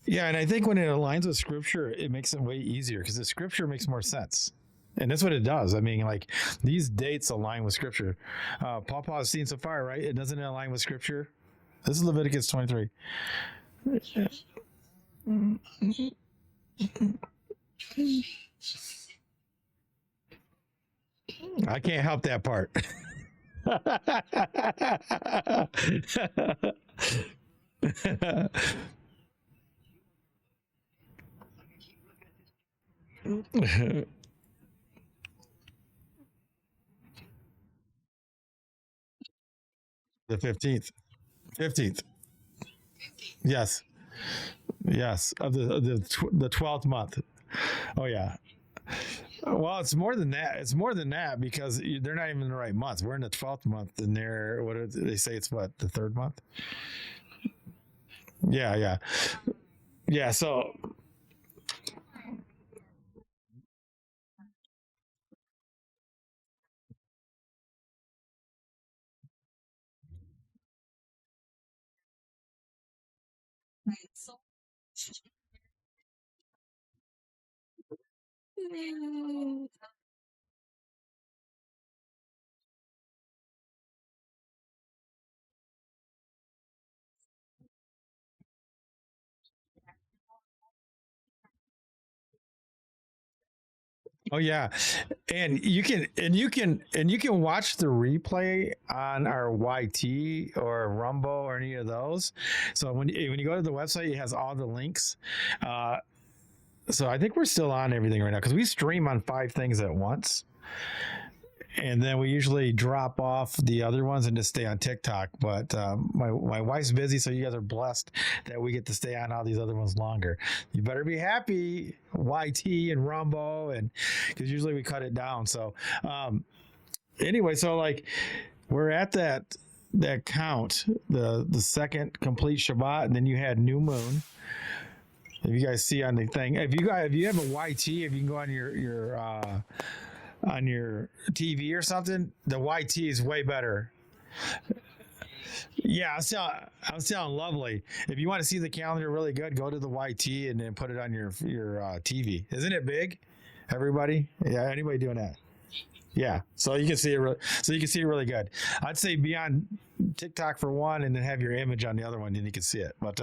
Yeah, and I think when it aligns with scripture, it makes it way easier because the scripture makes more sense. And that's what it does. I mean, like these dates align with scripture. Paul has seen so far, right? It doesn't align with scripture. This is Leviticus 23. I can't help that part. The 15th. 15th. Yes. Yes. Of the 12th month. Oh yeah. Well, it's more than that. It's more than that because they're not even in the right month. We're in the 12th month, and they say it's what, the third month? Yeah. So Oh yeah, and you can watch the replay on our YT or Rumble or any of those. So when you go to the website, it has all the links. So I think we're still on everything right now because we stream on 5 things at once. And then we usually drop off the other ones and just stay on TikTok. But my wife's busy, so you guys are blessed that we get to stay on all these other ones longer. You better be happy, YT and Rumble, and because usually we cut it down. So anyway, so like we're at that count, the second complete Shabbat, and then you had new moon. If you guys see on the thing, if you have a YT, if you can go on your TV or something, the YT is way better. Yeah, I'm sounding lovely. If you want to see the calendar really good, go to the YT and then put it on your TV. Isn't it big? Everybody? Yeah, anybody doing that? Yeah, so you can see it. Really good. I'd say be on TikTok for one, and then have your image on the other one, then you can see it. But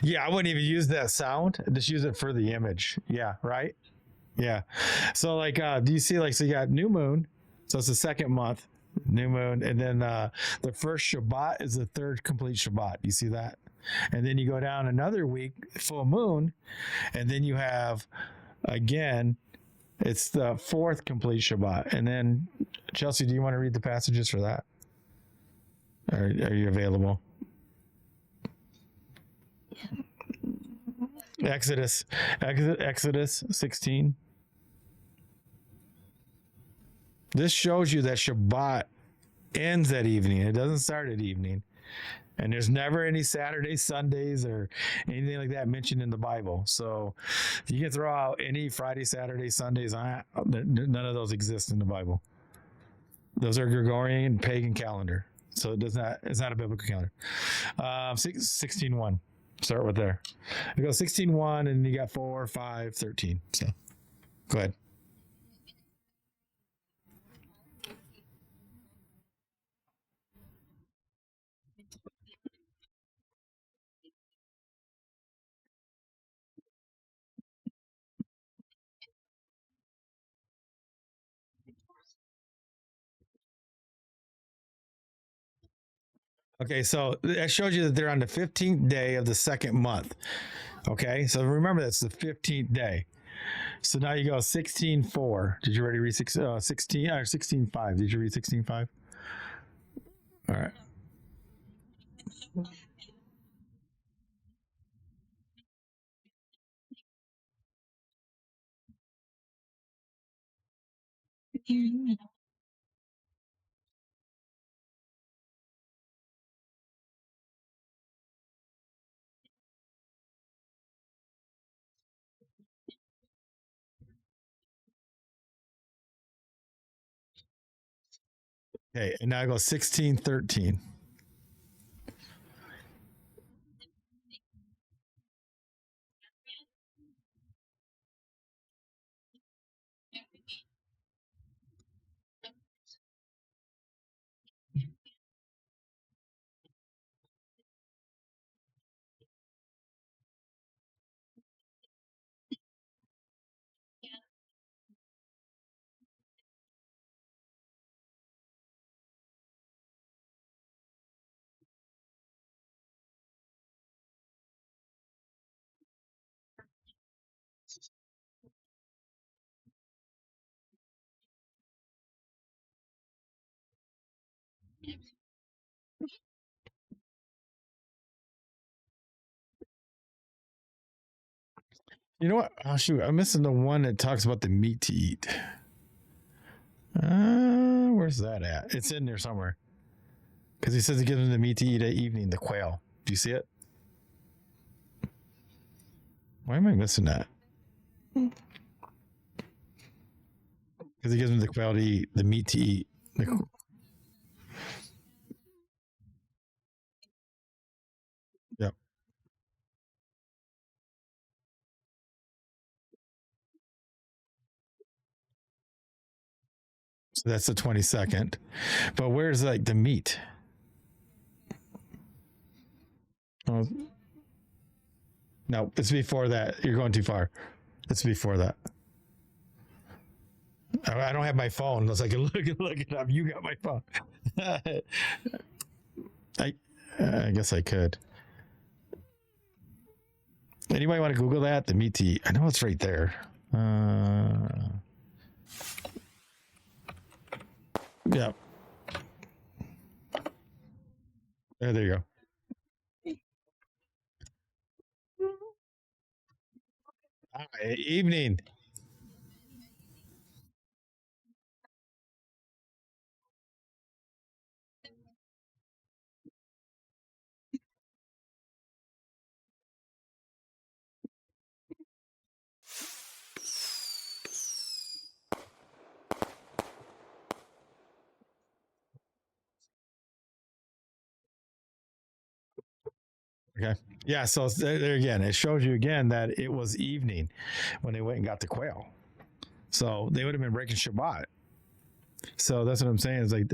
yeah, I wouldn't even use that sound. Just use it for the image. Yeah, right? Yeah. So like, do you see so you got new moon. So it's the second month, new moon. And then the first Shabbat is the third complete Shabbat. You see that? And then you go down another week, full moon. And then you have, again, it's the fourth complete Shabbat. And then, Chelsea, do you want to read the passages for that? Are you available? Exodus 16. This shows you that Shabbat ends at evening. It doesn't start at evening. And there's never any Saturdays, Sundays, or anything like that mentioned in the Bible. So you can throw out any Friday, Saturday, Sundays. None of those exist in the Bible. Those are Gregorian and pagan calendar. So it's not a biblical calendar. 16:1. Start with there. It goes 16:1, and you got 4, 5, 13. So go ahead. Okay, so that shows you that they're on the 15th day of the second month. Okay, so remember that's the 15th day. So now you go 16:4. Did you already read 16 or 16:5? Did you read 16:5? All right. Okay, and now I go 16:13. You know what? Oh shoot, I'm missing the one that talks about the meat to eat. Where's that at? It's in there somewhere. Because he says he gives them the meat to eat at evening, the quail. Do you see it? Why am I missing that? Because he gives them the quail to eat, the meat to eat. Yep. So that's the 22nd. But where's like the meat? Oh, No, it's before that. You're going too far. It's before that. I don't have my phone unless I can look it up. You got my phone. I guess I could. Anybody want to Google that? The meaty. I know it's right there. Yeah. There you go. Hi, evening. Okay. Yeah. So there again, it shows you again that it was evening when they went and got the quail. So they would have been breaking Shabbat. So that's what I'm saying is like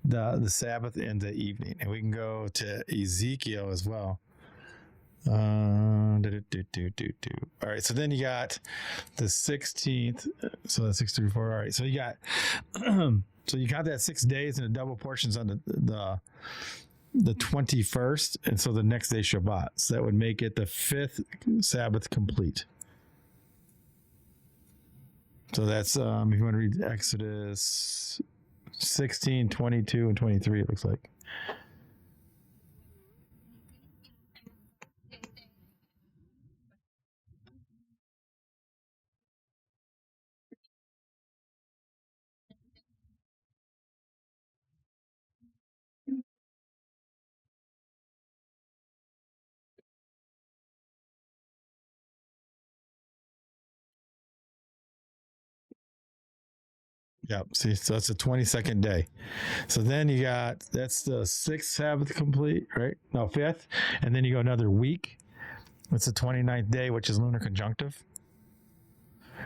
the Sabbath and the evening. And we can go to Ezekiel as well. All right. So then you got the 16th. So that's 634. All right. So you got, so you got that 6 days and the double portions on the 21st, and so the next day Shabbat. So that would make it the 5th Sabbath complete. So that's if you want to read Exodus 16, 22, and 23, it looks like. Yeah, see, so that's the 22nd day. So then you got, that's the 6th Sabbath complete, right? No, 5th. And then you go another week. It's the 29th day, which is lunar conjunctive.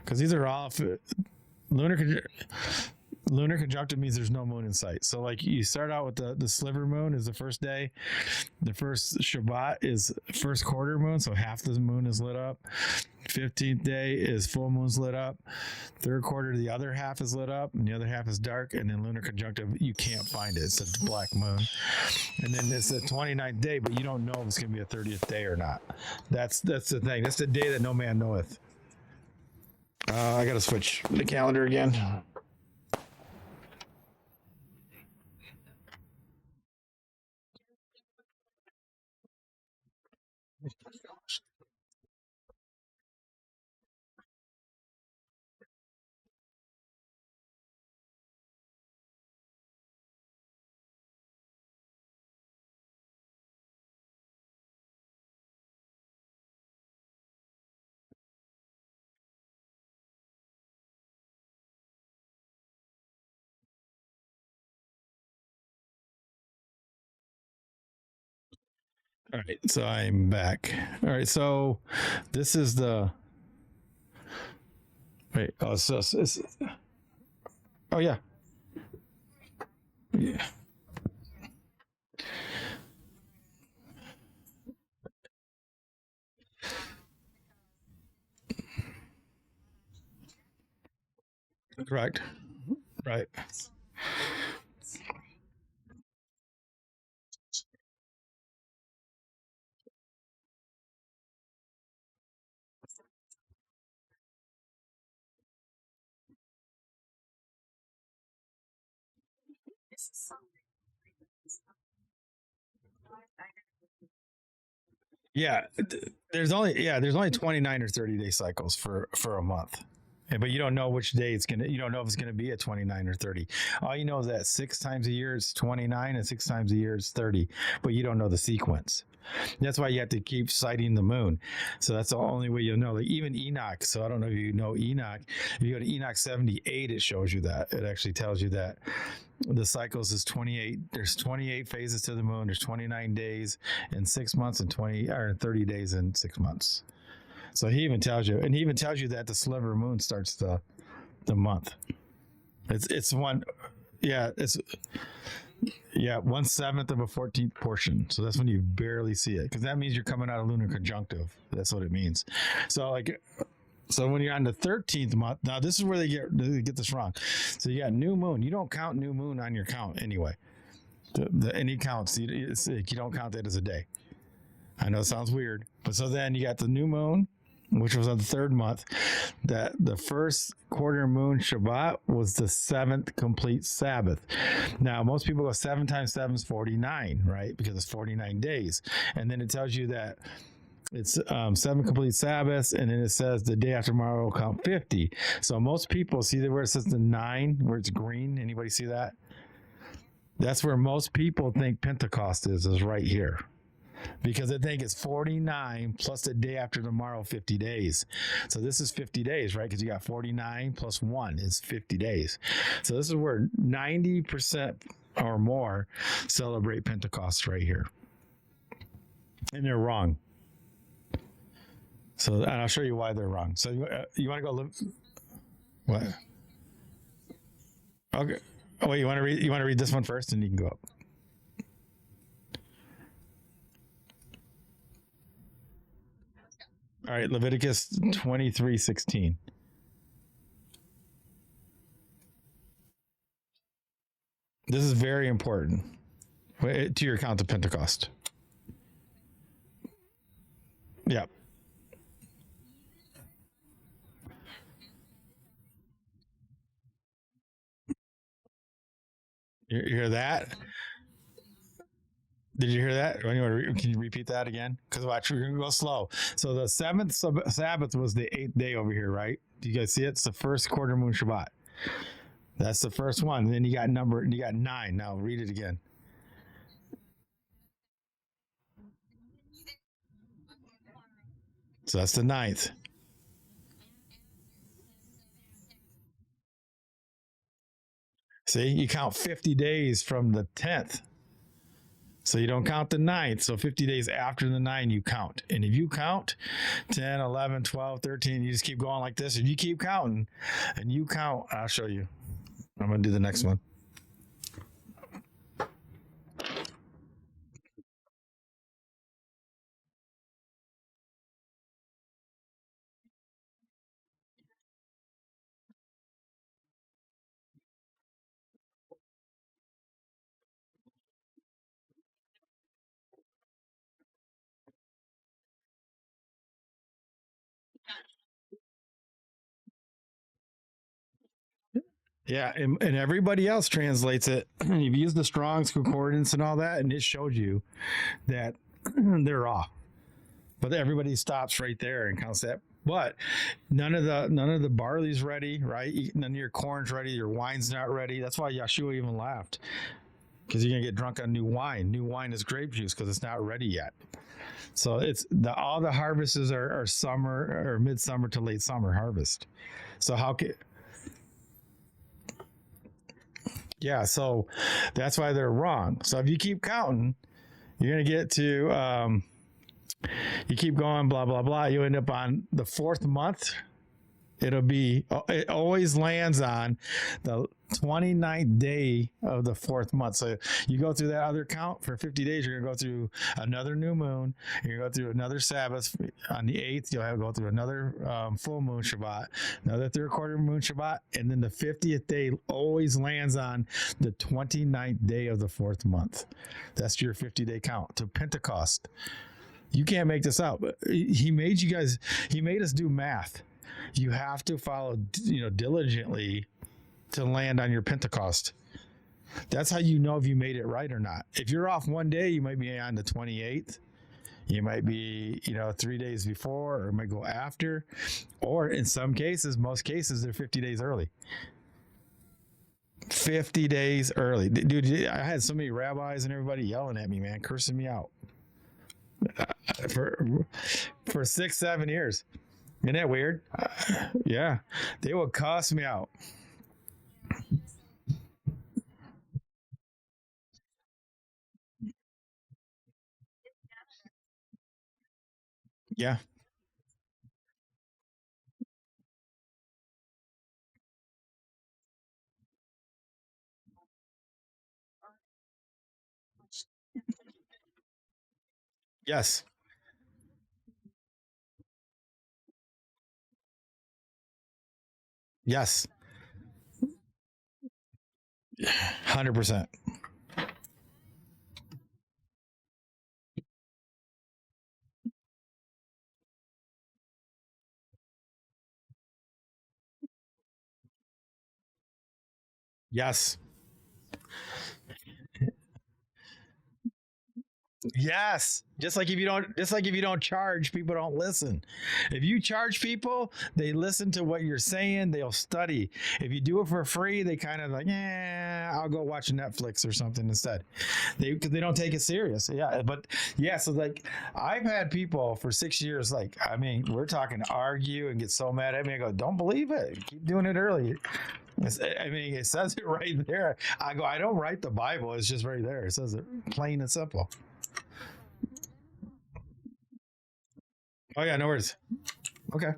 Because these are all, lunar conjunctive means there's no moon in sight. So like you start out with the sliver moon is the first day. The first Shabbat is first quarter moon, so half the moon is lit up. 15th day is full moon's lit up. Third quarter, the other half is lit up, and the other half is dark. And then lunar conjunctive, you can't find it. It's a black moon. And then it's the 29th day, but you don't know if it's going to be a 30th day or not. That's the thing. That's the day that no man knoweth. I got to switch the calendar again. All right, so I'm back. All right, so this is the wait. Oh, so it's, oh yeah, yeah. Correct. Right. Yeah, there's only 29 or 30 day cycles for a month. But you don't know which day it's gonna. You don't know if it's gonna be at 29 or 30. All you know is that 6 times a year is 29, and 6 times a year is 30. But you don't know the sequence. That's why you have to keep sighting the moon. So that's the only way you'll know. Like even Enoch. So I don't know if you know Enoch. If you go to Enoch 78, it shows you that. It actually tells you that the cycles is 28. There's 28 phases to the moon. There's 29 days in 6 months and 30 days in 6 months. So he even tells you, and he even tells you that the sliver moon starts the month. It's one. Yeah, it's 1/7 of a 14th portion. So that's when you barely see it, because that means you're coming out of lunar conjunctive. That's what it means. So when you're on the 13th month, now this is where they get this wrong. So you got new moon. You don't count new moon on your count anyway. Any counts, you don't count that as a day. I know it sounds weird, but so then you got the new moon, which was on the 3rd month. That the first quarter moon Shabbat was the 7th complete Sabbath. Now most people go 7 times 7 is 49, right? Because it's 49 days, and then it tells you that it's 7 complete Sabbaths, and then it says the day after tomorrow will count 50. So most people see where it says the 9, where it's green. Anybody see that? That's where most people think Pentecost is right here, because they think it's 49 plus the day after tomorrow, 50 days. So this is 50 days, right? Because you got 49 plus 1 is 50 days. So this is where 90% or more celebrate Pentecost right here. And they're wrong. So, and I'll show you why they're wrong. So you want to go live? What? Okay. Oh, wait, you want to read this one first, and you can go up. All right, Leviticus 23:16. This is very important to your count of Pentecost. Yeah. You hear that? Did you hear that? Can you repeat that again? Because watch, we're gonna go slow. So the 7th Sabbath was the 8th day over here, right? Do you guys see it? It's the first quarter moon Shabbat. That's the first one. And then you got 9. Now read it again. So that's the 9th. See, you count 50 days from the 10th. So you don't count the 9th. So 50 days after the 9, you count. And if you count 10, 11, 12, 13, you just keep going like this. If you keep counting and you count, I'll show you. I'm going to do the next one. Yeah, and everybody else translates it. You've used the Strong's Concordance and all that, and it showed you that they're off. But everybody stops right there and counts that. But none of the barley's ready, right? None of your corn's ready. Your wine's not ready. That's why Yeshua even laughed, because you're gonna get drunk on new wine. New wine is grape juice because it's not ready yet. So all the harvests are summer or midsummer to late summer harvest. So how can so that's why they're wrong. So if you keep counting, you're gonna get to you keep going, blah blah blah. You end up on the 4th month. It always lands on the 29th day of the 4th month. So you go through that other count for 50 days. You're gonna go through another new moon. You're gonna go through another Sabbath on the 8th. You'll have to go through another full moon Shabbat, another 3rd quarter moon Shabbat, and then the 50th day always lands on the 29th day of the 4th month. That's your 50-day count to Pentecost. You can't make this out. He made us do math. You have to follow, diligently to land on your Pentecost. That's how you know if you made it right or not. If you're off one day, you might be on the 28th. You might be, 3 days before, or it might go after. Or in some cases, most cases, they're 50 days early. 50 days early. Dude, I had so many rabbis and everybody yelling at me, man, cursing me out. For 6-7 years. Isn't that weird? Yeah, they will cuss me out. Yeah, Yes. Yes. 100%. Yes. Yes. Just like if you don't charge, people don't listen. If you charge people, they listen to what you're saying, they'll study. If you do it for free, they kind of like, yeah, I'll go watch Netflix or something instead. Because they don't take it serious. Yeah. But yeah, so like I've had people for 6 years, like, I mean, we're talking argue and get so mad at me. I go, don't believe it. Keep doing it early. I mean, it says it right there. I go, I don't write the Bible. It's just right there. It says it plain and simple. Oh yeah, no worries. Okay.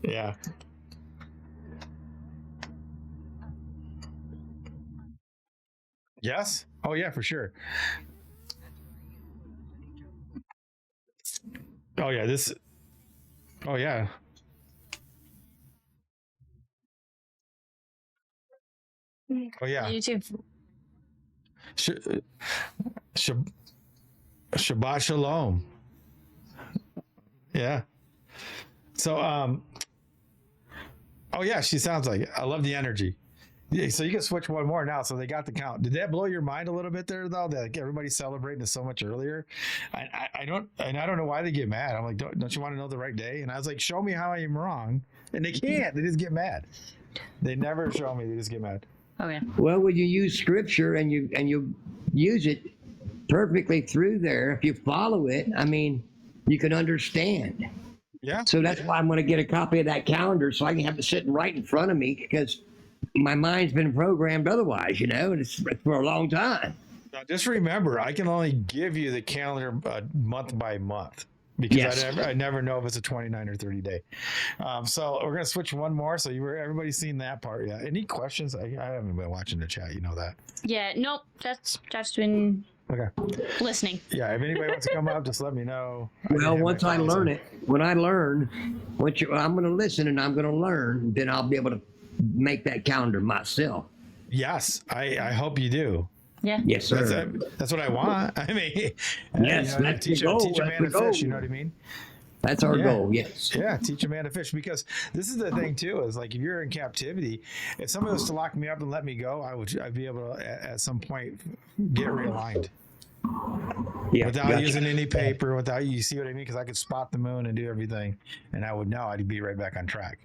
Yeah. Yes. Oh yeah, for sure. Oh yeah, this. Oh yeah. Oh yeah. You too. Sh- sh- Shabbat Shalom. Yeah. So oh yeah, she sounds like it. I love the energy. Yeah, so you can switch one more now. So they got the count. Did that blow your mind a little bit there, though? That like, everybody's celebrating it so much earlier. I don't know why they get mad. I'm like, don't you want to know the right day? And I was like, show me how I am wrong. And they can't. They just get mad. They never show me. They just get mad. Okay. Well, when you use scripture and you use it perfectly through there, if you follow it, I mean, you can understand. Yeah. So that's why I'm going to get a copy of that calendar so I can have it sitting right in front of me, because my mind's been programmed otherwise, and it's for a long time. Now, just remember, I can only give you the calendar month by month because Yes. I never know if it's a 29 or 30 day. So we're going to switch one more. So everybody's seen that part. Yeah. Any questions? I haven't been watching the chat. You know that. Yeah. Nope. That's been Okay. listening. Yeah. If anybody wants to come up, just let me know. Well, once I learn it, when I learn, I'm going to listen and I'm going to learn, then I'll be able to make that calendar myself. Yes. I hope you do. Yeah. Yes, sir. That's what I want. I mean, Yes, that's the teach goal. a man That's to the fish. You goal. know what I mean? That's our Yeah. goal. Yes. Yeah, teach a man to fish, because this is the thing too, is like if you're in captivity, if somebody was to lock me up and let me go, I'd be able to at some point get realigned Yeah. without gotcha. using any paper, without, you see what I mean? Because I could spot the moon and do everything, and I would know I'd be right back on track.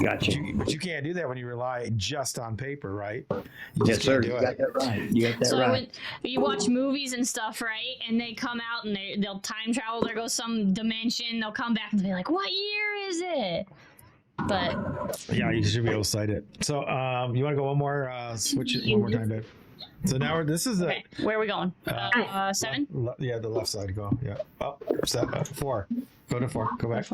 Gotcha. But you can't do that when you rely just on paper, right? You Yes, just sir. can't You do got it. that right. You got that So right. when you watch movies and stuff, right? And they come out and they'll time travel. There goes some dimension. They'll come back and be like, "What year is it?" But Yeah, you should be able to cite it. So you want to go one more, switch it one more time, babe? So now this is okay, where are we going? 7. Yeah, the left side. Go. Yeah. Oh, 4. Go to 4. Go back.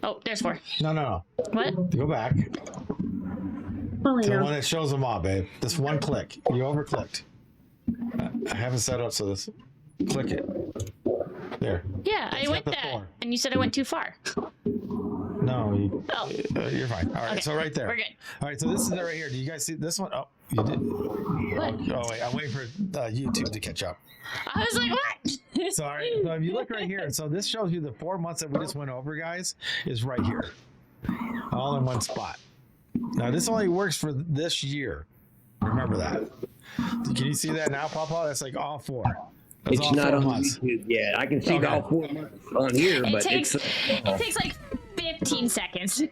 Oh, there's 4. No. What? Go back to Holy the no. one that shows them all, babe. This one click. You overclicked. I haven't set up so this. Click it. There. Yeah, I It's went got the that, 4. and you said I went too far. No, Oh, you're fine. All right, Okay, so right there. we're good. All right, so this is it right here. Do you guys see this one? Oh, you did. What? Oh wait, I'm waiting for YouTube to catch up. I was like, what? Sorry. So if you look right here, so this shows you the 4 months that we just went over, guys, is right here, all in one spot. Now this only works for this year. Remember that. Can you see that now, Papa? That's like all 4. That's It's all not 4 on months. YouTube yet. I can see Okay. all 4 months on here, It but takes it's it takes like 15 seconds.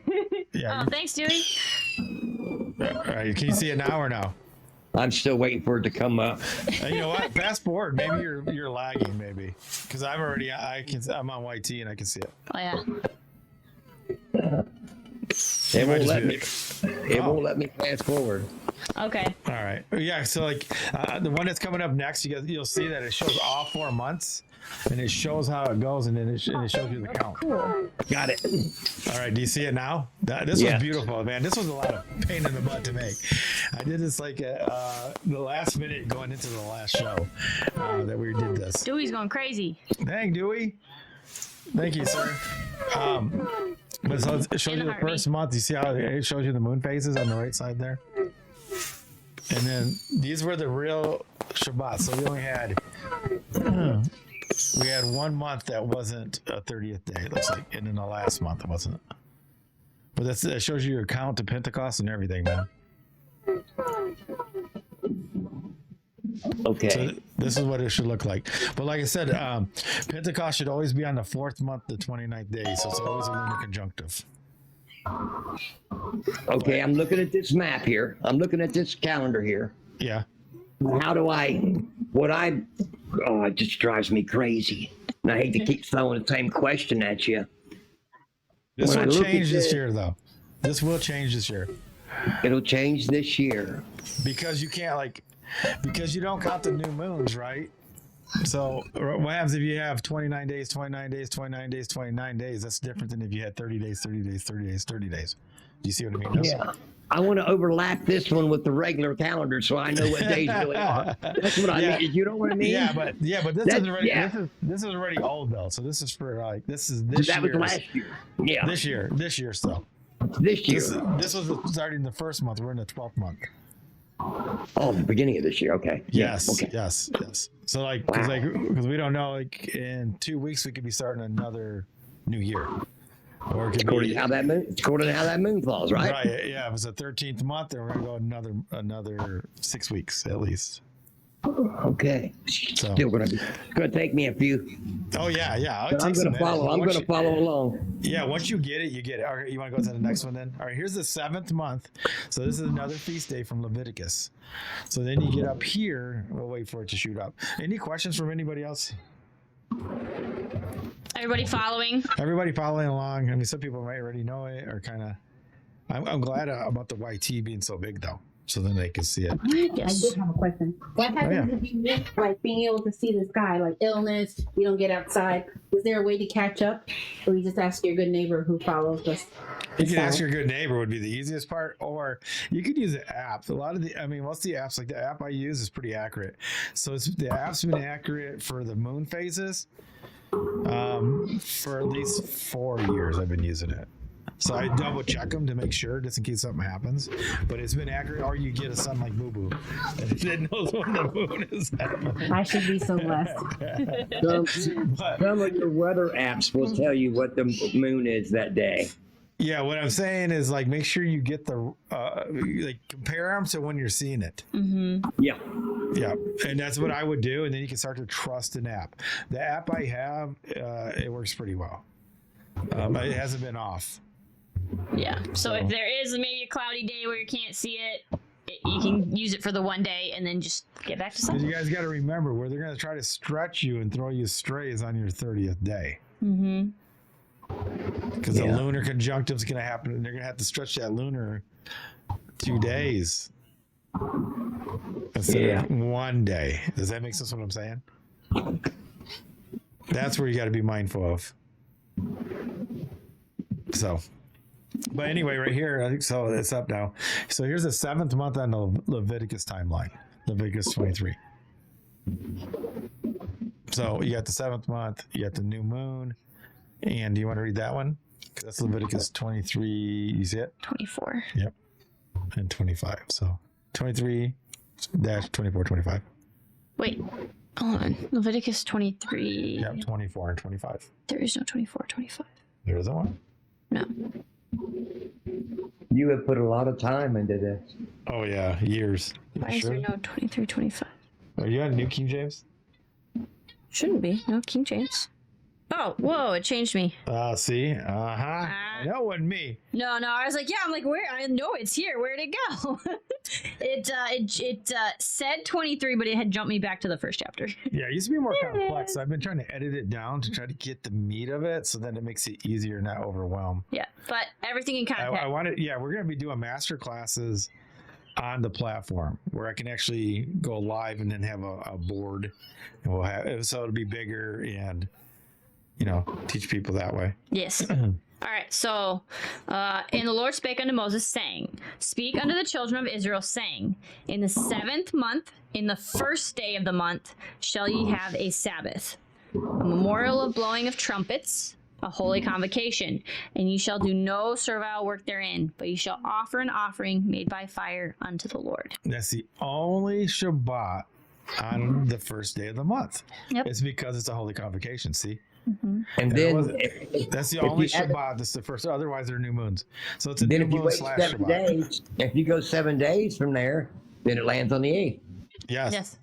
Yeah. Oh, thanks, Dewey. All right, can you see it now or no? I'm still waiting for it to come up. You know what? Fast forward. Maybe you're lagging. Maybe because I'm on YT and I can see it. Oh yeah. It might won't just let be me. It Oh. won't let me fast forward. Okay. All right. Yeah. So like the one that's coming up next, you'll see that it shows all 4 months, and it shows how it goes, and then it shows you the count. Cool. Got it. All right. Do you see it now? This was beautiful, man. This was a lot of pain in the butt to make. I did this like the last minute going into the last show that we did this. Dewey's going crazy. Dang, Dewey. Thank you, sir. But so it shows you the first month. You see how it shows you the moon phases on the right side there? And then these were the real Shabbat. So we only had we had 1 month that wasn't a 30th day. It looks like, and in the last month it wasn't. But that shows you your count to Pentecost and everything, man. Okay. So this is what it should look like. But like I said, Pentecost should always be on the 4th month, the 29th day. So it's always a lunar conjunctive. Okay, I'm looking at this map here. I'm looking at this calendar here. Yeah. How do it just drives me crazy. And I hate to keep throwing the same question at you. This When will I look change at this it- year, though. This will change this year. It'll change this year. Because you can't, because you don't count the new moons, right? So what happens if you have 29 days, 29 days, 29 days, 29 days? That's different than if you had 30 days, 30 days, 30 days, 30 days. Do you see what I mean? Yeah. I want to overlap this one with the regular calendar so I know what days really are. That's what I mean. You know what I mean? Yeah, but this That- is already yeah. this is already old though. So this is for this That was year's- last year. Yeah. This year still. This year. This was starting the 1st month. We're in the 12th month. Oh, the beginning of this year. Okay. Yes. Okay. Yes. So Wow. because we don't know, in 2 weeks we could be starting another new year, or it could According be to how that moon falls, right? right. Yeah, if it's the 13th month, then we're gonna go another 6 weeks at least. Okay. So- Still gonna take me a few. Oh yeah. It But I'm takes a gonna minute. follow. I'm Once gonna follow along. Yeah, once you get it, you get it. All right, you want to go to the next one then? All right, here's the 7th month. So this is another feast day from Leviticus. So then you get up here. We'll wait for it to shoot up. Any questions from anybody else? Everybody following? Everybody following along. I mean, some people might already know it or kind of. I'm glad about the YT being so big though, so then they can see it. I did have a question. What happens yeah. if you miss being able to see the sky, like illness, you don't get outside? Is there a way to catch up, or you just ask your good neighbor who follows us? You can ask your good neighbor would be the easiest part, or you could use an app. Most of the apps, like the app I use, is pretty accurate. So the app's been accurate for the moon phases for at least 4 years. I've been using it. So I double check them to make sure, just in case something happens. But it's been accurate. Or you get a son like Boo Boo that knows when the moon is at. I should be so blessed. Some of your weather apps will tell you what the moon is that day. Yeah, what I'm saying is make sure you get the compare them to when you're seeing it. Mm-hmm. Yeah. Yeah, and that's what I would do, and then you can start to trust an app. The app I have, it works pretty well. It hasn't been off. Yeah. So if there is maybe a cloudy day where you can't see it, you can use it for the one day and then just get back to Because something. you guys got to remember, where they're going to try to stretch you and throw you astray is on your 30th day. Mm-hmm. Because the lunar conjunctive is going to happen, and they're going to have to stretch that lunar 2 days instead of 1 day. Does that make sense what I'm saying? That's where you got to be mindful of. So, but anyway, right here, I think so. It's up now. So here's the 7th month on the Leviticus timeline, Leviticus 23. So you got the 7th month, you got the new moon, and do you want to read that one? 'Cause that's Leviticus 23. You see it? 24. Yep. And 25. So 23-24-25. Wait. Hold on. Leviticus 23. Yep. 24 and 25. There is no 24, 25. There isn't one. No. You have put a lot of time into this. Oh yeah, years. Why is there no 23, 25? Are you on New King James? Shouldn't be. No, King James. Oh, whoa, it changed me. See? I know it wasn't me. No, I was like, yeah, I'm like, where? I know it's here. Where'd it go? It said 23, but it had jumped me back to the first chapter. Yeah, it used to be more complex. I've been trying to edit it down to try to get the meat of it, so then it makes it easier, not overwhelm. Yeah, but everything in context. I wanted, we're going to be doing master classes on the platform where I can actually go live and then have a board, and we'll have so it'll be bigger and teach people that way. Yes. All right, so, and the Lord spake unto Moses, saying, Speak unto the children of Israel, saying, In the 7th month, in the 1st day of the month, shall ye have a Sabbath, a memorial of blowing of trumpets, a holy convocation, and ye shall do no servile work therein, but ye shall offer an offering made by fire unto the Lord. That's the only Shabbat on the 1st day of the month. Yep. It's because it's a holy convocation, see? Mm-hmm. And then that's the only Shabbat. That's the first. Otherwise, they're new moons. So it's a then new if you moon wait slash 7 Shabbat. days, if you go 7 days from there, then it lands on the 8th. Yes. Yes.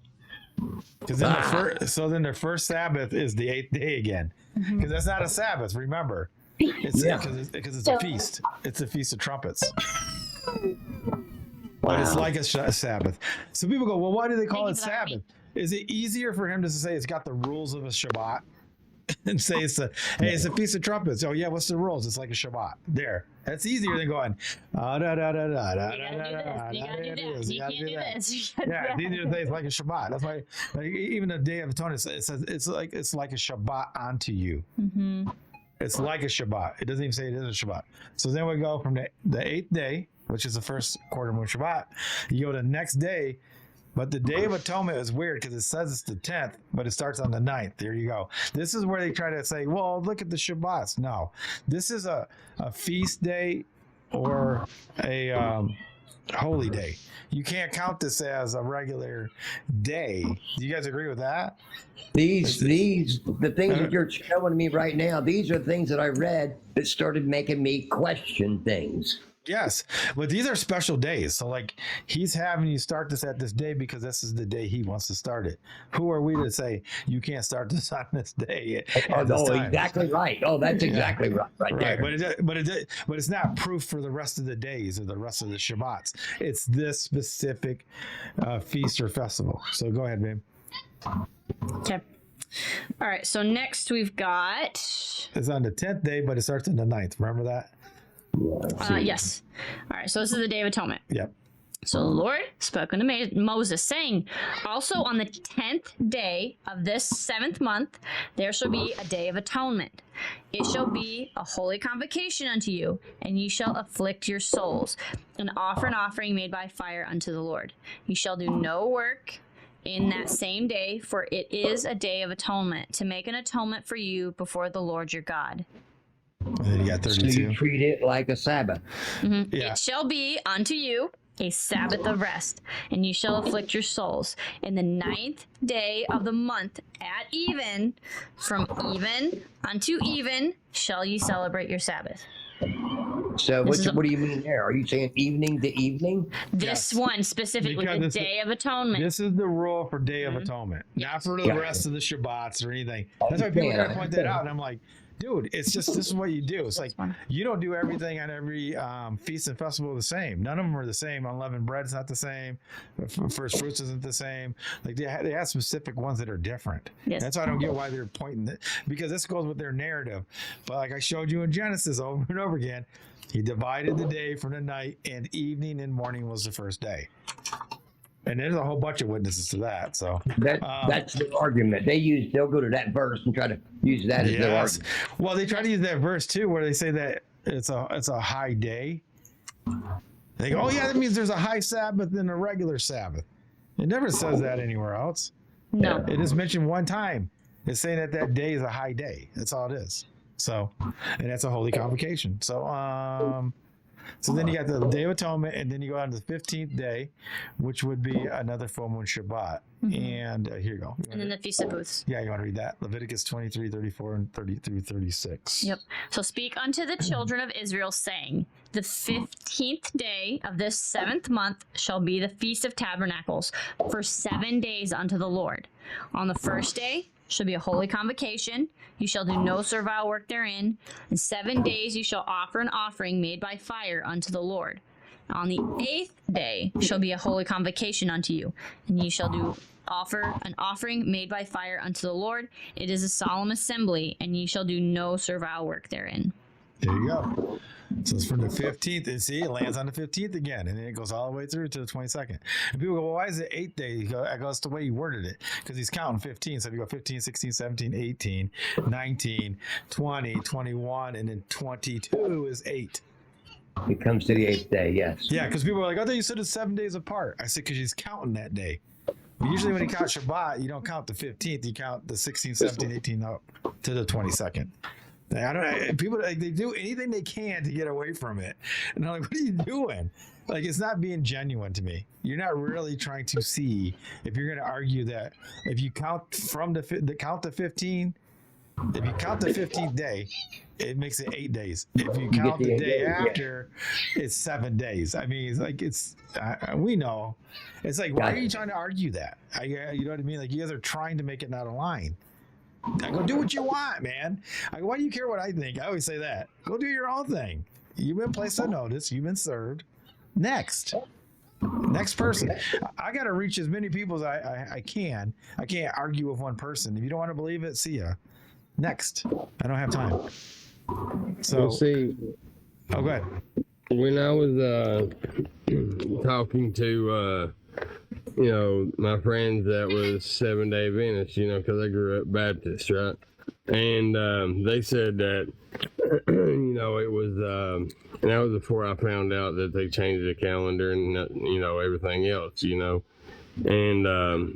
Because then the first Sabbath is the 8th day again. Because that's not a Sabbath. Remember, it's because it's a feast. It's a feast of trumpets. But it's like a Sabbath. So people go, well, why do they call it Sabbath? Is it easier for him to say it's got the rules of a Shabbat? And say it's a feast of trumpets. Oh yeah, what's the rules? It's like a Shabbat. There, that's easier than going. You gotta do this. You can't do this. Yeah, it's easier to say it's like a Shabbat. That's why, like, even the Day of Atonement, it says it's like a Shabbat onto you. Mm-hmm. It's like a Shabbat. It doesn't even say it is a Shabbat. So then we go from the 8th day, which is the first quarter moon Shabbat. You go to the next day. But the Day of Atonement is weird because it says it's the 10th, but it starts on the 9th. There you go. This is where they try to say, well, look at the Shabbats. No, this is a feast day or a holy day. You can't count this as a regular day. Do you guys agree with that? The things that you're showing me right now, these are things that I read that started making me question things. Yes, but these are special days. So like he's having you start this at this day because this is the day he wants to start it. Who are we to say you can't start this on this day? Exactly right. Oh, that's exactly right there. But it's not proof for the rest of the days or the rest of the Shabbats. It's this specific feast or festival. So go ahead, babe. Okay. All right. So next we've got. It's on the 10th day, but it starts on the 9th. Remember that? Yes. All right. So this is the Day of Atonement. Yep. So the Lord spoke unto Moses, saying, Also on the 10th day of this 7th month, there shall be a Day of Atonement. It shall be a holy convocation unto you, and ye shall afflict your souls, and offer an offering made by fire unto the Lord. Ye shall do no work in that same day, for it is a Day of Atonement, to make an atonement for you before the Lord your God. And then you got 32. So you treat it like a Sabbath. Mm-hmm. Yeah. It shall be unto you a Sabbath of rest, and you shall afflict your souls. In the 9th day of the month at even, from even unto even, shall ye celebrate your Sabbath. So what do you mean there? Are you saying evening to evening? This one specifically, Because the Day of Atonement. This is the rule for Day of Atonement, not for the rest of the Shabbats or anything. That's why people gotta point that out. And I'm like, dude, it's just this is what you do. It's like you don't do everything on every feast and festival the same. None of them are the same. Unleavened bread's not the same. First fruits isn't the same. Like they have specific ones that are different. Yes. That's why I don't get why they're pointing it, because this goes with their narrative. But like I showed you in Genesis over and over again, he divided the day from the night, and evening and morning was the first day. And there's a whole bunch of witnesses to that. So that's the argument. They'll go to that verse and try to use that as their argument. Well, they try to use that verse too, where they say that it's a high day. They go, oh yeah, that means there's a high Sabbath and a regular Sabbath. It never says that anywhere else. No. It is mentioned one time. It's saying that day is a high day. That's all it is. So, and that's a holy convocation. So then you got the Day of Atonement, and then you go on to the 15th day, which would be another full moon Shabbat. Mm-hmm. And here you go. And then the Feast of Booths. Yeah, you want to read that? Leviticus 23, 34, and 30 through 36. Yep. So speak unto the children of Israel, saying, The 15th day of this 7th month shall be the Feast of Tabernacles, for 7 days unto the Lord. On the first day shall be a holy convocation. You shall do no servile work therein. In 7 days you shall offer an offering made by fire unto the Lord. On the 8th day shall be a holy convocation unto you, and ye shall offer an offering made by fire unto the Lord. It is a solemn assembly, and ye shall do no servile work therein. There you go. So it's from the 15th, and see, it lands on the 15th again, and then it goes all the way through to the 22nd. And people go, well, why is it 8 days? I go, that's the way he worded it, because he's counting 15. So if you go 15, 16, 17, 18, 19, 20, 21, and then 22 is 8. It comes to the 8th day, yes. Yeah, because people are like, I thought you said it's 7 days apart. I said, because he's counting that day. But usually when you count Shabbat, you don't count the 15th, you count the 16, 17, 18 up to the 22nd. I don't. People like, they do anything they can to get away from it, and I'm like, "What are you doing?" Like, it's not being genuine to me. You're not really trying to see if you're going to argue that if you count from the 15, if you count the 15th day, it makes it 8 days. If you count the day after, it's 7 days. I mean, it's like we know. It's like, why are you trying to argue that? You know what I mean? Like, you guys are trying to make it not align. I go, do what you want, man. I go, why do you care what I think? I always say that. Go do your own thing. You've been placed on notice. You've been served. Next person. I got to reach as many people as I can. I can't argue with one person. If you don't want to believe it, see ya. Next. I don't have time. So, well, see, go ahead. When I was talking to my friends that was 7-day Adventists, because I grew up Baptist, right? And they said that, it was, and that was before I found out that they changed the calendar and, everything else, And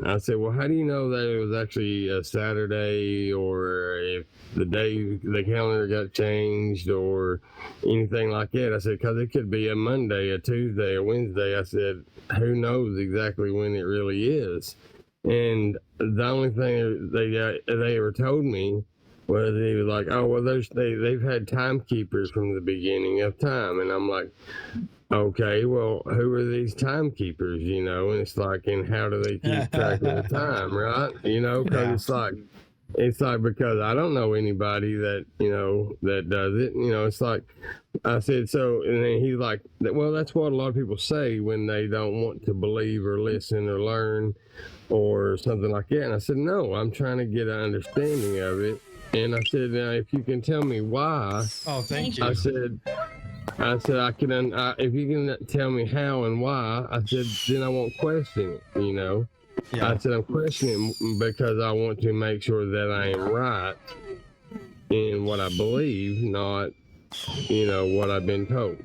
I said, well, how do you know that it was actually a Saturday, or if the day the calendar got changed or anything like that? I said, because it could be a Monday, a Tuesday, a Wednesday. I said, who knows exactly when it really is? And the only thing they ever told me was he was like, oh, well, they've had timekeepers from the beginning of time. And I'm like, okay, well, who are these timekeepers, And it's like, and how do they keep track of the time, right? Because it's like, because I don't know anybody that, that does it. It's like, I said, so, and then he's like, well, that's what a lot of people say when they don't want to believe or listen or learn or something like that. And I said, no, I'm trying to get an understanding of it. And I said, now, if you can tell me why. Oh, thank you. I said, I can, if you can tell me how and why, I said, then I won't question it, Yeah. I said, I'm questioning because I want to make sure that I am right in what I believe, not, what I've been told,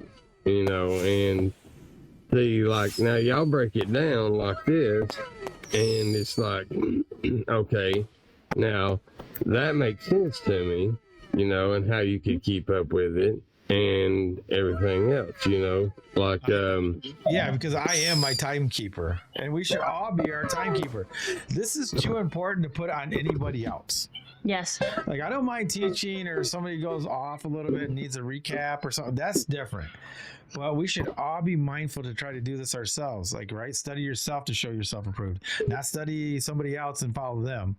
and see, like, now y'all break it down like this, and it's like, okay, now that makes sense to me, and how you could keep up with it. And everything else, like yeah, because I am my timekeeper, and we should all be our timekeeper. This is too important to put on anybody else. Yes. Like, I don't mind teaching, or somebody goes off a little bit and needs a recap or something. That's different. But we should all be mindful to try to do this ourselves. Like, right? Study yourself to show yourself approved. Not study somebody else and follow them.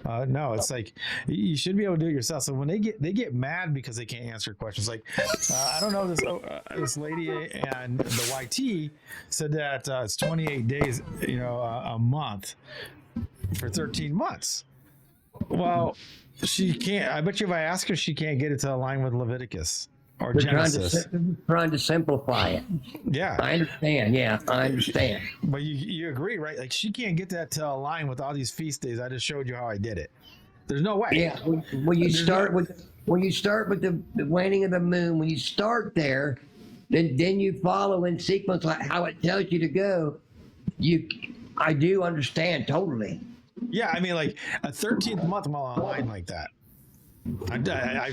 No, it's like you should be able to do it yourself. So when they get mad because they can't answer questions. Like, I don't know, this lady and the YT said that it's 28 days, a month for 13 months. Well, she can't. I bet you if I ask her, she can't get it to align with Leviticus or Genesis. Trying to simplify it. Yeah, I understand. Yeah, I understand. But you agree, right? Like, she can't get that to align with all these feast days. I just showed you how I did it. There's no way. Yeah, when you start with the waning of the moon, when you start there, then you follow in sequence like how it tells you to go. I do understand totally. Yeah, I mean, like a 13th month I'm all online like that. I've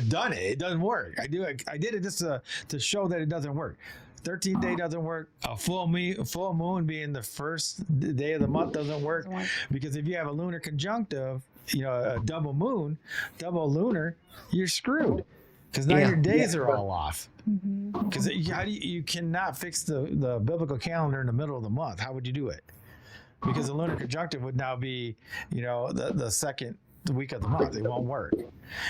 done it. It doesn't work. I did it just to show that it doesn't work. 13th day doesn't work. A full moon being the first day of the month doesn't work, because if you have a lunar conjunctive, a double moon, double lunar, you're screwed, because now your days are all off. Because you cannot fix the biblical calendar in the middle of the month. How would you do it? Because the lunar conjunctive would now be, the second week of the month. It won't work.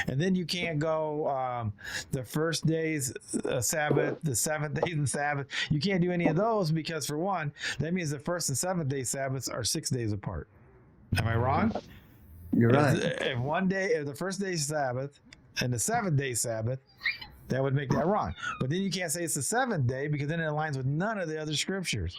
And then you can't go the first day's Sabbath, the seventh day's the Sabbath. You can't do any of those, because, for one, that means the first and seventh day Sabbaths are 6 days apart. Am I wrong? You're right. If the first day's Sabbath and the seventh day Sabbath That would make that wrong. But then you can't say it's the seventh day because then it aligns with none of the other scriptures.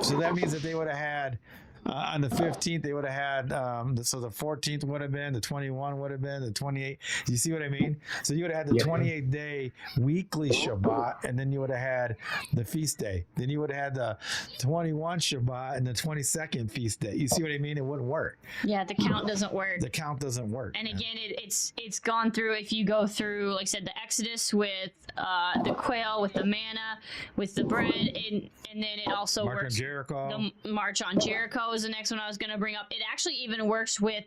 So that means that they would have had on the 15th, they would have had, so the 14th would have been, the 21 would have been, the 28th. You see what I mean? So you would have had the 28th day weekly Shabbat, and then you would have had the feast day. Then you would have had the 21 Shabbat and the 22nd feast day. You see what I mean? It wouldn't work. Yeah, the count doesn't work. The count doesn't work. And again, it's gone through, if you go through, like I said, the Exodus with the quail, with the manna, with the bread, and then it also March works. on Jericho. The March on Jericho is the next one I was going to bring up. It actually even works with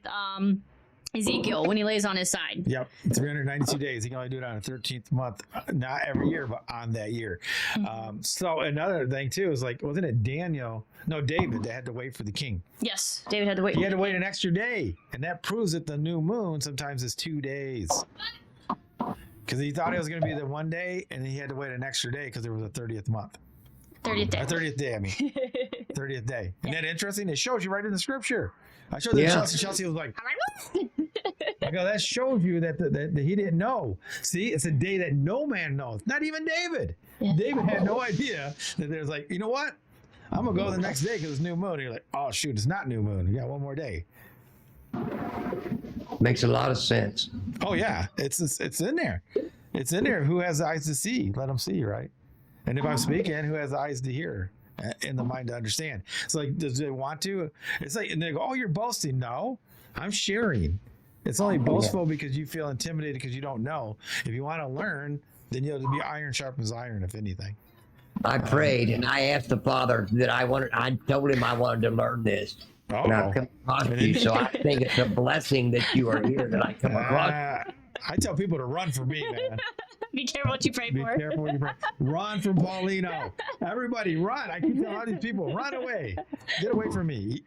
Ezekiel when he lays on his side. Yep, 392 days. He can only do it on a 13th month, not every year, but on that year. So another thing too is like, wasn't it David that had to wait for the king? Yes, David had to wait. He had to wait an extra day, and that proves that the new moon sometimes is 2 days. Because he thought it was going to be the 1 day, and he had to wait an extra day because there was a 30th month. 30th day. 30th day, I mean. 30th day. Isn't that interesting? It shows you right in the scripture. I showed that Chelsea was like, I go, that shows you that he didn't know. See, it's a day that no man knows. Not even David. Yeah. David had no idea that there's like, you know what? I'm going to go the next day because it's new moon. And you're like, oh, shoot, it's not new moon. We got one more day. Makes a lot of sense. Oh, yeah. It's in there. It's in there. Who has eyes to see? Let them see, right? And if I'm speaking, who has eyes to hear and the mind to understand? It's like, does they want to? It's like, and they go, oh, you're boasting. No, I'm sharing. It's only boastful because you feel intimidated because you don't know. If you want to learn, then you'll be iron sharpens iron, if anything. I prayed and I asked the Father that I told him I wanted to learn this. And I've come across you, so I think it's a blessing that you are here, that I come across. I tell people to run for me, man. Be careful what you pray Be for. careful what you pray. Run from Paulino. Everybody run. I keep telling all these people, run away. Get away from me.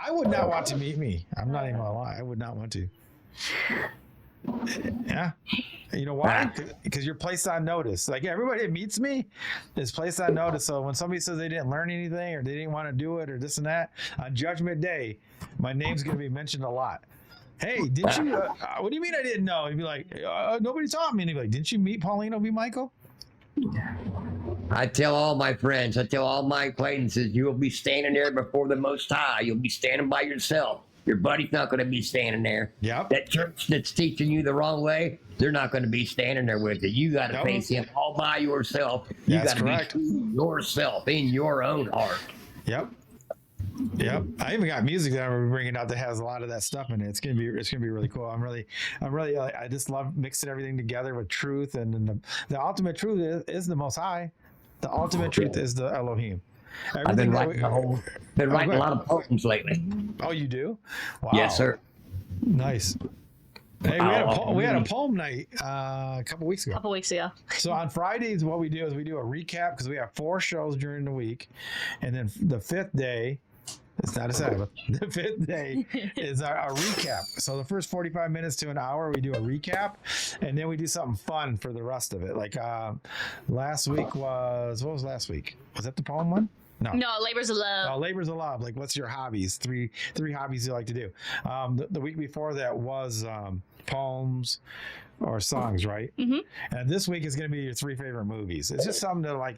I would not want to meet me. I'm not even gonna lie. I would not want to. Yeah. You know why? Because you're placed on notice. Like everybody that meets me is placed on notice. So when somebody says they didn't learn anything or they didn't want to do it or this and that, on Judgment Day, my name's going to be mentioned a lot. Hey, didn't you? What do you mean I didn't know? He'd be like, nobody taught me. And he'd be like, didn't you meet Paulino B Michael? I tell all my friends, I tell all my acquaintances, you will be standing there before the Most High. You'll be standing by yourself. Your buddy's not going to be standing there. Yep. That church that's teaching you the wrong way, they're not going to be standing there with you. You got to face him all by yourself. You got to be yourself in your own heart. Yep. Yep. I even got music that I'm gonna be bringing out that has a lot of that stuff in it. It's gonna be really cool. I just love mixing everything together with truth, and the ultimate truth is the Most High. The ultimate truth is the Elohim. I've been writing a lot of poems lately. Oh, you do? Wow. Yes, sir. Nice. Hey, we had a poem night a couple weeks ago. So on Fridays, what we do is we do a recap because we have 4 shows during the week, and then the 5th day. It's not a Sabbath. The 5th day is our recap. So the first 45 minutes to an hour, we do a recap, and then we do something fun for the rest of it. Like last week what was last week? Was that the poem one? No, Labors of Love. Labors of Love. Like, what's your hobbies? Three hobbies you like to do. The week before that was poems or songs, right? Mm-hmm. And this week is going to be your 3 favorite movies. It's just something to like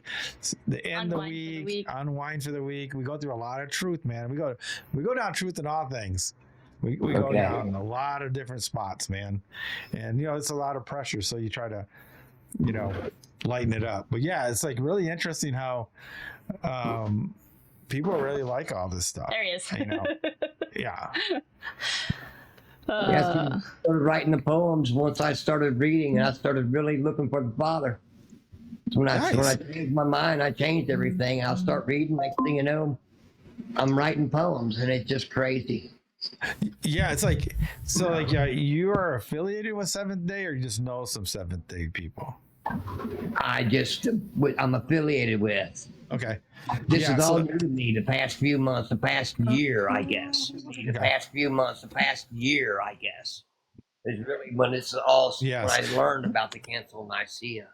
the end of the week, unwind for the week. We go through a lot of truth, man. We go down truth in all things. We go down a lot of different spots, man. And it's a lot of pressure, so you try to lighten it up. But yeah, it's like really interesting how people really like all this stuff. There he is. Yeah. I started writing the poems once I started reading, and I started really looking for the Father. So when I changed my mind, I changed everything. I'll start reading. Next thing you know, I'm writing poems, and it's just crazy. Yeah, it's like you are affiliated with Seventh Day, or you just know some Seventh Day people? I'm affiliated with. Okay. This is all new to me the past few months, the past year, I guess. The past year, I guess. Is really when it's all when I learned about the Council of Nicaea.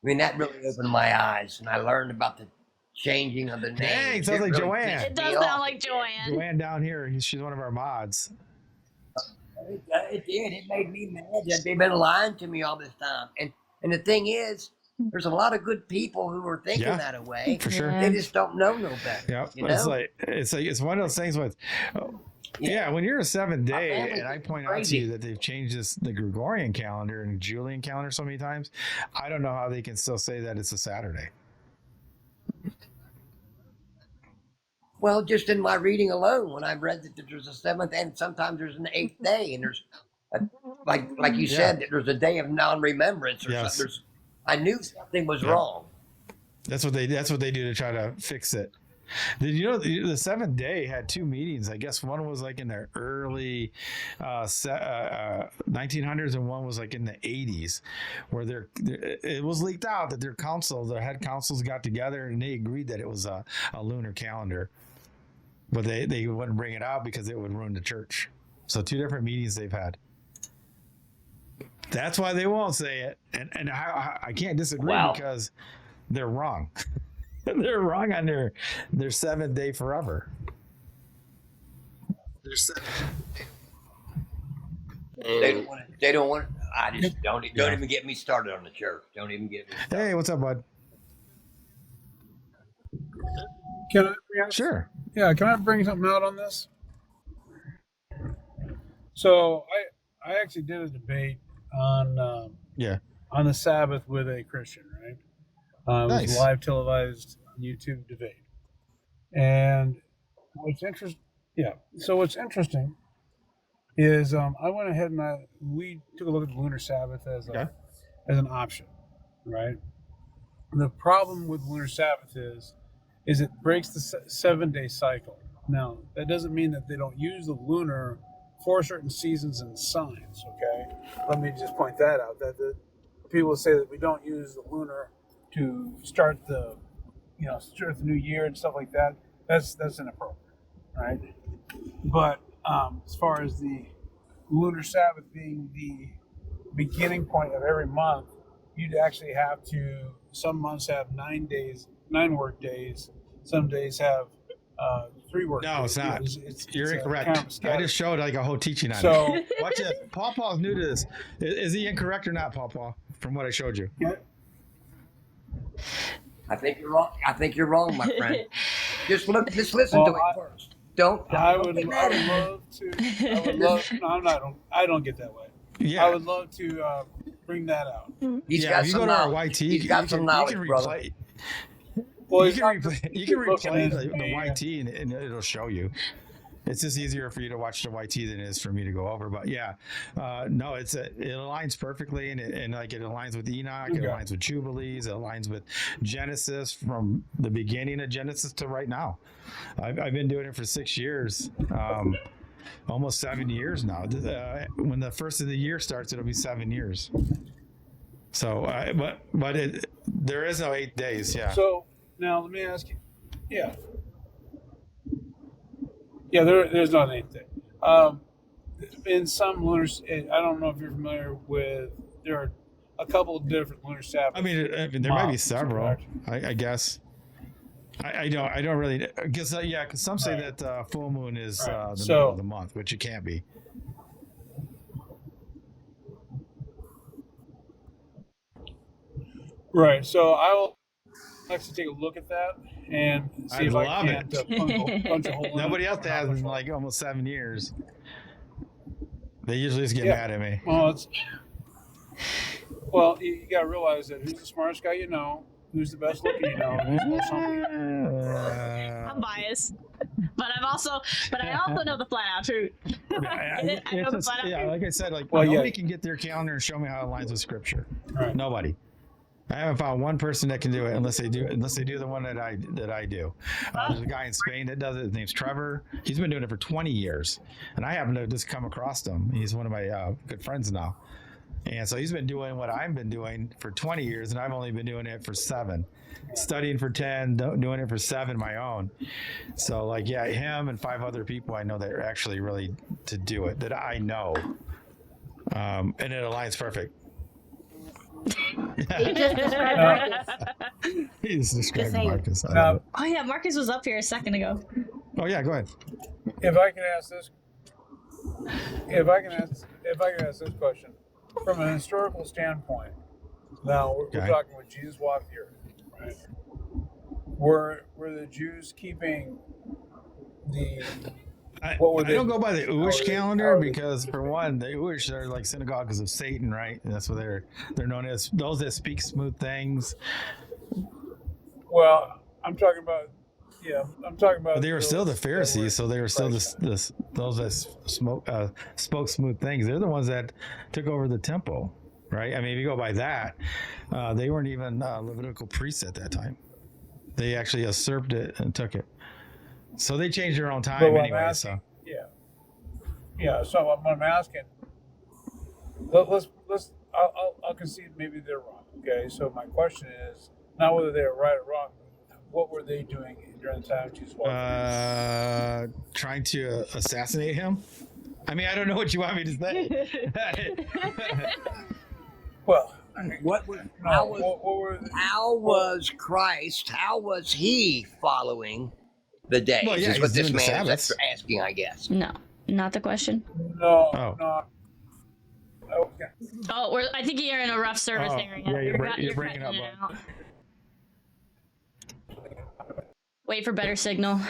I mean, that really opened my eyes, and I learned about the changing of the name. Dang, it sounds like really Joanne. It does sound like Joanne. Joanne down here, she's one of our mods. It did. It made me mad that they've been lying to me all this time. And And the thing is, there's a lot of good people who are thinking Yeah. that way. For sure. They just don't know no better. Yeah, You know? it's one of those things with, yeah, when you're a 7 My day, family and I thinks point it's out to crazy. you that they've changed the Gregorian calendar and Julian calendar so many times, I don't know how they can still say that it's a Saturday. Well, just in my reading alone, when I read that there's a seventh and sometimes there's an eighth day, and there's like you said, that there's a day of non-remembrance or Yes. something. I knew something was Yeah. wrong. That's what they do to try to fix it. Did you know the 7th day had 2 meetings? I guess one was like in the early 1900s, and one was like in the 80s, where it was leaked out that their head councils got together and they agreed that it was a lunar calendar, but they wouldn't bring it out because it would ruin the church. So 2 different meetings they've had. That's why they won't say it, and I can't disagree because they're wrong. They're wrong on their 7th day forever. They don't want. I just don't even get me started on the church. Don't even get me started. Hey, what's up, bud? Can I? Sure. Yeah, can I bring something out on this? So I actually did a debate on on the Sabbath with a Christian, right? It was Nice. a live televised YouTube debate, and what's interesting, So what's interesting is I went ahead and we took a look at the lunar Sabbath as an option, right? The problem with lunar Sabbath is it breaks the 7-day cycle. Now, that doesn't mean that they don't use the lunar for certain seasons and signs, okay? Let me just point that out, that the people say that we don't use the lunar to start the new year and stuff like that. That's inappropriate, right? But as far as the lunar Sabbath being the beginning point of every month, you'd actually have to, some months have 9 work days, some days have 3 work days. No, it's not. You're incorrect. kind of I just showed like a whole teaching on it. So Watch this. Paul's new to this. Is he incorrect or not, Paul? From what I showed you. yeah, I think you're wrong. I think you're wrong, my friend. Just listen to it first. Don't. I don't would get mad at me. love to. I would love. No, I'm not. I don't get that way. Yeah. I would love to bring that out. He's Yeah, got if you some go to our knowledge. YT, He's got some knowledge, brother. Well, You it's can not replay, just you can replay looking the at- YT and it'll show you. It's just easier for you to watch the YT than it is for me to go over. But yeah, no, it aligns perfectly, and it aligns with Enoch, it Okay. aligns with Jubilees, it aligns with Genesis from the beginning of Genesis to right now. I've been doing it for 6 years, almost 7 years now. When the first of the year starts, it'll be 7 years. So, but there is no 8 days. Yeah. So now let me ask you. Yeah. Yeah, there's not anything. In some lunar, I don't know if you're familiar with. There are a couple of different lunar Sabbaths. I mean, there might be Moms, several. correct? I guess. I don't really because because some say that full moon is the middle of the month, which it can't be. Right. So I will actually take a look at that and see I'd if I love can't it. punch a hole in it. Nobody else has in like almost 7 years. They usually just get Yeah. mad at me. Well, you got to realize that who's the smartest guy you know, who's the best looking you know, who's the most humble. I'm biased, but I also know the flat out truth. I know the flat out truth. Like I said, Well, nobody can get their calendar and show me how it aligns with Scripture. Right. Nobody. I haven't found one person that can do it unless they do the one that I do. There's a guy in Spain that does it. His name's Trevor. He's been doing it for 20 years, and I happen to just come across him. He's one of my good friends now, and so he's been doing what I've been doing for 20 years, and I've only been doing it for 7, studying for 10, doing it for 7 my own. So him and 5 other people I know that are actually really to do it that I know, and it aligns perfect. You just described Marcus. He's describing saying. Marcus. I Now, love it. Oh yeah, Marcus was up here a second ago. Oh yeah, go ahead. if I can ask this question from a historical standpoint, Now we're Okay. talking when Jesus walked the earth, right? Were the Jews keeping the what were I they don't go doing? by the How Uish are they- calendar how are they because, for participating? one, the Uish are like synagogues of Satan, right? And that's what they're known as, those that speak smooth things. Well, I'm talking about I'm talking But about they were still the those that were Pharisees, so they in were still Christ's time. those that spoke smooth things. They're the ones that took over the temple, right? I mean, if you go by that, they weren't even Levitical priests at that time. They actually usurped it and took it. So they changed their own But time what I'm anyway. asking, So So what I'm asking, let's I'll concede maybe they're wrong. Okay, so my question is not whether they're right or wrong. What were they doing during the time Jesus walked the earth? trying to assassinate him. I mean, I don't know what you want me to say. Well, What was no, what were the, how was Christ? How was he following the days? Well, yeah, is what he's this doing the man is Sabbaths. asking, I guess. No, not the question. no, Oh. no. Okay. Oh, I think you're in a rough service Oh, area. yeah, you're You're breaking cutting up, it out. Wait for better signal.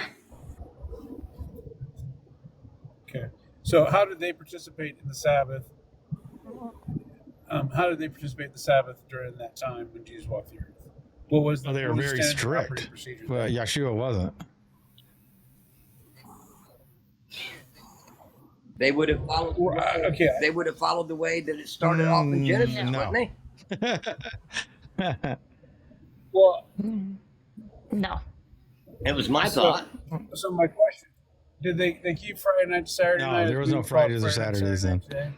Okay. So how did they participate in the Sabbath? How did they participate in the Sabbath during that time when Jesus walked the earth? What was the Well, they were what was very standard strict, operating procedure? but Yeshua wasn't. They would have followed. The way, Okay. They would have followed the way that it started off in Genesis, no. wouldn't they? Well, No. It was my thought. so my question: did they keep Friday night to Saturday No, night? there as was we no call it Fridays or Friday night, Saturdays Saturday night today?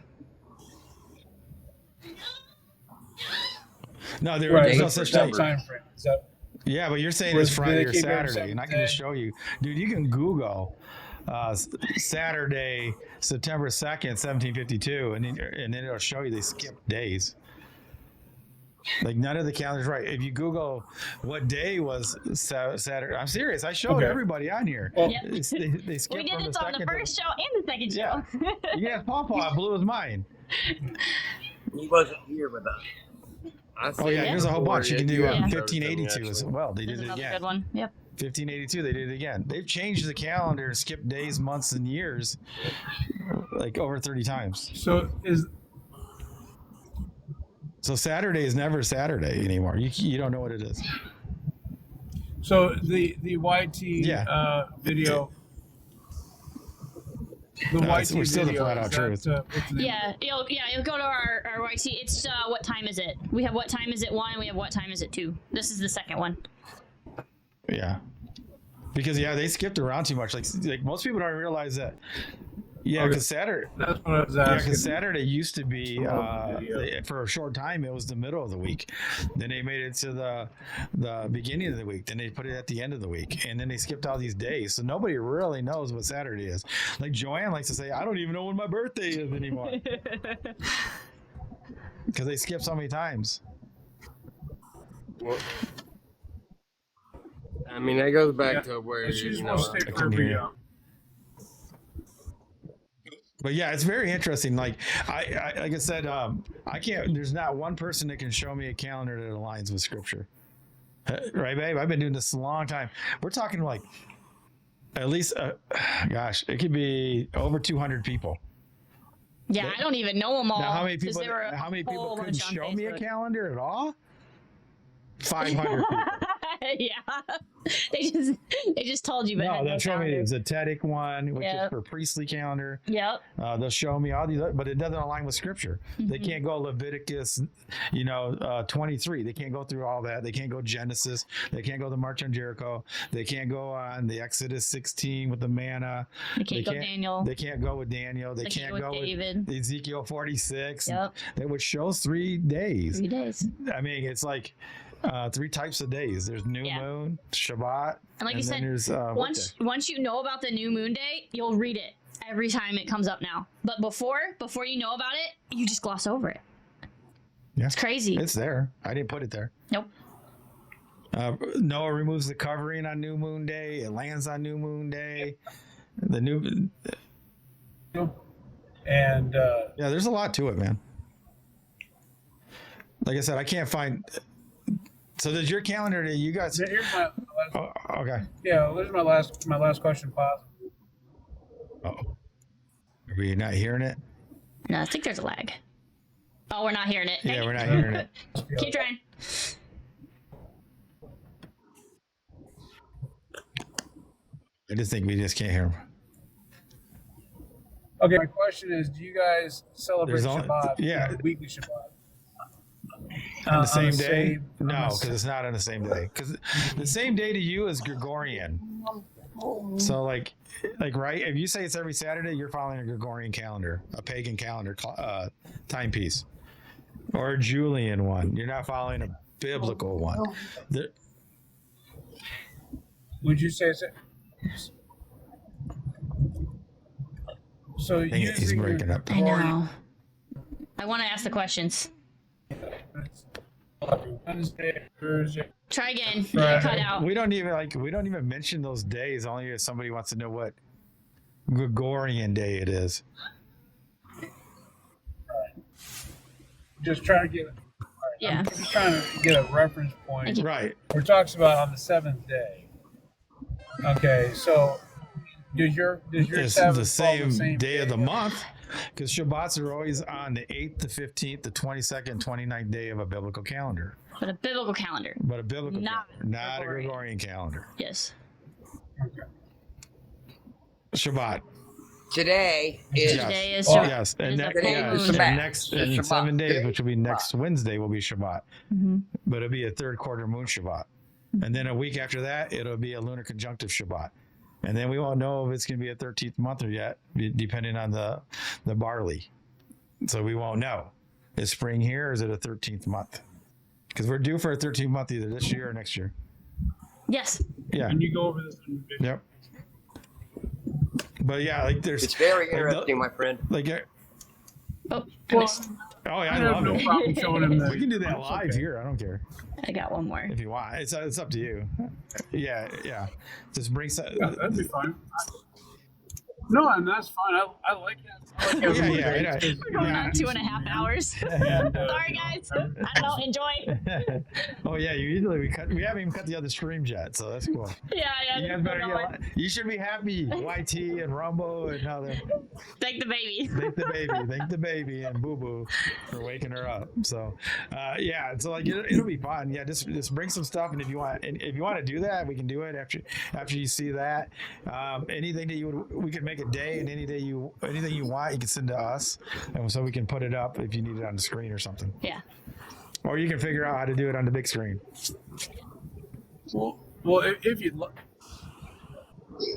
No, there's Right. no Days such were thing. numbered. Time frame. Is that Yeah, but you're saying Was- it's did Friday they or keep every Saturday, and I can seventh just day? show you, dude. You can Google Saturday, September 2nd, 1752, and then it'll show you they skipped days. Like none of the calendars right. If you Google what day was Saturday, I'm serious. I showed Okay. everybody on here. Well, Yep. They skipped We did from this the on the second. first show and the second show. Yeah, Pawpaw blew his mind. He wasn't here with us. Oh yeah, there's a whole bunch. You can do Yeah. 1582 as well. They There's did it another again. good one. Yep. 1582, they did it again. They've changed the calendar and skipped days, months, and years like over 30 times. so is So Saturday is never Saturday anymore. You don't know what it is. so the YT Yeah. video. The No, YT we're still the video. flat-out is that, truth. what's the name? You'll go to our YT. It's what time is it? We have what time is it 1, we have what time is it 2. This is the second one. Yeah. Because they skipped around too much. Like most people don't realize that. Yeah, Okay. because Saturday. That's what I was Yeah, asking. because Saturday used to be Video. for a short time. It was the middle of the week. Then they made it to the beginning of the week. Then they put it at the end of the week, and then they skipped all these days. So nobody really knows what Saturday is. Like Joanne likes to say, "I don't even know when my birthday is anymore," because they skip so many times. Well, I mean, that goes back Yeah. to where Let's use you one know. state I for can every hear you. But yeah, it's very interesting. Like I said, I can't. There's not one person that can show me a calendar that aligns with Scripture. Right, babe? I've been doing this a long time. We're talking like at least, gosh, it could be over 200 people. Yeah, I don't even know them all. Now, how many 'cause people? there were a How many whole people couldn't bunch on show me a Facebook. calendar at all? 500 people. Yeah, they just told you, but No, had they'll show me calendar. the Zetetic one, which is Yep. for priestly calendar. Yep. They'll show me all these, but it doesn't align with Scripture. They Mhm. can't go Leviticus, 23. They can't go through all that. They can't go Genesis. They can't go the March on Jericho. They can't go on the Exodus 16 with the manna. They can't go Daniel. They can't go with Daniel. They can't with go David. with Ezekiel 46. Yep. That which shows 3 days. 3 days. I mean, it's like 3 types of days. There's new Yeah. moon, Shabbat, And like you then said, there's once you know about the new moon day, you'll read it every time it comes up now. But before you know about it, you just gloss over it. Yeah. It's crazy. It's there. I didn't put it there. Nope. Noah removes the covering on new moon day. It lands on new moon day. The new, And yeah, there's a lot to it, man. Like I said, I can't find. So does your calendar? You guys? Here's my last, Oh, okay. yeah. This is my last question. Pause. Oh, are we not hearing it? No, I think there's a lag. Oh, we're not hearing it. Yeah, we're not hearing it. Keep trying. I just think we just can't hear him. Okay, my question is: do you guys celebrate There's only- Shabbat? yeah. Weekly Shabbat. On the same day? same- No, on the because it's not on the same day. Because the same day to you is Gregorian. So like right, if you say it's every Saturday, you're following a Gregorian calendar, a pagan calendar timepiece, or a Julian one. You're not following a biblical one. There- Would you say it's so? Dang it, he's using breaking up. I know. I want to ask the questions. Wednesday, Thursday. Try again. You Right. cut out. we don't even mention those days. Only if somebody wants to know what Gregorian day it is. Just trying to get. Yeah. I'm just trying to get a reference point. Right. Where it talks about on the seventh day. Okay, so does your It's Sabbath the fall same day of the month, because Shabbats are always on the 8th, the 15th, the 22nd, 29th day of a biblical calendar. But a biblical calendar. But a biblical Not calendar, not a Gregorian. Gregorian calendar. Yes. Shabbat. Today is Yes. Today is Oh, Shabbat. yes. It And, is ne- a full yeah, moon. and Shabbat. next It's in Shabbat. 7 days, Today which will be next Wednesday, will be Shabbat. Mhm. But it'll be a third quarter moon Shabbat. And then a week after that, it'll be a lunar conjunctive Shabbat. And then we won't know if it's going to be a 13th month or yet, depending on the barley. So we won't know. Is spring here or is it a 13th month? Because we're due for a 13th month either this year or next year. Yes. Yeah. And you go over this in the video. Yep. But yeah, like there's it's very the- interesting, my friend. like Oh, I Well, missed. oh yeah, I I have love no it. problem showing him that. We can do that It's live okay. here. I don't care I got one more. if you want. It's up to you. Yeah. Just bring some. Yeah, that'd be fine. No, and that's fine. I like that. I like having Yeah, dates yeah, 'cause- We're going Yeah. on 2.5 hours. And, Sorry, guys. I don't know. Enjoy. Oh yeah, we haven't even cut the other streams yet, so that's cool. Yeah. You guys better you should be happy. YT and Rumbo and how they Thank the baby. thank the baby and Boo Boo for waking her up. So yeah, so like it'll be fun. Yeah, just bring some stuff, and if you want to do that, we can do it after you see that. Anything that we can make a day, and anything you want, you can send to us, and so we can put it up if you need it on the screen or something. Yeah. Or you can figure out how to do it on the big screen. well, if you'd look.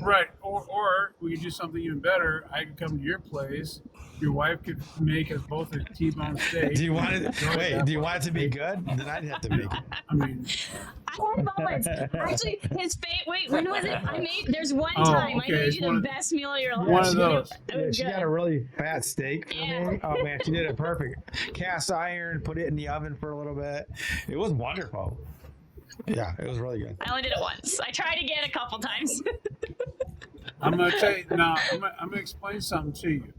Right, or we could do something even better. I could come to your place. Your wife could make us both a T-bone steak. Do you want it? Wait, do you want it to be good? Then I'd have to make it. I mean, I had moments. Actually, wait, when was it? There's one Oh, time okay, I made it's you the one of- best meal of your life. one of those. It was She good. got a really fat steak for Yeah. me. Oh man, she did it perfect. Cast iron, put it in the oven for a little bit. It was wonderful. Yeah, it was really good. I only did it once. I tried again a couple times. I'm gonna tell you now. I'm gonna explain something to you.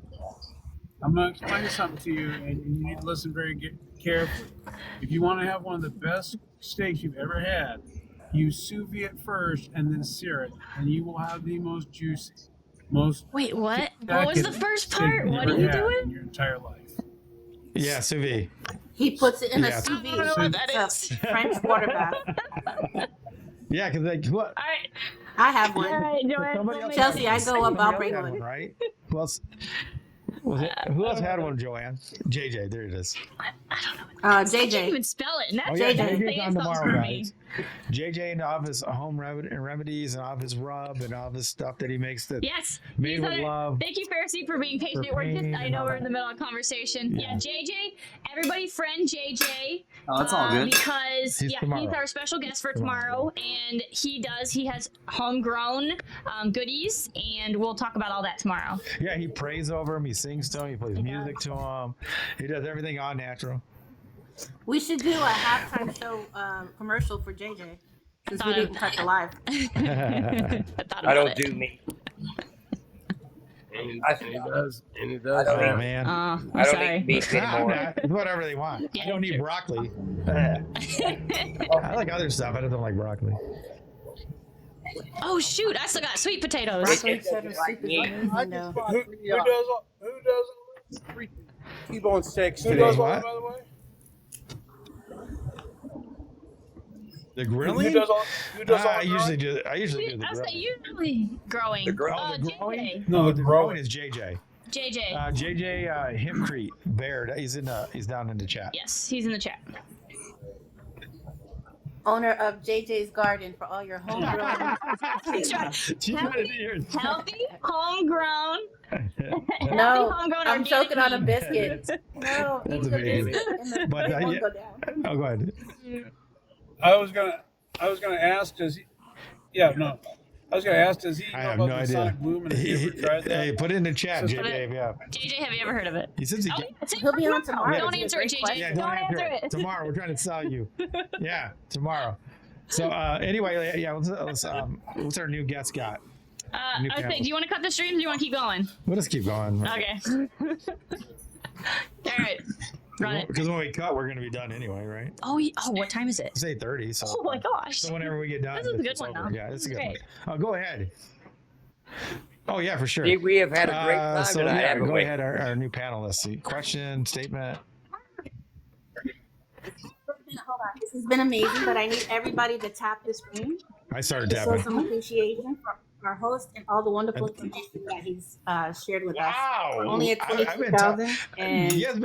I'm gonna explain something to you, and you need to listen very carefully. If you want to have one of the best steaks you've ever had, you sous vide it first and then sear it, and you will have the most juicy, most. Wait, what? What was the first steak part? you've What ever are you had doing? in your entire life? Yeah, sous vide. He puts it in Yeah. a sous I don't know what that It's is. a French water bath. Yeah, because like what? All right. I have one. All right, Joanne. Somebody else Chelsea, I go up, I'll bring had one. right? Who else? Was it? Who else had one, Joanne? JJ, there it is. I don't know. I can't JJ. even spell it. And that's Oh yeah, JJ. JJ's on spells tomorrow, for me. guys. JJ and all of his home remedies and all of his rub and all of his stuff that he makes that Yes. made He's with on it. love. Thank you, Pharisee, for being patient. For We're just, pain I and know all we're in that. the middle of conversation. Yeah, Yeah. JJ, everybody friend JJ. Oh, that's all good. Because He's he's tomorrow. our special guest for tomorrow, and he has homegrown goodies, and we'll talk about all that tomorrow. Yeah, he prays over him. He sings to him. He plays music to him. He does everything all natural. We should do a halftime show commercial for JJ since we Thought of didn't cut the live. I thought about I don't it. do meat. And it I does. don't Oh eat, man. I'm I don't sorry. eat beef anymore. Whatever they want. Yeah, I don't eat sure. broccoli. I like other stuff. I don't like broccoli. Oh shoot! I still got sweet potatoes. Broccoli It cheddar doesn't like soup is me. amazing though. Who does all T-bone steaks who today. does all What? that, by the way? The Who grilling? does all I the usually grilling? do. I usually do the I was grilling. usually growing. The grill- Oh, the growing? JJ. No, The the growing growing. is JJ. JJ. JJ Hempcrete Baird. He's down in the chat. Yes, he's in the chat. Owner of JJ's Garden for all your homegrown. Healthy, homegrown. No, homegrown I'm organic choking on a meat. biscuit. No, That's eat the amazing. biscuit and the But, it won't yeah. go down. Oh, go ahead. I was gonna ask, does he? Yeah, no. I was gonna ask, does he I know have about no the idea. Sonic Boom and have you ever tried that? Hey, put it in the chat, So- JJ. Yeah. JJ, have you ever heard of it? He says he Oh, can. yeah, it's He'll be on tomorrow. Don't It's a answer it, great JJ. question. Yeah, Don't answer it. Tomorrow, we're trying to sell you. Yeah, tomorrow. So anyway, yeah, what's our new guest got? New Okay, panel. do you want to cut the stream or do you want to keep going? We'll just keep going. Okay. All right. Run it. Because when we cut, we're going to be done anyway, right? Oh, what time is it? It's 8:30. So. Oh my gosh. So whenever we get done, This is a good it's one, over. though. Yeah, it's a This good is one. Go ahead. Oh yeah, for sure. We have had a great time So tonight, yeah, haven't go we? ahead, our new panelists. Question, statement. Hold on. This has been amazing, but I need everybody to tap the screen I started to show tapping. some appreciation for our host and all the wonderful information that he's shared with us. Wow! Only at I've been 22,000, and you guys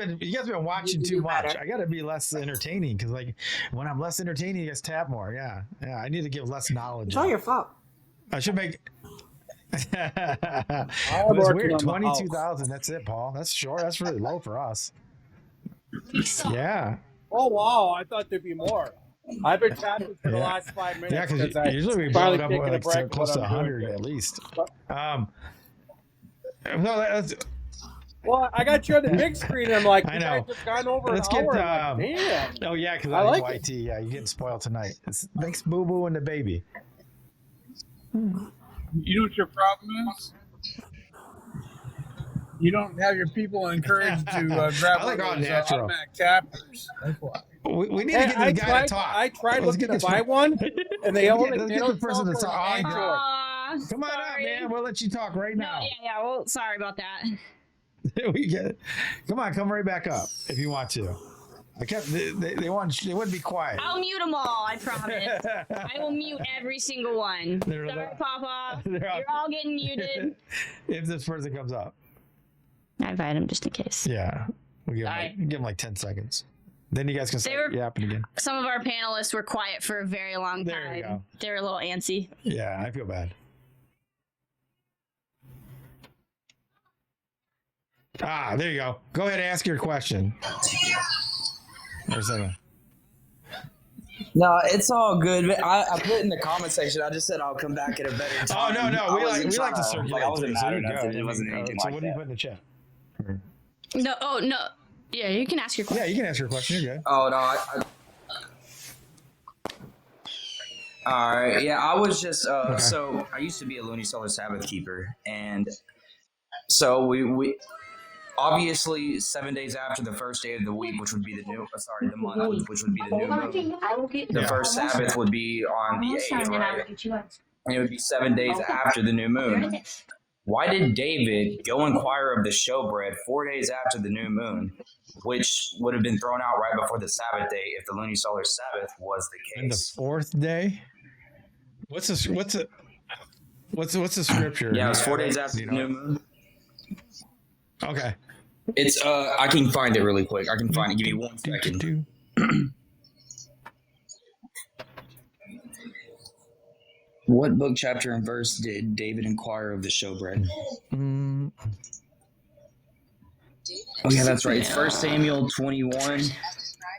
been watching can too do much. better. I got to be less entertaining because like when I'm less entertaining, you guys tap more. Yeah. I need to give less knowledge. it's all your fault. I should make. I'm But it's working weird. on the 22,000. That's it, Paul. That's short. That's really low for us. Yeah. Oh wow! I thought there'd be more. I've been tapping for the last 5 minutes. Yeah, because I usually we blow finally it up taking a like break close from to what I'm 100 doing. at least. No, that's. Well, I got you on the big screen. And I'm like, I you know. guys have gone over Let's an get. hour. I'm like, damn. Oh yeah, because I I like like YT. Yeah, you're getting spoiled tonight. Thanks, Boo Boo and the baby. You know what your problem is? You don't have your people encouraged to grab I like one all of those natural. automatic tappers. That's why. We need to Hey, get I this guy tried. to talk. I tried Let's looking get to this buy one, and they only let's they get don't the person sell to for talk. Android. Aw, Come on up, sorry. man. We'll let you talk right No, now. yeah. Well, sorry about that. We get it. Come on, come right back up if you want to. I kept. They wouldn't be quiet. I'll mute them all. I promise. I will mute every single one. They're Sorry, like- Papa. they're all- You're all getting muted. If this person comes up, I invited him just in case. yeah, we'll give them like 10 seconds. Then you guys can start yapping again. Some of our panelists were quiet for a very long time. There you go. They were a little antsy. Yeah, I feel bad. There you go. Go ahead and ask your question. There's a- No, it's all good. I put in the comment section. I just said I'll come back at a better Oh time. no, we like to Like, circulate. I wasn't too, so mad or you're nothing. good. It wasn't anything So like what do you that. put in the chat? No. Yeah, you can ask your question. Yeah, you can ask your question. You're good. Oh no. All right. Yeah, I was just so I used to be a Lunisolar Sabbath keeper, and so we obviously 7 days after the first day of the week, which would be the month, which would be the new moon. The first Sabbath would be on the 8th, right? And it would be 7 days after the new moon. Why did David go inquire of the showbread 4 days after the new moon, which would have been thrown out right before the Sabbath day if the lunisolar Sabbath was the And the case? fourth day. What's the scripture? Yeah, it was 4 days Do after you the know? new moon. Okay. It's I can find it really quick. I can find it. Give me 1 second. What book, chapter, and verse did David inquire of the showbread? Oh yeah, that's right. It's 1 Samuel 21,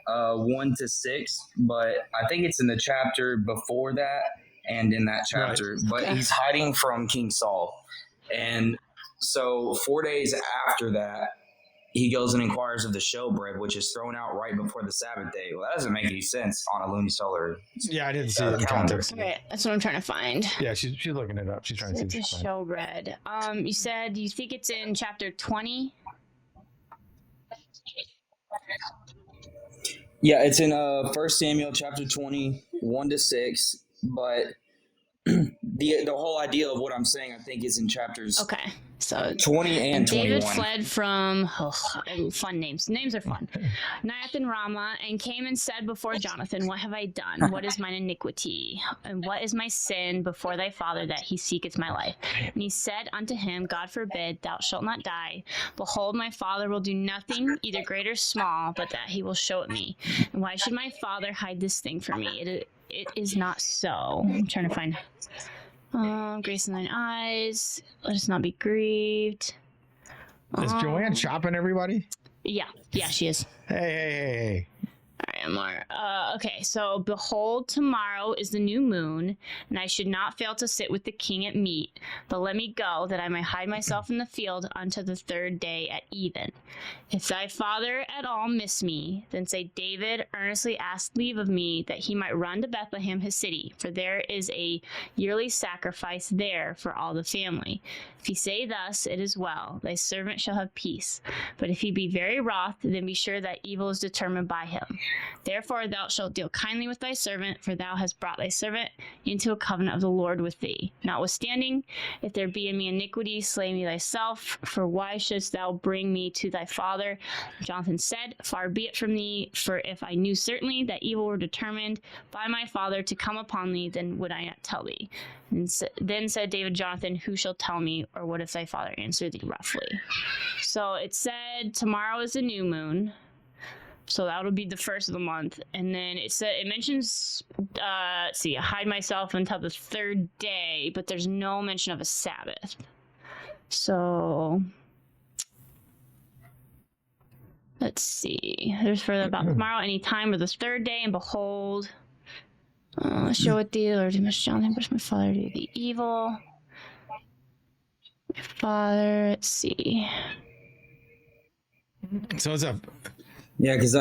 1-6. But I think it's in the chapter before that and in that chapter. But he's hiding from King Saul, and so 4 days after that, he goes and inquires of the showbread, which is thrown out right before the Sabbath day. Well, that doesn't make any sense on a lunisolar. Yeah, I didn't see it in calendar. context. Okay, that's what I'm trying to find. Yeah, she's looking it up. She's trying to see It's what a she's finding. showbread. You said you think it's in chapter 20? Yeah, it's in 1 Samuel chapter 20, 1-6. But the whole idea of what I'm saying, I think, is in chapters Okay, so 20 and David 21. fled from fun names. Names are fun. Naioth and Ramah, and came and said before Jonathan, "What have I done? What is mine iniquity? And what is my sin before thy father that he seeketh my life?" And he said unto him, "God forbid, thou shalt not die. Behold, my father will do nothing, either great or small, but that he will show it me. And why should my father hide this thing from me? It is not so." I'm trying to find grace in thine eyes. Let us not be grieved. Is Joanne chopping everybody? Yeah, she is. Hey. All right, Amar. Okay, so behold, tomorrow is the new moon, and I should not fail to sit with the king at meat. But let me go, that I may hide myself in the field unto the third day at even. If thy father at all miss me, then say, David earnestly asked leave of me, that he might run to Bethlehem his city, for there is a yearly sacrifice there for all the family. If he say thus, it is well, thy servant shall have peace. But if he be very wroth, then be sure that evil is determined by him. Therefore thou shalt deal kindly with thy servant, for thou hast brought thy servant into a covenant of the Lord with thee. Notwithstanding, if there be in me iniquity, slay me thyself, for why shouldst thou bring me to thy father? Jonathan said, Far be it from thee, for if I knew certainly that evil were determined by my father to come upon thee, then would I not tell thee. And then said David, Jonathan, who shall tell me, or what if thy father answer thee roughly? So it said tomorrow is the new moon. So that would be the first of the month. And then it mentions, let's see, hide myself until the third day, but there's no mention of a Sabbath. So let's see. There's further about tomorrow, any time or the third day, and behold, show it thee, Lord, must Jonathan, push my father to do the evil. My father, let's see. So it's a... Yeah, because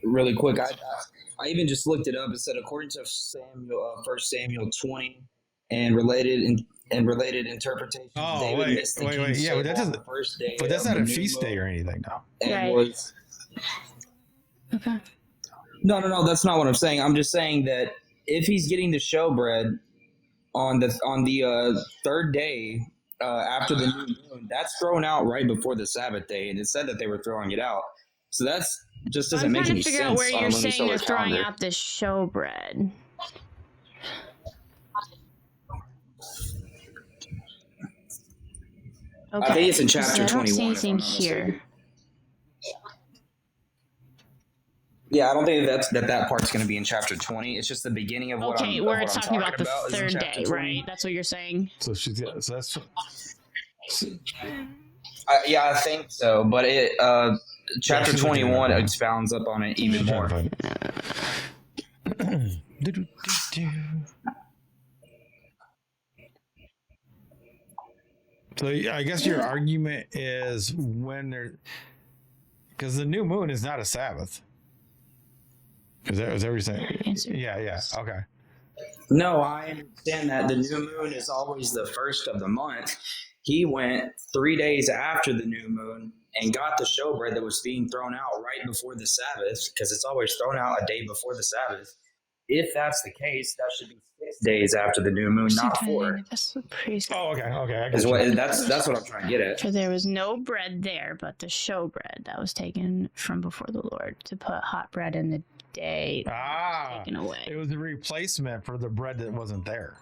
really quick, I even just looked it up. It said according to Samuel, 1 Samuel 20, and related interpretations. Oh, David wait. missed the Yeah, king's but that table on doesn't. the first day But that's of not the a new feast day moon, or anything, though. and Right. was Okay. no. That's not what I'm saying. I'm just saying that if he's getting the showbread on the third day after the new moon, that's thrown out right before the Sabbath day, and it said that they were throwing it out. So that's just doesn't make any sense. I'm trying to figure out where on a you're saying lunisolar they're throwing calendar. out the showbread. Okay. I think it's in chapter I don't 21. see if I'm anything not here. mistaken. Yeah, I don't think that part's going to be in chapter 20. It's just the beginning of what Okay, I'm where what it's I'm talking about the is in third chapter day, 20. right? That's what you're saying. So she's got. So that's. Yeah, I think so. But it chapter she's looking it 21 up. expounds up on it even more. So I guess your argument is when there, because the new moon is not a Sabbath. Is that what you're saying? Yeah. Okay. No, I understand that the new moon is always the first of the month. He went 3 days after the new moon and got the showbread that was being thrown out right before the Sabbath, because it's always thrown out a day before the Sabbath. If that's the case, that should be 6 days after the new moon, not 4. That's the priest. Oh, okay. I Is get what you. that's what I'm trying to get at. For there was no bread there, but the showbread that was taken from before the Lord to put hot bread in the day taken away. It was a replacement for the bread that wasn't there.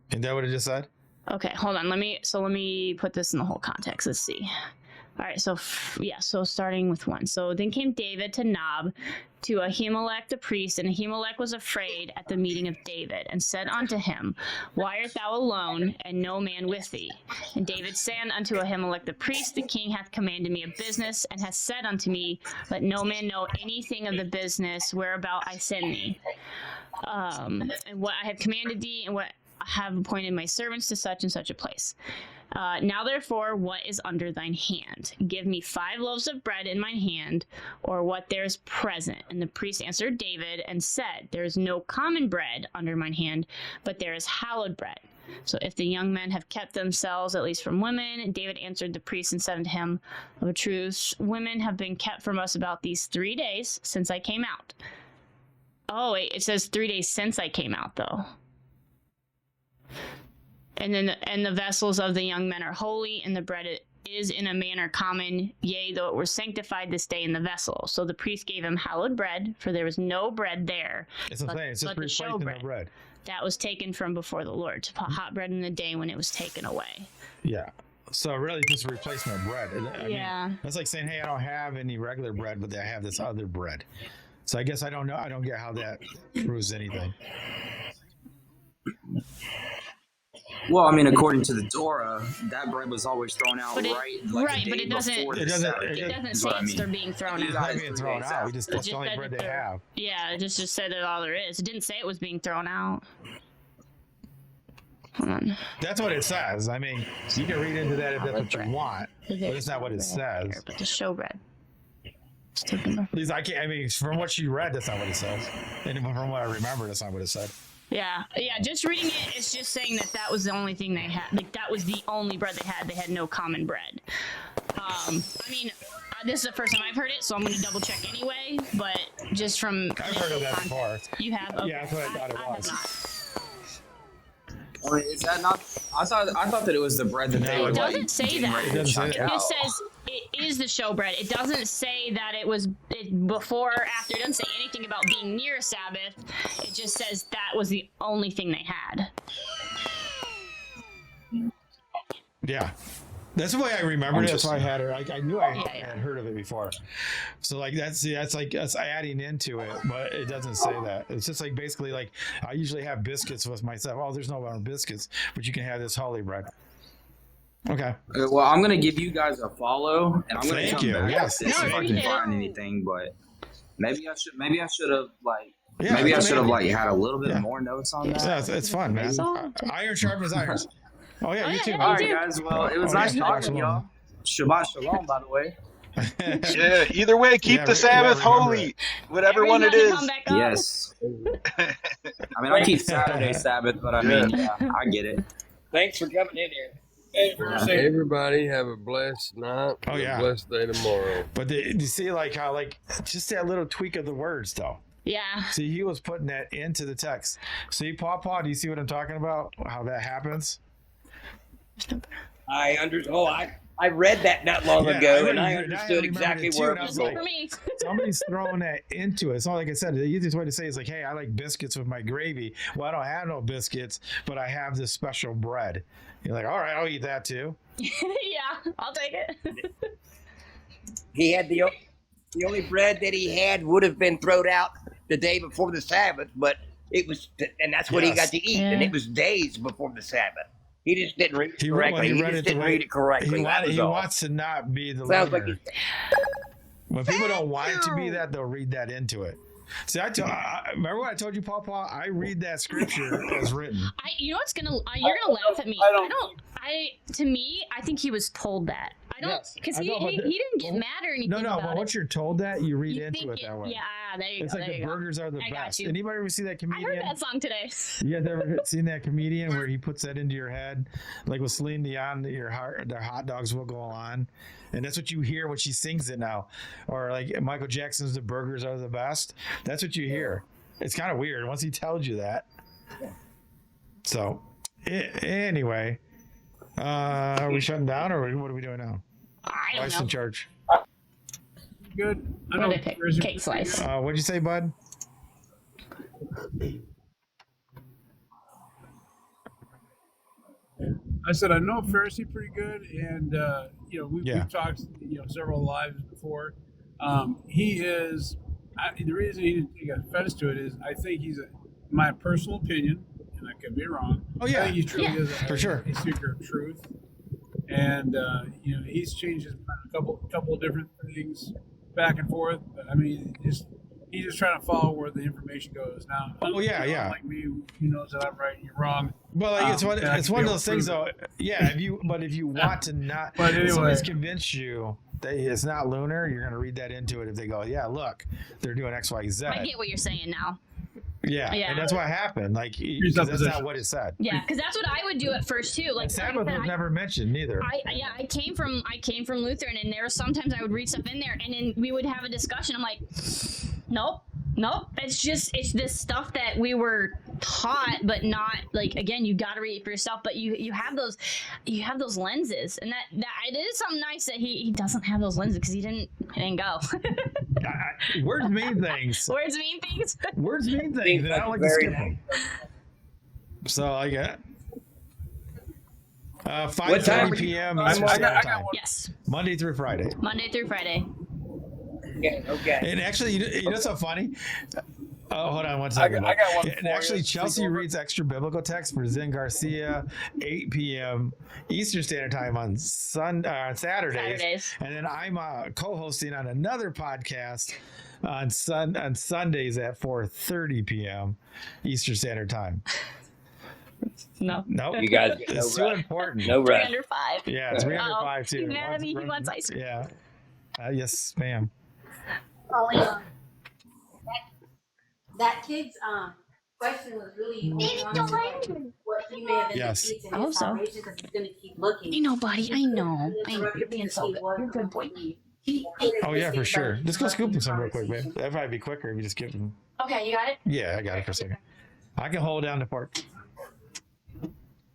Isn't that what it just said? Okay, hold on. Let me put this in the whole context. Let's see. All right, so starting with 1. So then came David to Nob, to Ahimelech the priest, and Ahimelech was afraid at the meeting of David, and said unto him, Why art thou alone, and no man with thee? And David said unto Ahimelech the priest, The king hath commanded me a business, and hath said unto me, Let no man know anything of the business whereabout I send thee, and what I have commanded thee, and what I have appointed my servants to such and such a place. Now therefore, what is under thine hand? Give me 5 loaves of bread in mine hand, or what there is present. And the priest answered David and said, there is no common bread under mine hand, but there is hallowed bread. So if the young men have kept themselves, at least from women, David answered the priest and said to him, of a truth, women have been kept from us about these 3 days since I came out. Oh, wait, it says 3 days since I came out, though. And then the vessels of the young men are holy, and the bread is in a manner common, yea, though it were sanctified this day in the vessel. So the priest gave him hallowed bread, for there was no bread there. It's just replacing the bread. That was taken from before the Lord, to put hot bread in the day when it was taken away. Yeah. So really just a replacement bread. I mean, that's like saying, hey, I don't have any regular bread, but I have this other bread. So I guess I don't know. I don't get how that proves anything. Well, I mean, according to the Torah, that bread was always thrown out but it doesn't say they're being thrown out. It's not being thrown out. That's the only bread they have. Yeah, it just said that all there is. It didn't say it was being thrown out. Hold on. That's what it says. I mean, you can read into that if that's what you want, but it's not what it says. Here, but the showbread. At least I can't. I mean, from what you read, that's not what it says, and from what I remember, that's not what it said. Yeah. Just reading it, it's just saying that was the only thing they had. Like that was the only bread they had. They had no common bread. I mean, this is the first time I've heard it, so I'm going to double check anyway. But just from I've heard of that before. You have? Okay. Yeah, that's what I thought it was. Wait, is that not? I thought that it was the bread that they would. It doesn't say that. It doesn't say It just says it is the showbread. It doesn't say that it was before or after. It doesn't say anything about being near Sabbath. It just says that was the only thing they had. Yeah. That's the way I remembered it. That's why I had it. I knew I had heard of it before. So like that's adding into it, but it doesn't say that. It's just like basically like I usually have biscuits with myself. Oh, there's no biscuits, but you can have this holy bread. Okay. Well, I'm gonna give you guys a follow, and I'm gonna come back yes. to see if I can find anything. But maybe I should have had a little bit more notes on that. Yeah, it's fun, man. Iron sharpens iron. Oh yeah, you too. All right, guys. Well, it was nice talking to y'all. Shabbat shalom, by the way. Yeah. Either way, keep the Sabbath holy, whatever one it is. Yes. I mean, I keep Saturday Sabbath, but I mean, I get it. Thanks for coming in here. Hey, everybody have a blessed night. Oh yeah, a blessed day tomorrow. But you see, like how just that little tweak of the words, though. Yeah. See, he was putting that into the text. See, Paw, do you see what I'm talking about? How that happens? I read that not long ago, and I understood exactly where it was going. Somebody's throwing that into it. It's not like I said. The easiest way to say is like, hey, I like biscuits with my gravy. Well, I don't have no biscuits, but I have this special bread. You're like, all right, I'll eat that too. Yeah, I'll take it. He had the only bread that he had would have been thrown out the day before the Sabbath, but it was, and that's what he got to eat, and it was days before the Sabbath. He just didn't read it correctly. He just didn't read it correctly. He wants to not be the Sounds leader. like When people don't want it to be that, they'll read that into it. See, remember what I told you, Paul? I read that scripture as written. You know what's you're gonna laugh at me. To me, I think he was told that. I don't, because he didn't get mad or anything. No, but once you're told that, you read into it it that way. Yeah, there you go. It's like the burgers are the best. Anybody ever see that comedian? I heard that song today. You guys ever seen that comedian where he puts that into your head? Like with Celine Dion, their hot dogs will go on. And that's what you hear when she sings it now. Or like Michael Jackson's The Burgers Are the Best. That's what you hear. It's kind of weird once he tells you that. So, anyway, are we shutting down or what are we doing now? I don't Life's know. in charge. Good. I What know. did I pick? Cake slice. What'd you say, bud? I said I know Pharisee pretty good, and we've talked several lives before. He is the reason he didn't take offense to it is I think he's my personal opinion, and I could be wrong. Oh yeah, I think he truly is for sure a seeker of truth, and he's changed his mind a couple of different things back and forth. But I mean, he he's just trying to follow where the information goes. Now, like me, who knows that I'm right and you're wrong. Well, like, it's one of those things, though. Yeah, if you want to not, if somebody's convinced you that it's not lunar, you're going to read that into it. If they go, yeah, look, they're doing X, Y, Z. I get what you're saying now. Yeah, and that's what happened. Like, that's not what it said. Yeah, because that's what I would do at first too. Like, Sabbath was never mentioned neither. I came from Lutheran, and there was sometimes I would read stuff in there, and then we would have a discussion. I'm like, nope. It's this stuff that we were taught, but not like, again, you got to read it for yourself. But you have those lenses, and that it is something nice that he doesn't have those lenses because he didn't go. Words mean things. Words mean things. Words mean things. And I don't like to skip them. So I got 5:30 p.m. Eastern Standard Time. Yes. Monday through Friday. Okay. And actually, you know what's so funny? Oh, hold on one second. I got one. And actually, Chelsea reads extra biblical text for Zen Garcia, 8 p.m. Eastern Standard Time on Saturdays. And then I'm co-hosting on another podcast on Sundays at 4:30 p.m. Eastern Standard Time. Nope. You guys, it's too important. No rest. 3 under 5. Yeah, it's 3 under 5 too. He's mad at me. He wants ice cream. Yeah. Yes, ma'am. Paulino, that kid's question was really what he may have been teaching his salvation, because he's going to keep looking. I know, buddy. I know. You're being so good. You're a good boy. Oh yeah, for sure. Just go scoop him some real quick, babe. That'd probably be quicker if you just give him. Okay, you got it? Yeah, I got it for a second. I can hold down the part.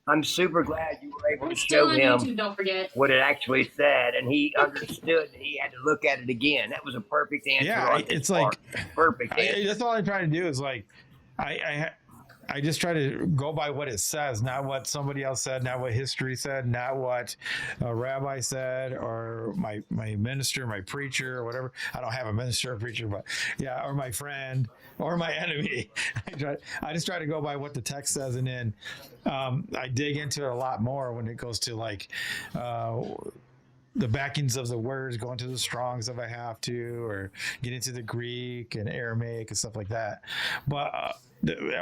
I'm super glad you were able to show him YouTube, don't forget. what it actually said, and he understood. He had to look at it again. That was a perfect answer. Yeah, it's like perfect answer. That's all I try to do is like, I just try to go by what it says, not what somebody else said, not what history said, not what a rabbi said, or my minister, my preacher, or whatever. I don't have a minister or preacher, but yeah, or my friend, or my enemy. I just try to go by what the text says, and then I dig into it a lot more when it goes to like the backings of the words, going to the Strongs if I have to, or get into the Greek and Aramaic and stuff like that. But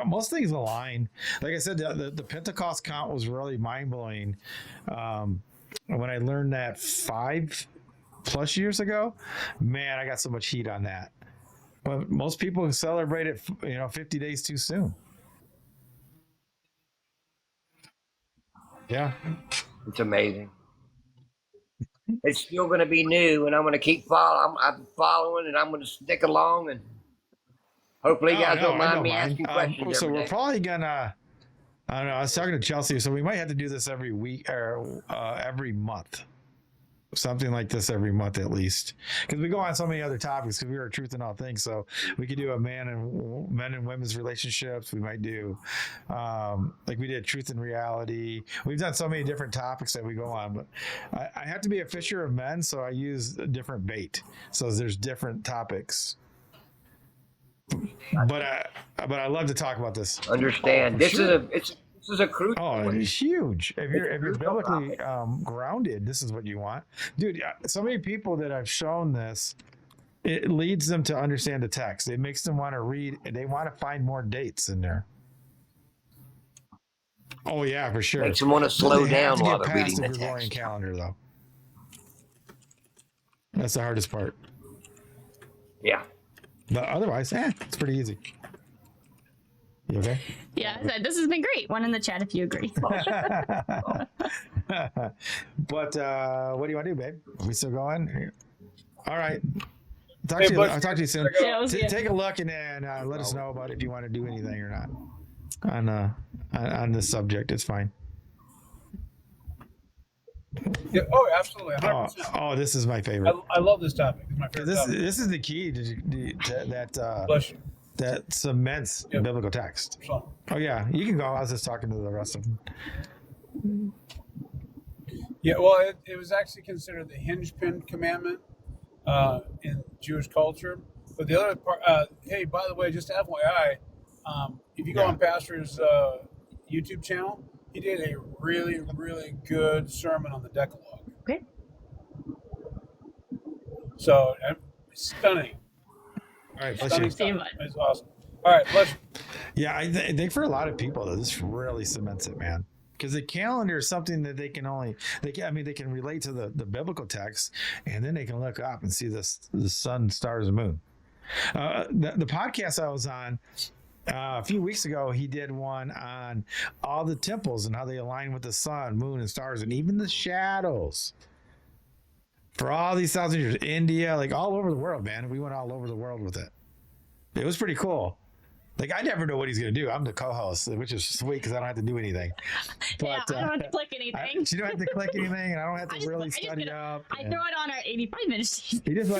most things align. Like I said, the Pentecost count was really mind-blowing. When I learned that 5+ years ago, man, I got so much heat on that. But most people celebrate it, 50 days too soon. Yeah. It's amazing. It's still going to be new, and I'm going to keep following. I'm following, and I'm going to stick along, and hopefully you guys don't mind me asking questions. So we're probably gonna, I don't know, I was talking to Chelsea, so we might have to do this every week or every month. Something like this every month at least, because we go on so many other topics, because we are Truth in All Things. So we could do a men and women's relationships. We might do like we did Truth and Reality. We've done so many different topics that we go on, but I have to be a fisher of men, so I use a different bait. So there's different topics. But I love to talk about this. Understand? This is a crucial. Oh, it's huge. If you're biblically grounded, this is what you want, dude. So many people that I've shown this, it leads them to understand the text. It makes them want to read. They want to find more dates in there. Oh yeah, for sure. Makes them want to slow down while they're reading the Gregorian text. calendar, though. That's the hardest part. Yeah. But otherwise, it's pretty easy. You okay? Yeah, this has been great. One in the chat if you agree. But what do you want to do, babe? Are we still going? All right. I'll talk to you soon. Take a look and then let us know about if you want to do anything or not on this subject. It's fine. Yeah, oh, absolutely. 100%. Oh, this is my favorite. I love this topic. It's my favorite topic. This is the key that cements biblical text. Sure. Oh yeah, you can go. I was just talking to the rest of them. Yeah, well, it was actually considered the hinge pin commandment in Jewish culture. But the other part, hey, by the way, just FYI, if you go on Pastor's YouTube channel, he did a really, really good sermon on the Decalogue. Okay. So, stunning. All right, bless you. See you, bud. That's awesome. All right, let's. Yeah, I think for a lot of people, though, this really cements it, man. Because the calendar is something that they can relate to the biblical text, and then they can look up and see the sun, stars, and moon. The podcast I was on a few weeks ago, he did one on all the temples and how they align with the sun, moon, and stars, and even the shadows. For all these thousand years, India, like all over the world, man. We went all over the world with it. It was pretty cool. Like, I never know what he's going to do. I'm the co-host, which is sweet because I don't have to do anything. But, yeah, I don't have to click anything. You don't have to click anything, and I don't have to really study up. I throw it on our 85 minutes. He just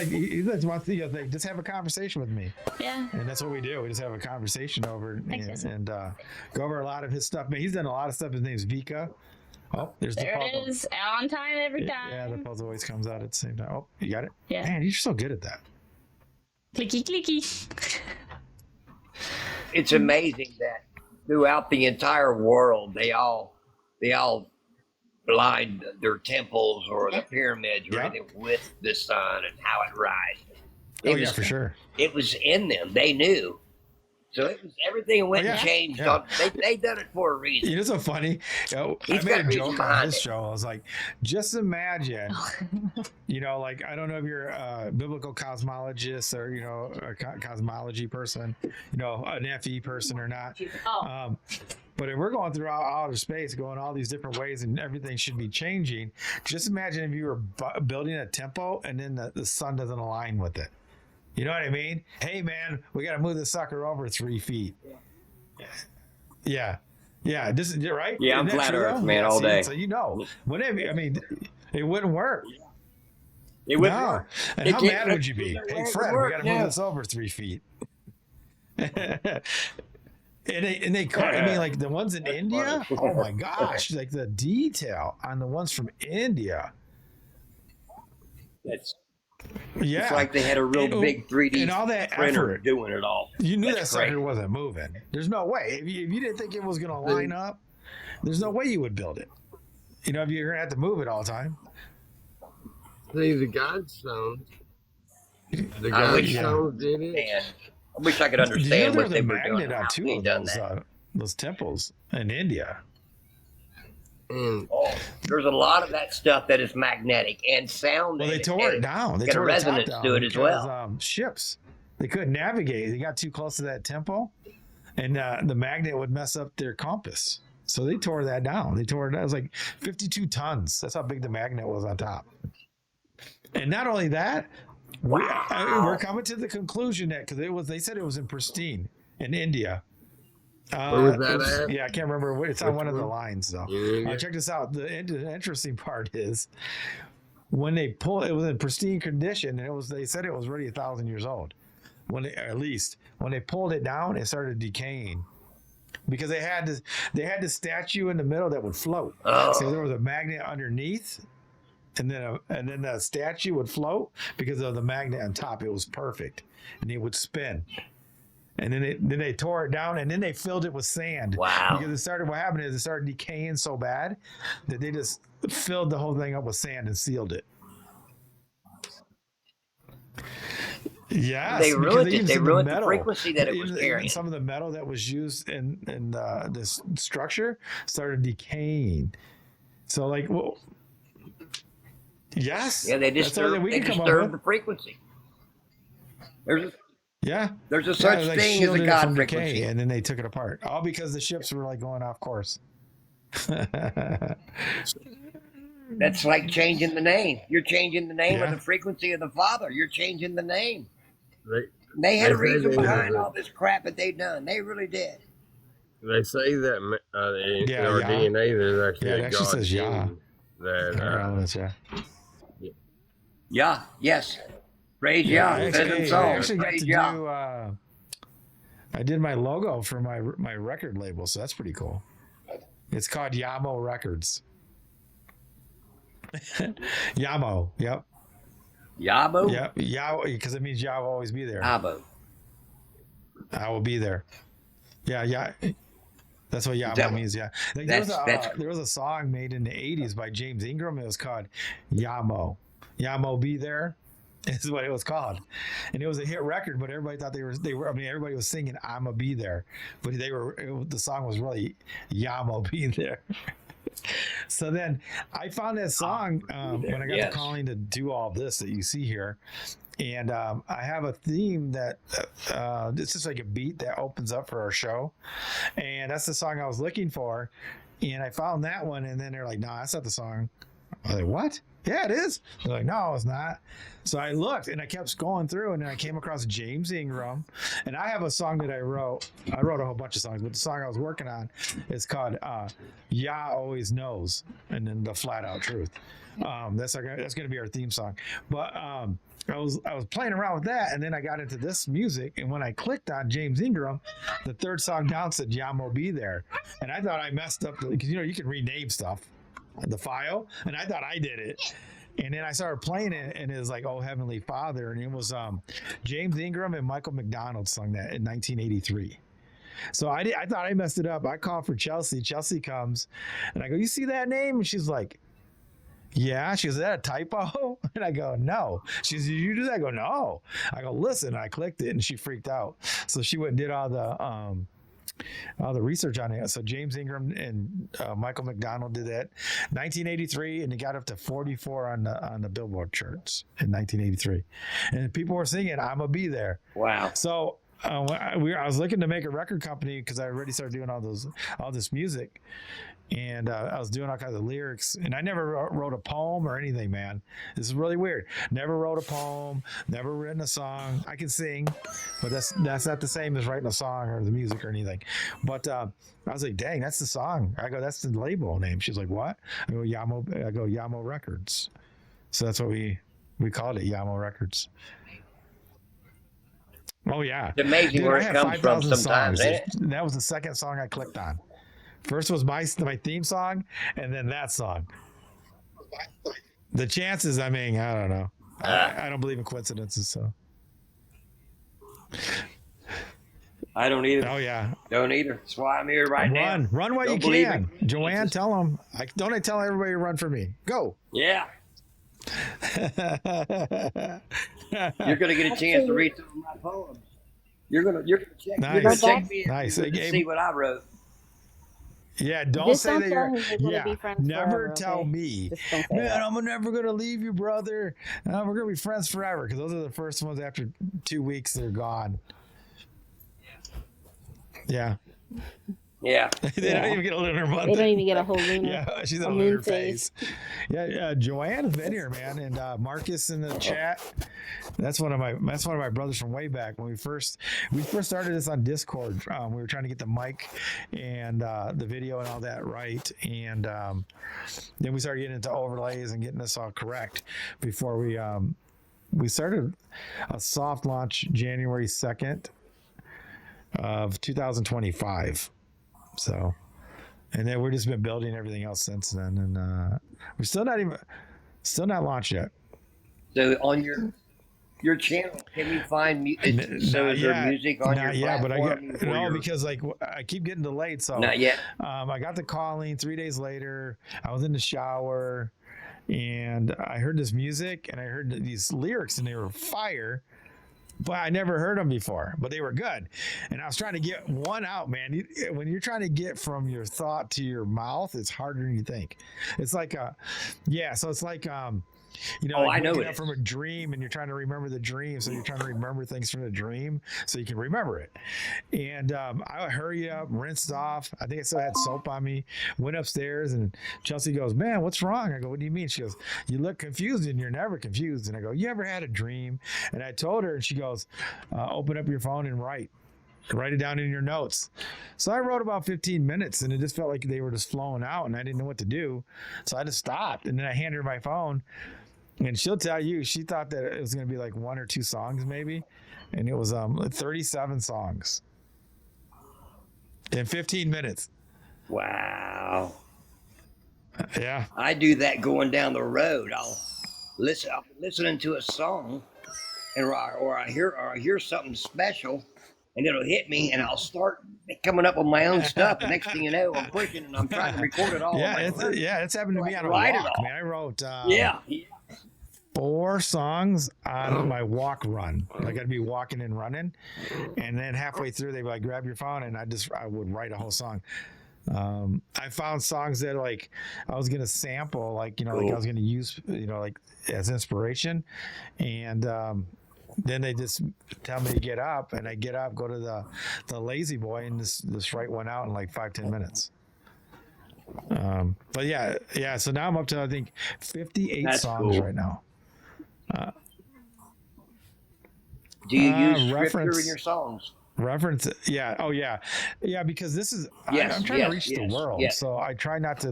wants to just have a conversation with me. Yeah. And that's what we do. We just have a conversation over and go over a lot of his stuff. Man, he's done a lot of stuff. His name's Vika. Oh, there's the puzzle. There it is. On time every time. Yeah, the puzzle always comes out at the same time. Oh, you got it? Yeah. Man, you're so good at that. Clicky, clicky. It's amazing that throughout the entire world, they all blind their temples or the pyramids with the sun and how it rises. Yeah, for sure. It was in them. They knew. So it was everything went and changed. Yeah. They done it for a reason. You know, so funny. I made a joke on his show. I was like, just imagine, like, I don't know if you're a biblical cosmologist or, a cosmology person, an FE person or not. But if we're going through outer space, going all these different ways and everything should be changing, just imagine if you were building a temple and then the sun doesn't align with it. You know what I mean? Hey, man, we got to move the sucker over 3 feet. Yeah. This is right. Yeah, I'm flat Earth, man, all day. So whatever. I mean, it wouldn't work. It wouldn't work. And how mad would you be? Hey, Fred, we got to move this over 3 feet. And they I mean, like the ones in India. Oh my gosh! Like the detail on the ones from India. It's like they had a real big 3D and all that printer effort doing it all. You knew that sucker wasn't moving. There's no way. If you didn't think it was going to line up, there's no way you would build it. If you're going to have to move it all the time. See, the Godstones. The Godstones did it. Man, I wish I could understand what they were doing. On two of those temples in India. There's a lot of that stuff that is magnetic and sound. Well, they tore it down. They got a tore the top resonance down to it as well. Ships, they couldn't navigate. They got too close to that temple, and the magnet would mess up their compass. So they tore that down. They tore it down. It was like 52 tons. That's how big the magnet was on top. And not only that, we're coming to the conclusion that because they said it was in pristine in India. Where was that at? Yeah, I can't remember. It's on one of the lines, though. Check this out. The interesting part is when they pulled it was in pristine condition, and they said it was already 1,000 years old. When they pulled it down, it started decaying because they had the statue in the middle that would float. So there was a magnet underneath, and then the statue would float because of the magnet on top. It was perfect, and it would spin. And then they tore it down, and then they filled it with sand. Wow! Because what happened is it started decaying so bad that they just filled the whole thing up with sand and sealed it. Yes, they ruined it. They ruined the metal, frequency that it was carrying. Some of the metal that was used in this structure started decaying. So, yes, yeah, they disturbed the frequency. There's a such thing as a God frequency. And then they took it apart. All because the ships were going off course. That's like changing the name. You're changing the name of the frequency of the Father. You're changing the name. They had a reason behind all this crap that they done. They really did. They say that in our DNA there's actually a God says gene that yes. Praise Yah. I actually got to do. I did my logo for my record label, so that's pretty cool. It's called Yamo Records. Yamo, yep. Yabo? Yep, Yah, because it means Yah will always be there. Yabo. I will be there. Yeah. That's what Yamo means, yeah. There was a song made in the 80s by James Ingram. It was called Yamo. Yamo be there. is what it was called, and it was a hit record. But everybody thought they were. I mean, everybody was singing "I'ma Be There," but the song was really "Yamo Be There." So then I found that song when I got the calling to do all this that you see here, and I have a theme that it's just like a beat that opens up for our show, and that's the song I was looking for, and I found that one, and then they're like, "No, that's not the song." I was like, "What? Yeah, it is." They're like, "No, it's not." So I looked and I kept going through, and then I came across James Ingram, and I have a song that I wrote. I wrote a whole bunch of songs, but the song I was working on is called "Yah Always Knows," and then the flat out truth. That's going to be our theme song. But I was playing around with that, and then I got into this music, and when I clicked on James Ingram, the third song down said "Yamo Be There," and I thought I messed up because you can rename stuff. The file, and I thought I did it, and then I started playing it, and it was like "Oh Heavenly Father," and it was James Ingram and Michael McDonald sung that in 1983. So I thought I messed it up. I called for Chelsea. Chelsea comes, and I go, "You see that name?" And she's like, "Yeah." She goes, "Is that a typo?" And I go, "No." She says, "Did you do that?" I go, "No." I go, "Listen." I clicked it, and she freaked out. So she went and did all the research on it. So James Ingram and Michael McDonald did that 1983, and it got up to 44 on the Billboard charts in 1983, and people were singing "I'ma Be There." Wow. So I was looking to make a record company because I already started doing all this music, and I was doing all kinds of lyrics, and I never wrote a poem or anything, man. This is really weird. Never wrote a poem, never written a song. I can sing, but that's not the same as writing a song or the music or anything. But I was like, dang, that's the song. I go, that's the label name. She's like, what? I go, Yamo Records. So that's what we called it, Yamo Records. Oh yeah. It's amazing where it comes from sometimes, ain't it? That was the second song I clicked on. First was my theme song, and then that song. The chances, I mean, I don't know. I don't believe in coincidences, so. I don't either. Oh yeah. Don't either. That's why I'm here right now. Run while you can. Joanne, tell them. Don't I tell everybody to run for me? Go. Yeah. You're gonna get a chance to read some of my poems. You're gonna check. Nice. You're gonna check me Nice. and see what I wrote. Yeah, don't This say that you're. Yeah, be friends never forever, tell okay? me, Just don't say man, that. I'm never gonna leave you, brother. We're gonna be friends forever, because those are the first ones. After 2 weeks, they're gone. Yeah. Yeah. They don't even get a lunar month. They don't even get a whole lunar. Yeah, she's a on moon lunar phase. Yeah, Joanne's been here, man, and Marcus in the chat. That's one of my brothers from way back when we first started this on Discord. We were trying to get the mic and the video and all that right, and then we started getting into overlays and getting this all correct before we started a soft launch January 2nd of 2025. So, and then we've just been building everything else since then, and we're still not launched yet. So on your channel, can we find music? So is there music on your platform? But no, because like I keep getting delayed. So not yet. I got the calling 3 days later. I was in the shower, and I heard this music, and I heard these lyrics, and they were fire. But I never heard them before, but they were good. And I was trying to get one out, man. When you're trying to get from your thought to your mouth, it's harder than you think. It's like so it's like I know waking it up from a dream, and you're trying to remember the dream, so you're trying to remember things from the dream so you can remember it. And I hurried up, rinsed off. I think I still had soap on me. Went upstairs, and Chelsea goes, "Man, what's wrong?" I go, "What do you mean?" She goes, "You look confused, and you're never confused." And I go, "You ever had a dream?" And I told her, and she goes, "Open up your phone and write it down in your notes." So I wrote about 15 minutes, and it just felt like they were just flowing out, and I didn't know what to do. So I just stopped, and then I handed her my phone. And she'll tell you, she thought that it was going to be like 1 or 2 songs maybe. And it was 37 songs in 15 minutes. Wow. Yeah. I do that going down the road. I'll be listening to a song, or I hear something special, and it'll hit me, and I'll start coming up with my own stuff. The next thing you know, I'm pushing, and I'm trying to record it all. It's happened to me on a walk, man. I wrote 4 songs on my walk run. Like I'd be walking and running, and then halfway through they'd be like, grab your phone, and I would write a whole song. I found songs that like I was gonna sample, like like I was gonna use, like as inspiration, and then they just tell me to get up, and I get up, go to the lazy boy, and just write one out in like 5-10 minutes. But yeah. So now I'm up to I think 58 songs right now. Do you use scripture in your songs? Reference, yeah. Oh, yeah, because this is I'm trying to reach the world, so I try not to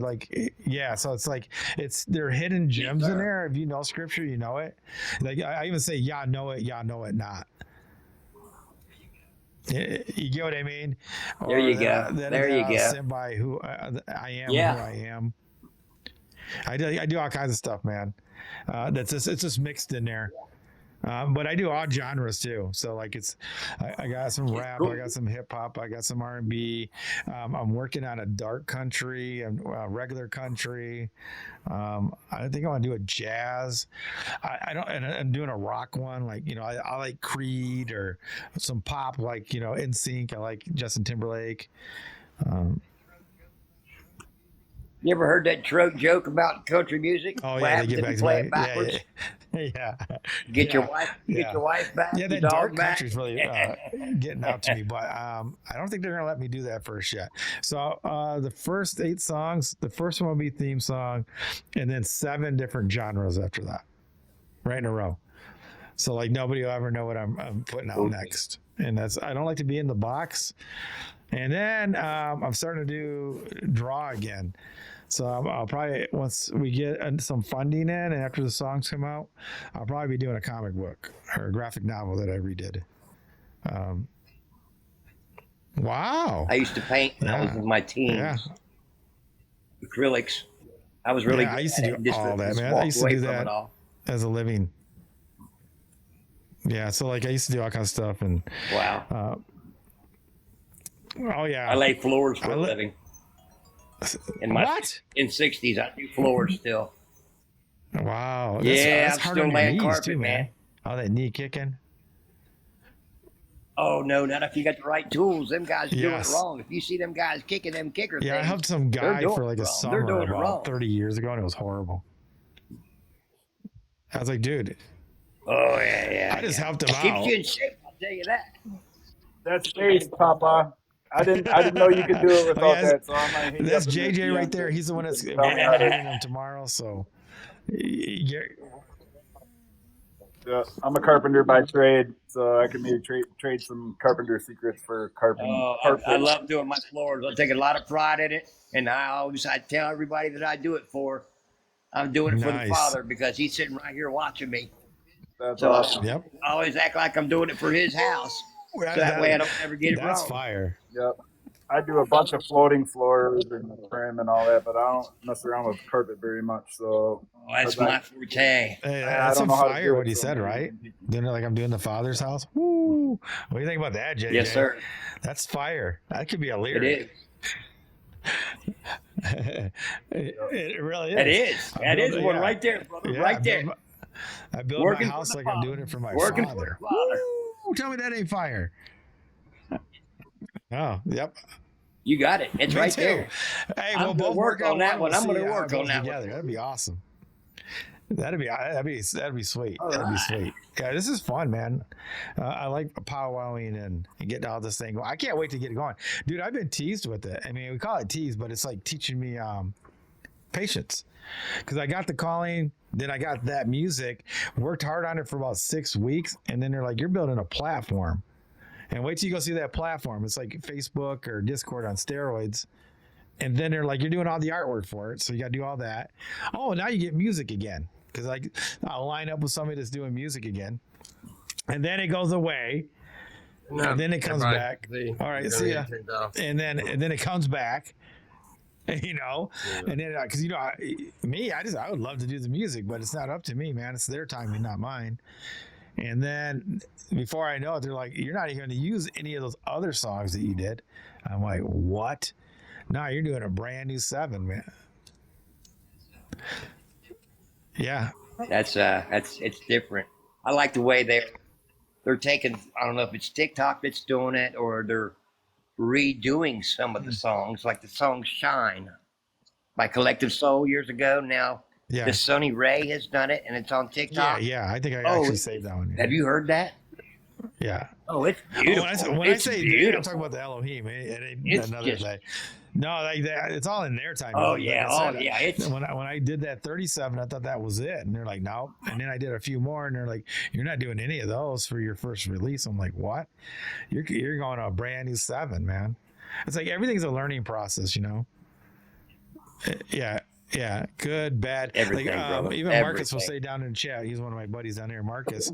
So it's like there are hidden gems in there. If you know scripture, you know it. Like I even say, know it not. You get what I mean? There you go. There you go. Sent by who I am, who I am. I do all kinds of stuff, man. It's just mixed in there. But I do all genres too. So like I got some rap, I got some hip hop, I got some R&B. I'm working on a dark country and regular country. I think I want to do a jazz. I'm doing a rock one. Like, I like Creed or some pop, like, NSYNC. I like Justin Timberlake. You ever heard that joke about country music? Oh yeah, they get back to play it backwards. Yeah. Get your wife back. Yeah, that dark country's really getting out to me, but I don't think they're gonna let me do that first yet. So the first 8 songs, the first one will be theme song, and then 7 different genres after that, right in a row. So like nobody will ever know what I'm putting out next, and I don't like to be in the box. And then I'm starting to do draw again. So I'll probably, once we get some funding in and after the songs come out, I'll probably be doing a comic book or a graphic novel that I redid. Wow. I used to paint when I was in my teens. Yeah. Acrylics. I was really good. I used to do all that, man. I used to do that as a living. Yeah, so like I used to do all kinds of stuff. And wow. Oh yeah. I lay floors for a living. In 60s, I do floors still. Wow. That's I'm still laying carpet, too, man. Oh, that knee kicking. Oh no, not if you got the right tools. Them guys doing it wrong. If you see them guys kicking them kicker things, I helped some guy for like a summer about 30 years ago, and it was horrible. I was like, dude. Oh yeah. I just helped him out. Keeps you in shape, I'll tell you that. That's great, Papa. I didn't know you could do it without that. So that's JJ right there. He's the one that's interviewing him tomorrow. So, yeah, I'm a carpenter by trade, so I can maybe trade some carpenter secrets for carpenter. I love doing my floors. I take a lot of pride in it, and I tell everybody that I do it for. I'm doing it for the Father because he's sitting right here watching me. That's awesome. I always act like I'm doing it for his house. So that way I don't ever get it wrong. That's fire. Yep. I do a bunch of floating floors and trim and all that, but I don't mess around with carpet very much. So that's my forte. Hey, that's some fire what he said, right? Doing it like I'm doing the Father's house. Woo! What do you think about that, JJ? Yes, sir. That's fire. That could be a lyric. It is. It really is. It is. That is one right there, brother. Right there. I built my house like I'm doing it for my Father. Woo! Tell me that ain't fire. Oh, yep. You got it. It's right there. Hey, we'll both work on that one. I'm going to work on that together. That'd be awesome. That'd be sweet. That'd be sweet. Yeah, this is fun, man. I like powwowing and getting all this thing. I can't wait to get it going, dude. I've been teased with it. I mean, we call it tease, but it's like teaching me patience. Because I got the calling, then I got that music, worked hard on it for about 6 weeks, and then they're like, "You're building a platform." And wait till you go see that platform. It's like Facebook or Discord on steroids. And then they're like, you're doing all the artwork for it. So you got to do all that. Oh, now you get music again. Because I'll line up with somebody that's doing music again. And then it goes away. And then it comes back. All right, see ya. And then it comes back. And then because I would love to do the music, but it's not up to me, man. It's their time and not mine. And then before I know it, they're like, you're not even going to use any of those other songs that you did. I'm like, what? No, you're doing a brand new 7, man. Yeah. That's it's different. I like the way they're taking. I don't know if it's TikTok that's doing it or they're redoing some of the songs, like the song "Shine" by Collective Soul years ago. Now Yeah. the Sonny Ray has done it, and it's on Yeah, TikTok. yeah. I think I Oh, actually saved that one. have you heard that? Yeah. Oh, it's Oh, beautiful. when I It's say they, I'm beautiful. talking about the Elohim. It ain't It's another just. thing. No, like that, it's all in their time. Oh Like yeah. I Oh said, yeah. It's. when I did that 37, I thought that was it, and they're like, no. And then I did a few more, and they're like, you're not doing any of those for your first release. I'm like, what? You're going to a brand new 7, man. It's like everything's a learning process, you know. Yeah. Yeah, good, bad. Everything, brother. Even Marcus will Everything. say down in the chat. He's one of my buddies down here, Marcus.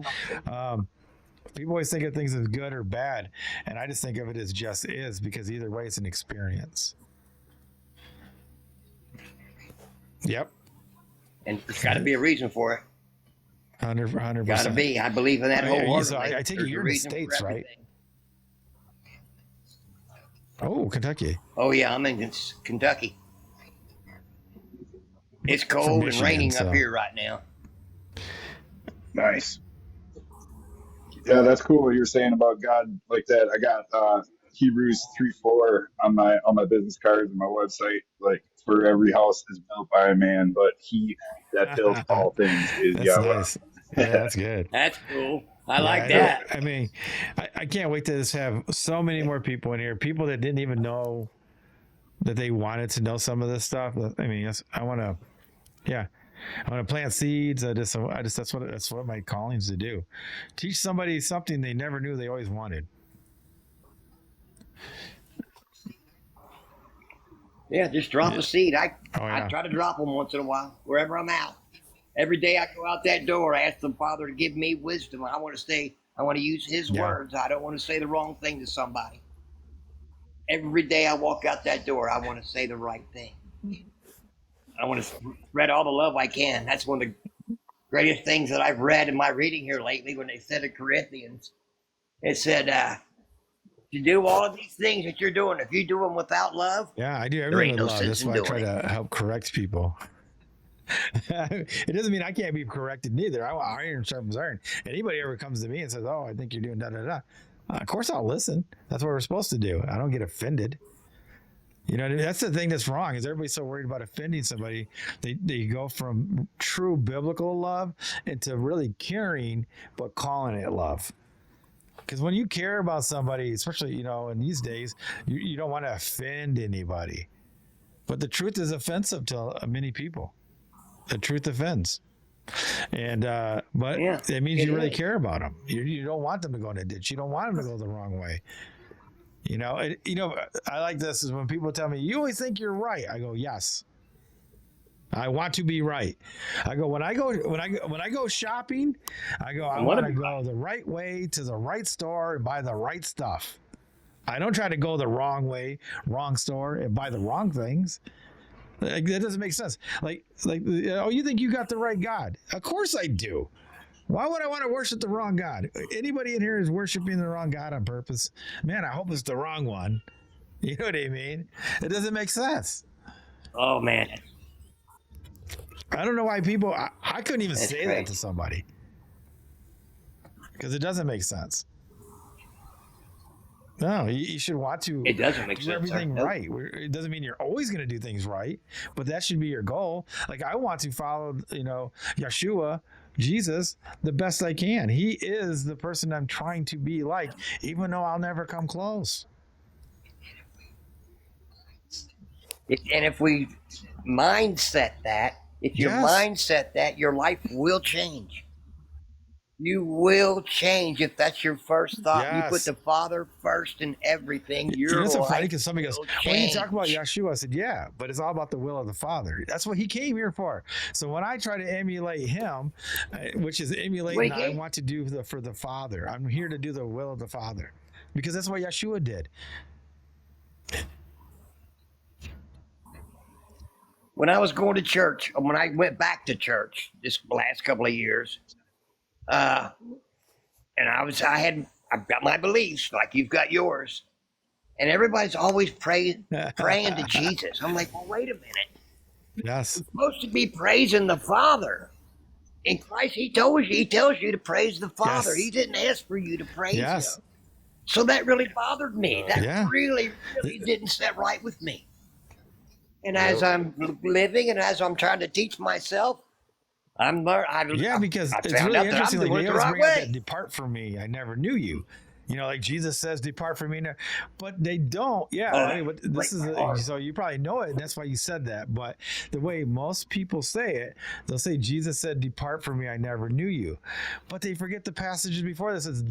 People always think of things as good or bad, and I just think of it as just is, because either way, it's an experience. Yep, And there's got to be a reason for it. 100%. Got to be. I believe in that wholeheartedly. So I take it There's you're a in the reason for States, right? everything. Oh, Kentucky. Oh yeah, I'm in Kentucky. It's From cold and Michigan, raining so up here right now. Nice. Yeah, that's cool what you're saying about God like that. I got Hebrews 3:4 on my business cards and my website. Like, for every house is built by a man, but he that builds all things is That's Yahweh. nice. Yeah, that's good. That's cool. I Yeah, like I that. I mean, I can't wait to just have so many more people in here. People that didn't even know that they wanted to know some of this stuff. I mean, I want to, yeah, I want to plant seeds. That's what my calling is to do. Teach somebody something they never knew they always wanted. Yeah, just drop a seed. I yeah. try to drop them once in a while wherever I'm out. Every day I go out that door, I ask the Father to give me wisdom. I want to use His Yeah. words. I don't want to say the wrong thing to somebody. Every day I walk out that door, I want to say the right thing. I want to spread all the love I can. That's one of the greatest things that I've read in my reading here lately when they said in Corinthians. It said, to do all of these things that you're doing, if you do them without love, Yeah, I do there everything ain't with no love. sense That's in why I doing try it. to help correct people. It doesn't mean I can't be corrected neither. I want iron sharpens iron. Anybody ever comes to me and says, "Oh, I think you're doing da da da," of course I'll listen. That's what we're supposed to do. I don't get offended. You know, that's the thing that's wrong. Is everybody's so worried about offending somebody? They go from true biblical love into really caring, but calling it love. Because when you care about somebody, especially in these days, you don't want to offend anybody. But the truth is offensive to many people. The truth offends, and but Yeah, it means it you really is. care about them. You don't want them to go in a ditch. You don't want them to go the wrong way. I like this is when people tell me, "You always think you're right." I go, "Yes, I want to be right." I go when I go shopping, I go, I I wanna want to be go the right way to the right store and buy the right stuff. I don't try to go the wrong way, wrong store, and buy the wrong things. Like, that doesn't make sense. Like, oh, you think you got the right God? Of course I do. Why would I want to worship the wrong God? Anybody in here is worshiping the wrong God on purpose? Man, I hope it's the wrong one. You know what I mean? It doesn't make sense. Oh man, I don't know why people. I couldn't even that's say crazy. that to somebody because it doesn't make sense. No, you should want to It doesn't make do sense, sir. everything Nope. right. It doesn't mean you're always going to do things right, but that should be your goal. Like, I want to follow, Yeshua, Jesus, the best I can. He is the person I'm trying to be like, even though I'll never come close. And if we mindset that, if you Yes. mindset that, your life will change. You will change if that's your first thought. You put Yes. the Father first in everything. You know, Your it's so funny life because somebody goes, will when you talk about change. Yeshua, I said, yeah, but it's all about the will of the Father. That's what he came here for. So when I try to emulate him, which is emulating, What he I came- want to do for the Father. I'm here to do the will of the Father because that's what Yeshua did. When I was going to church, when I went back to church this last couple of years, and I've got my beliefs like you've got yours, and everybody's always praying to Jesus. I'm like, well, wait a minute. Yes. You're supposed to be praising the Father. in Christ, he tells you to praise the Father. Yes. He didn't ask for you to praise Yes. him. So that really bothered me. That Yeah. really didn't set right with me. And as I'm living and as I'm trying to teach myself, Because I it's found really out that interesting. I'm Like doing they it the always right bring out that way. "Depart from me, I never knew you." You know, like Jesus says, "Depart from me," but they don't. Yeah, Oh, I mean, but this break is my heart. so you probably know it, and that's why you said that. But the way most people say it, they'll say, "Jesus said, 'Depart from me, I never knew you," but they forget the passages before this. It's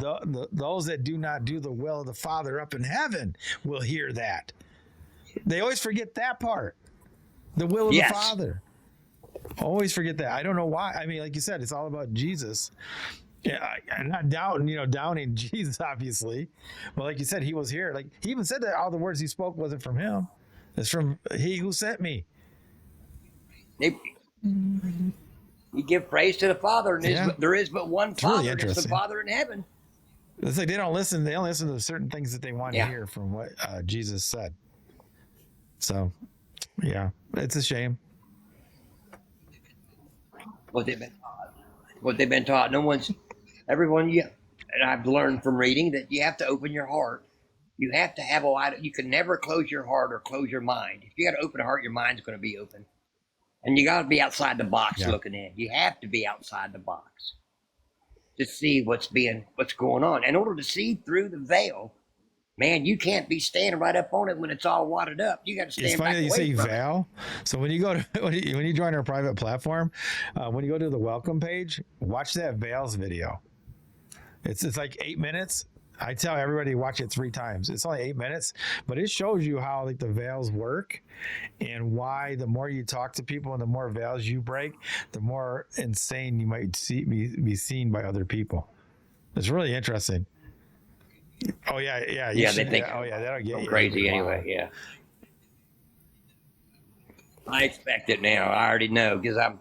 those that do not do the will of the Father up in heaven will hear that. They always forget that part. The will of the Father. Always forget that. I don't know why. I mean, like you said, it's all about Jesus. Yeah, I'm not downing Jesus, obviously. But like you said, he was here. Like he even said that all the words he spoke wasn't from him. It's from he who sent me. You give praise to the Father, and there is but one It's really Father, and it's the interesting. Father in heaven. It's like they don't listen. They only listen to certain things that they want to hear from what Jesus said. So, yeah, it's a shame. What they've been taught. Everyone, and I've learned from reading that you have to open your heart. You have to have you can never close your heart or close your mind. If you got to open a heart, your mind's going to be open. And you got to be outside the box looking in. You have to be outside the box to see what's going on. In order to see through the veil, man, you can't be standing right up on it when it's all wadded up. You got to stand It's funny back that you away say from it. Val. So when you go to when you join our private platform, when you go to the welcome page, watch that Vales video. It's like 8 minutes. I tell everybody to watch it 3 times. It's only 8 minutes, but it shows you how like the veils work and why the more you talk to people and the more veils you break, the more insane you might be seen by other people. It's really interesting. Oh yeah. They think that'll get you crazy anyway. Yeah, I expect it now. I already know because I'm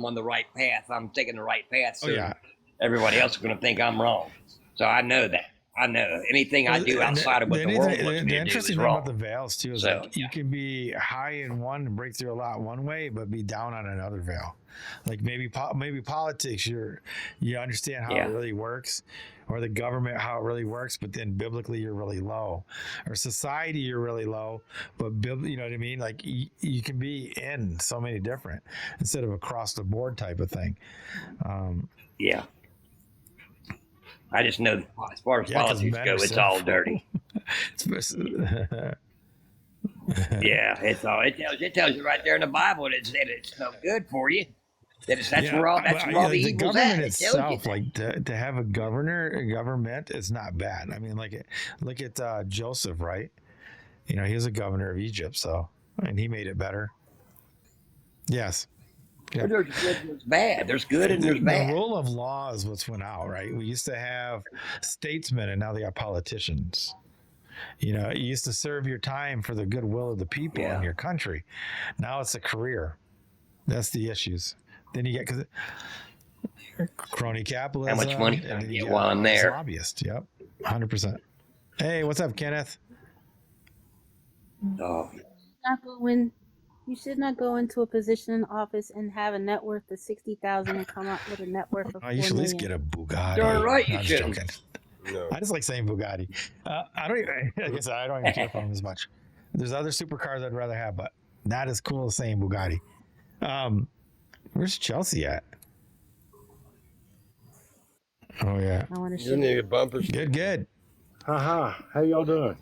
on the right path. I'm taking the right path. So everybody else is going to think I'm wrong. So I know that. I know anything I do outside of what the world wants me to do is wrong. The interesting thing about the veils too is like you can be high in one and break through a lot one way, but be down on another veil. Like maybe politics, you understand how it really works, or the government how it really works, but then biblically you're really low, or society you're really low, but you know what I mean? Like you can be in so many different instead of across the board type of thing. I just know as far as politics go, it's all dirty. It tells you right there in the Bible that it's no good for you. That's where all the evil's government at. itself, like to have a government is not bad. I mean, look at Joseph, right? You know, he was a governor of Egypt, and he made it better. Yes. Yeah. There's good and there's bad. There's good and there's bad. The rule of law is what's went out, right? We used to have statesmen, and now they got politicians. You know, you used to serve your time for the goodwill of the people in your country. Now it's a career. That's the issues. Then you get crony capitalism. How much money can I get while I'm there? Lobbyist. Yep, 100%. Hey, what's up, Kenneth? Oh. You should not go into a position in office and have a net worth of 60,000 and come up with a net worth of 4 you should at least million. get a Bugatti. Darn right, No, you I'm should. joking. No. I just like saying Bugatti. I don't even care for them as much. There's other supercars I'd rather have, but not as cool as saying Bugatti. Where's Chelsea at? Oh yeah. I want to You need a bumper. Good. Haha. How y'all doing?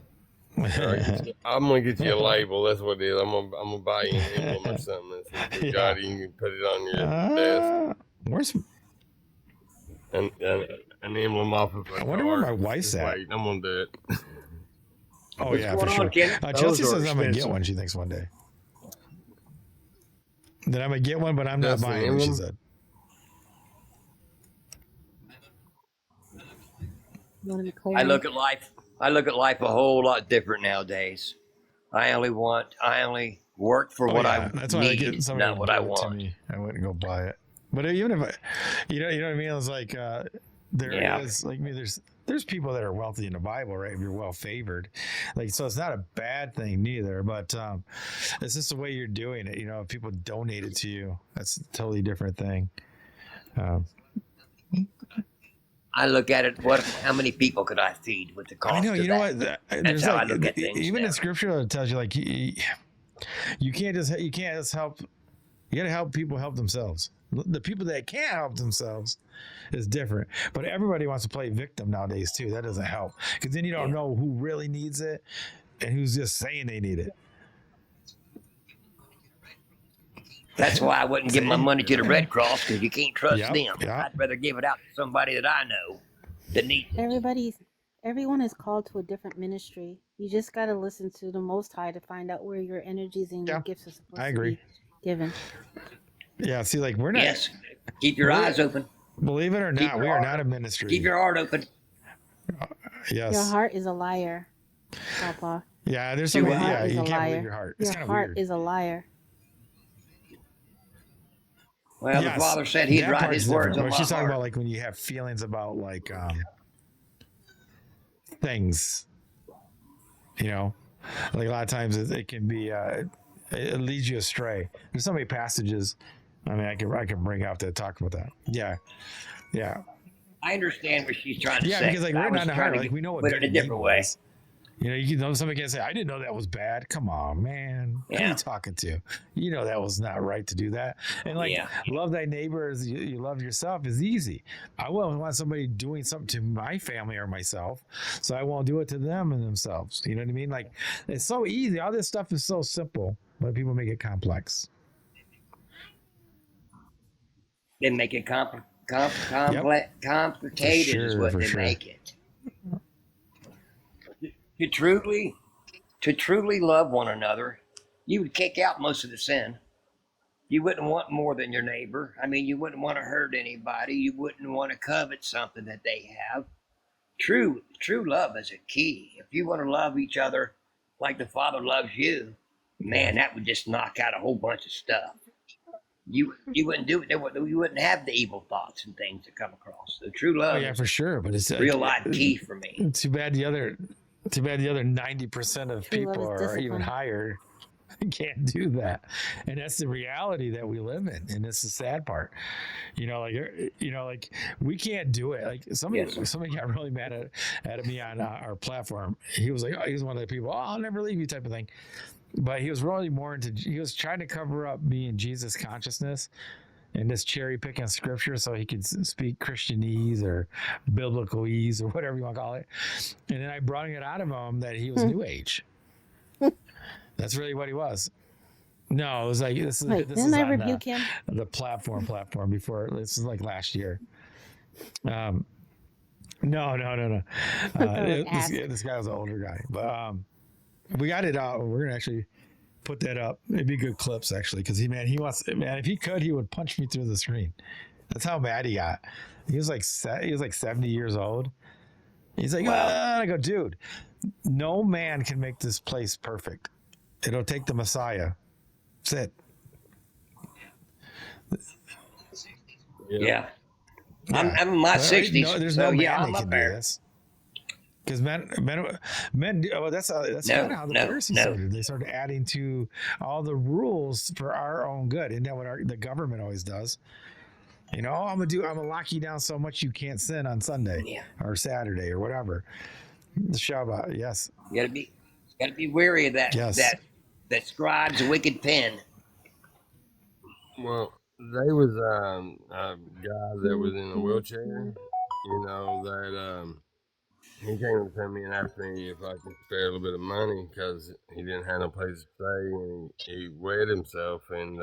I'm gonna get you a label. That's what it is. I'm gonna buy you an emblem or something. That's Bugatti. You can put it on your desk. Where's an emblem off of I wonder where my wife's at. Wait, I'm gonna do it. Oh yeah, for sure. Chelsea says I'm gonna get one. She thinks one day. Then I'm gonna get one, but I'm not buying it. She said. I look at life a whole lot different nowadays. I only work for what I that's why need, I get somebody not what to I give it to want. me. I wouldn't go buy it. But even if you know what I mean, it's like there is like there's people that are wealthy in the Bible, right? If you're well favored, like so, it's not a bad thing neither. But it's just the way you're doing it. You know, if people donate it to you, that's a totally different thing. Um, I look at it. How many people could I feed with the cost? I know. of You know that? what? That's There's how like I look at things. even now. in scripture it tells you like you can't just help. You got to help people help themselves. The people that can't help themselves is different. But everybody wants to play victim nowadays too. That doesn't help because then you don't know who really needs it and who's just saying they need it. That's why I wouldn't give my money to the Red Cross because you can't trust Yep, them. yep. I'd rather give it out to somebody that I know that needs it. Everyone is called to a different ministry. You just got to listen to the Most High to find out where your energies and your gifts are supposed I to agree. be given. Yeah, see, like we're not. Yes, keep your eyes open. Believe it or Keep not, your we are heart not a open. ministry. Keep your heart open. Yes. Your heart is a liar, Papa. Yeah, there's Your something. heart Yeah, is you a can't liar. believe your heart. It's Your kind of heart weird. is a liar. Well, Yes, the Father said He'd that write part's His words different. on But my she's talking heart. about like when you have feelings about like things, you know, like a lot of times it can be it leads you astray. There's so many passages. I mean, I can bring out to talk about that. Yeah. I understand what she's trying to Yeah, say. because like I we're was not in a trying heart. to Like we know what put good it a and different evil way. is. You know, somebody can say, I didn't know that was bad. Come on, man. Who are Yeah. you talking to? You know that was not right to do that. And like Yeah. love thy neighbor as you love yourself is easy. I wouldn't want somebody doing something to my family or myself, so I won't do it to them and themselves. You know what I mean? Like it's so easy. All this stuff is so simple, but people make it complex. They make it Yep. complicated is what For they sure. make it. To truly love one another, you would kick out most of the sin. You wouldn't want more than your neighbor. I mean, you wouldn't want to hurt anybody. You wouldn't want to covet something that they have. True love is a key. If you want to love each other like the Father loves you, man, that would just knock out a whole bunch of stuff. You wouldn't do it. You wouldn't have the evil thoughts and things that come across. So true Oh love yeah, is for sure. But it's real life key for me. Too bad the other 90% of True love people is are even discipline. higher. Can't do that, and that's the reality that we live in, and it's the sad part. Like we can't do it. Like somebody got really mad at me on our platform. He was like, he was one of the people. Oh, I'll never leave you, type of thing. But he was really more into. He was trying to cover up me and Jesus consciousness, and just cherry picking scripture so he could speak Christianese or biblicalese or whatever you want to call it. And then I brought it out of him that he was New Age. That's really what he was. No, it was like this Wait, is didn't I on rebuke him? the platform before. This is like last year. No. This guy was an older guy, but we got it out. We're gonna actually put that up. It'd be good clips actually, because if he could, he would punch me through the screen. That's how mad he got. He was like 70 years old. He's like, I go, dude, no man can make this place perfect. It'll take the Messiah. That's it. Yeah. I'm in my 60s. No, there's so no man yeah, that I'm can up do there. this. Because men. Oh, that's kind of how the Pharisees started. They started adding to all the rules for our own good, and that what the government always does. I'm gonna lock you down so much you can't sin on Sunday or Saturday or whatever. The Shabbat, yes. You gotta be wary of that. Yes. That scribe's a wicked pen. Well, there was a guy that was in a wheelchair, that he came up to me and asked me if I could spare a little bit of money because he didn't have no place to stay, and he wet himself, and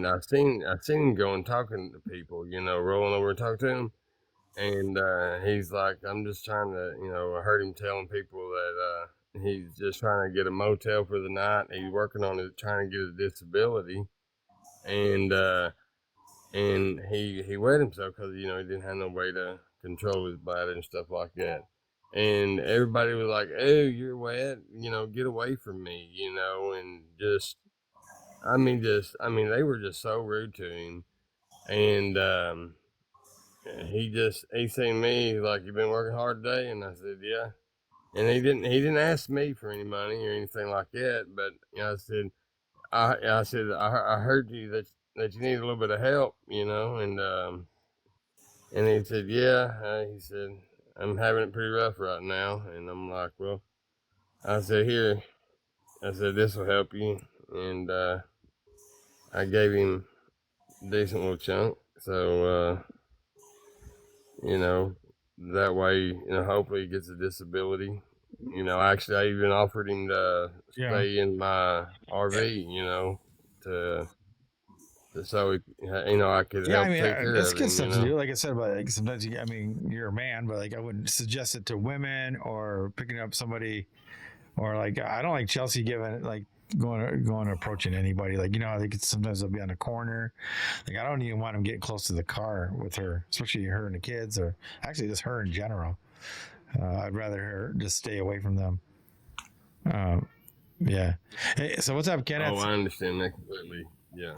I seen him go and talking to people, rolling over and talking to him, and he's like, I'm just trying to, I heard him telling people that he's just trying to get a motel for the night. He's working on it, trying to get a disability, and he wet himself because he didn't have no way to control his bladder and stuff like that. And everybody was like, "Oh, you're wet, get away from me," and they were just so rude to him. And he seen me like, "You been working hard today?" And I said, "Yeah." And he didn't ask me for any money or anything like that. But I said, I heard you that that you need a little bit of help, and he said, yeah. He said, I'm having it pretty rough right now. And I'm like, well, I said, here. I said, this will help you. And I gave him a decent little chunk. So, that way, hopefully he gets a disability. Actually, I even offered him to stay in my RV, so I could help take care it's of good him. stuff to do. Like I said, but like sometimes you're a man, but like I wouldn't suggest it to women or picking up somebody, or like I don't like Chelsea giving like going approaching anybody. Like I think sometimes they'll be on a corner. Like I don't even want them getting close to the car with her, especially her and the kids, or actually just her in general. I'd rather her just stay away from them. Yeah. Hey, so what's up, Kenneth? Oh, I understand that completely. Yeah.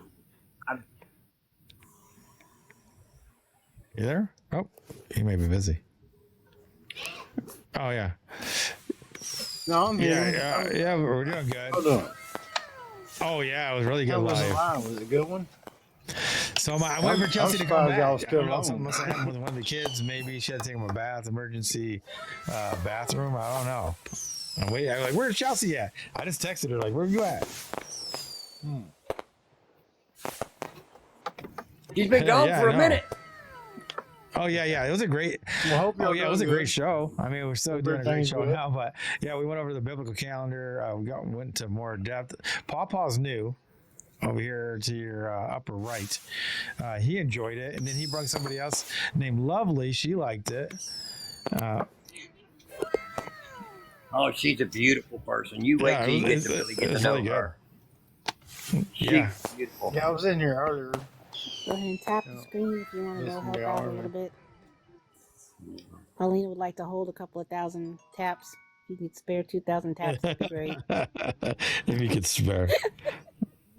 You there? Oh, he may be busy. Oh yeah. No, I'm here. Yeah, we're doing good. Hold on. Oh yeah, it was really good How was the live. line? Was it a good one? So I went for Chelsea to come surprised back. y'all still I don't know, on. something must have happened with one of the kids. Maybe she had to take him a bath, emergency bathroom. I don't know. I'm like, where's Chelsea at? I just texted her like, where you at? He's been gone for a minute. Oh yeah, it was a great. Well, it was a great show. I mean, we're still doing a great show good. now, but yeah, we went over the biblical calendar. Went to more depth. Pawpaw's new over here to your upper right. He enjoyed it, and then he brought somebody else named Lovely. She liked it. Oh, she's a beautiful person. You wait till you get to really get to know her. Yeah. She's beautiful. Yeah, I was in here earlier. Go ahead and tap the screen if you want to go help out a little bit. Paulina would like to hold a couple of thousand taps. If you could spare 2,000 taps, that'd be great. If you could spare.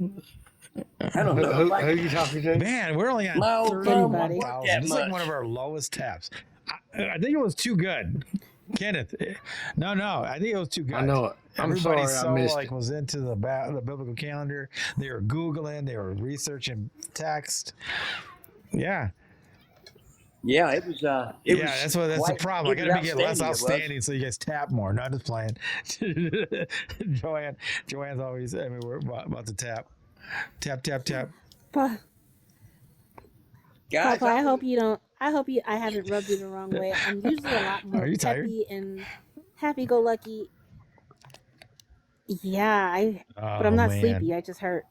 I don't know. Who are you talking to? Man, we're only on No, 31,000. that This is like much. one of our lowest taps. I think it was too good. Kenneth, no, I think it was too good. I know it. I'm Everybody sorry I missed it. was into the biblical calendar. They were Googling, they were researching text. Yeah. Yeah, it was. That's the problem. I gotta be getting less outstanding so you guys tap more. Not just playing. Joanne's always. I mean, we're about to tap. Papa, Guys, I hope you don't. I haven't rubbed you the wrong way. I'm usually a lot more Are you tired? peppy and happy-go-lucky. Yeah, but I'm not sleepy. I just hurt.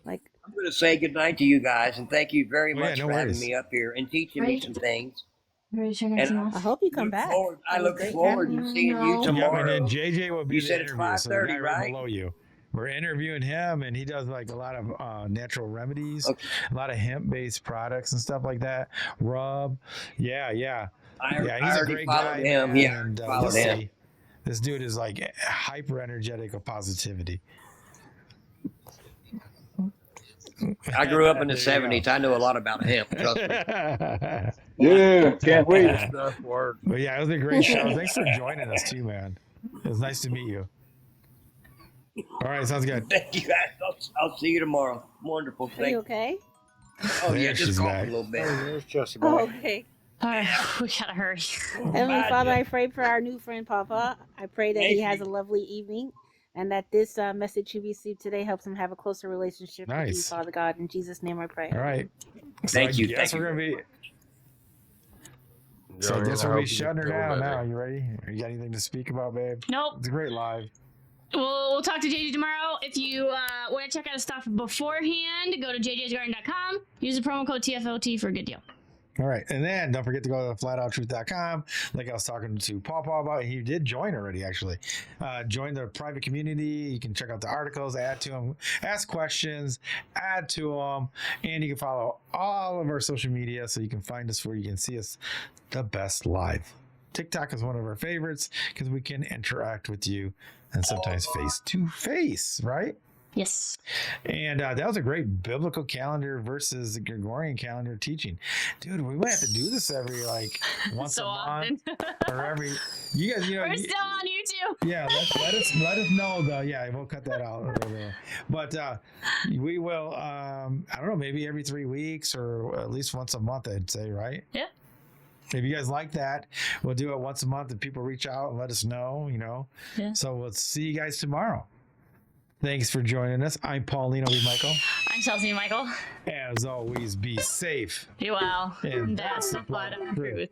Like I'm going to say goodnight to you guys and thank you very much for having worries. me up here and teaching me some things. Ready to check everything And else? I hope you come back. I look forward to seeing you Yeah, tomorrow. and then JJ will be You the said it's interview. So the 5:30, guy right right? below you. We're interviewing him, and he does like a lot of natural remedies, a lot of hemp-based products and stuff like that. Rub, yeah. I He's a already great followed guy. him. Man, Yeah, and followed let's him. see. This dude is like hyper energetic of positivity. I grew up in the There you go. 70s. I know a lot about hemp. Trust me. Yeah, can't wait. Stuff work. But yeah, it was a great show. Thanks for joining us too, man. It was nice to meet you. All right, sounds good. Thank you guys. I'll see you tomorrow. Wonderful. Are you okay? Oh, yeah, There just she's cough back. a little bit. There's Chelsea Oh, back. okay. All right, we gotta hurry. Heavenly Father, I pray for our new friend Papa. I pray that he Thank has you. a lovely evening and that this message he received today helps him have a closer relationship with you, Nice. Father God. In Jesus' name I pray. All right. Thank you. Yes, Thank we're you. gonna be. So I Johnny, guess I we'll be hope you shutting her feel down better. now. You ready? You got anything to speak about, babe? Nope. It's a great live. We'll talk to JJ tomorrow. If you want to check out his stuff beforehand, go to jjsgarden.com. Use the promo code TFLT for a good deal. All right. And then don't forget to go to flatouttruth.com. Like I was talking to Paul about, he did join already, actually. Join the private community. You can check out the articles, add to them, ask questions, add to them. And you can follow all of our social media so you can find us where you can see us the best live. TikTok is one of our favorites because we can interact with you and sometimes face to face, right? Yes. And that was a great biblical calendar versus the Gregorian calendar teaching. Dude, we might have to do this every like once So a month often. or every. You guys, We're still on YouTube. yeah, let us know though. Yeah, we'll cut that out. But we will. I don't know, maybe every 3 weeks or at least once a month. I'd say, right? Yeah. If you guys like that, we'll do it once a month. If people reach out and let us know, Yeah. So we'll see you guys tomorrow. Thanks for joining us. I'm Paulino B Michael. I'm Chelsea Michael. As always, be safe. Be well. And That's the bottom truth.